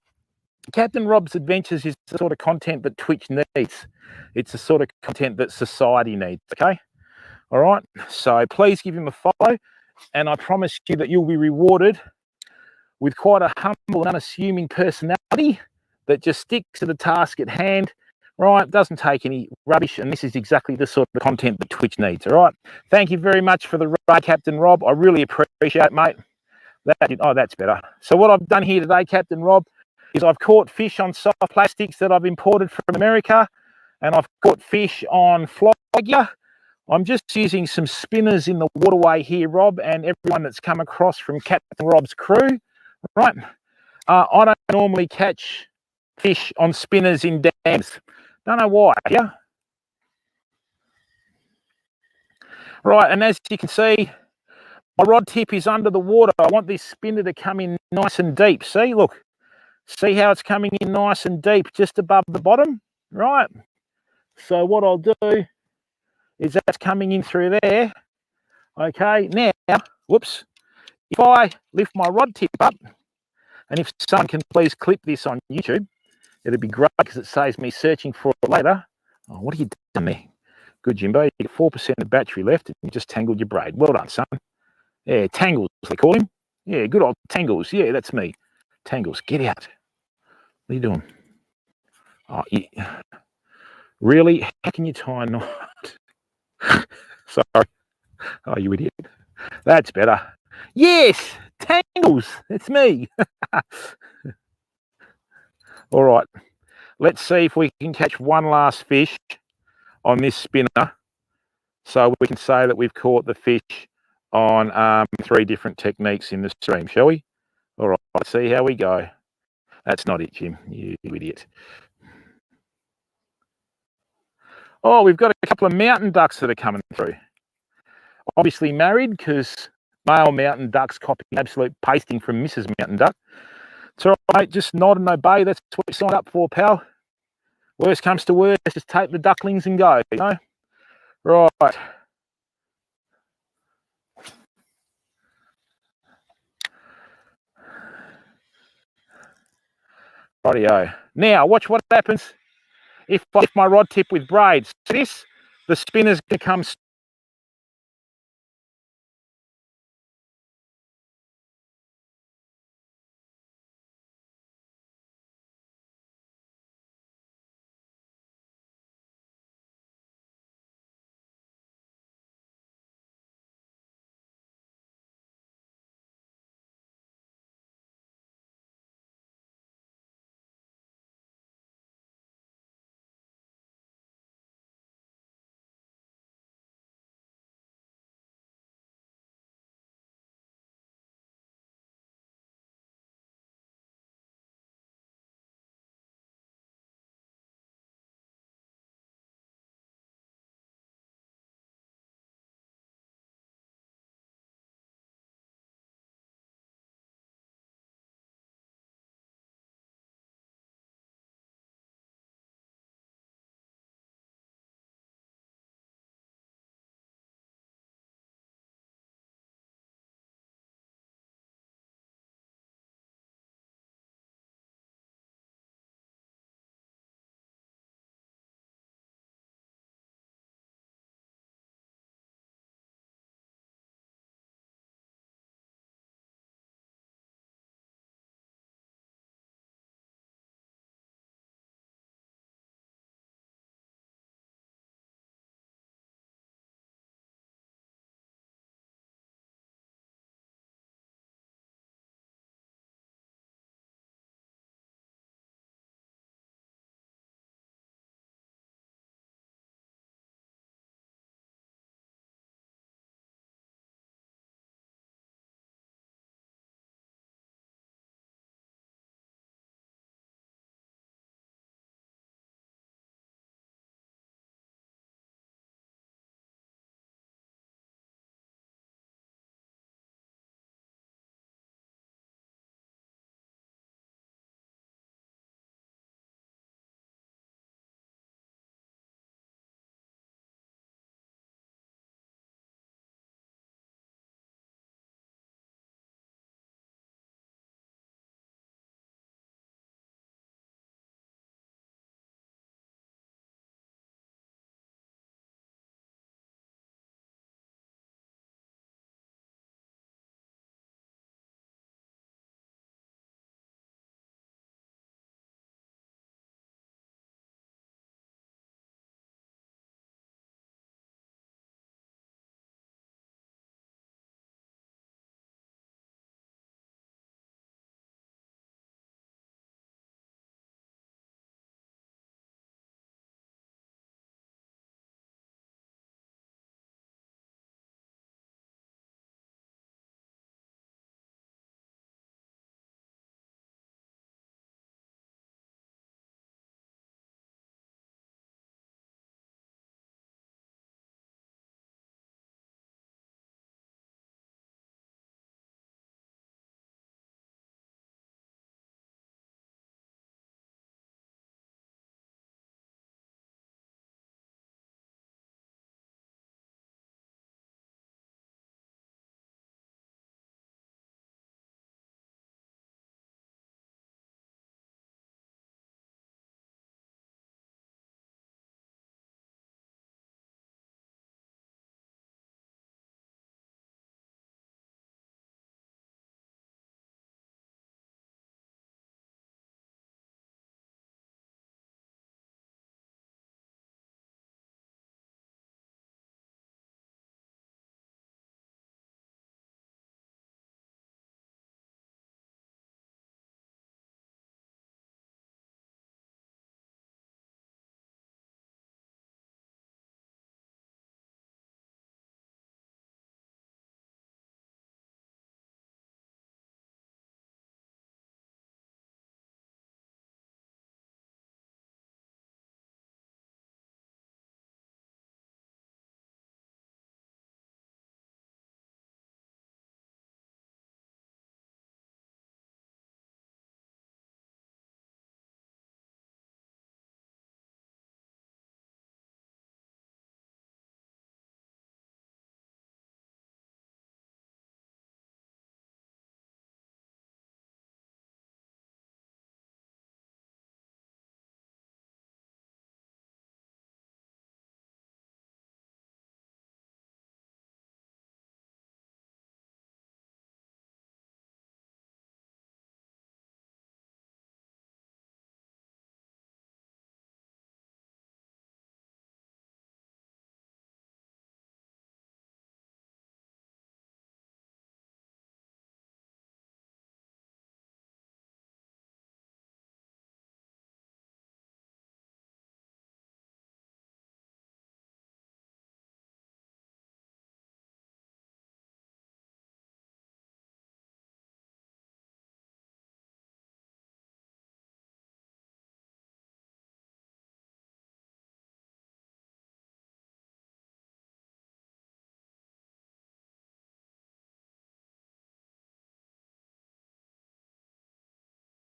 Captain Rob's Adventures is the sort of content that Twitch needs. It's the sort of content that society needs, okay? All right? So please give him a follow, and I promise you that you'll be rewarded with quite a humble and unassuming personality that just sticks to the task at hand, right? Doesn't take any rubbish, and this is exactly the sort of content that Twitch needs, all right? Thank you very much for the raid, Captain Rob. I really appreciate it, mate. That's better. So what I've done here today, Captain Rob, is I've caught fish on soft plastics that I've imported from America, and I've caught fish on fly gear. I'm just using some spinners in the waterway here, Rob, and everyone that's come across from Captain Rob's crew, right? I don't normally catch fish on spinners in dams. Don't know why, yeah? Right, and as you can see, my rod tip is under the water. I want this spinner to come in nice and deep. See, look. See how it's coming in nice and deep, just above the bottom, right? So what I'll do is that's coming in through there. Okay, now, whoops. If I lift my rod tip up, and if someone can please clip this on YouTube, it'd be great because it saves me searching for it later. Oh, what have you done there? Good, Jimbo. You get 4% of battery left, and you just tangled your braid. Well done, son. Yeah, Tangles, they call him. Yeah, good old Tangles. Yeah, that's me. Tangles, get out. What are you doing? Oh, really? How can you tie a knot? Sorry. Oh, you idiot. That's better. Yes, Tangles. It's me. All right. Let's see if we can catch one last fish on this spinner, so we can say that we've caught the fish on 3 different techniques in the stream, shall we? All right. Let's see how we go. That's not it, Jim. You idiot. Oh, we've got a couple of mountain ducks that are coming through. Obviously married, because male mountain ducks copy absolute pasting from Mrs. Mountain Duck. It's all right, mate. Just nod and obey. That's what you signed up for, pal. Worst comes to worst, just take the ducklings and go, you know? Right. Rightio. Now, watch what happens if I lift my rod tip with braids. See this? The spinner's going to come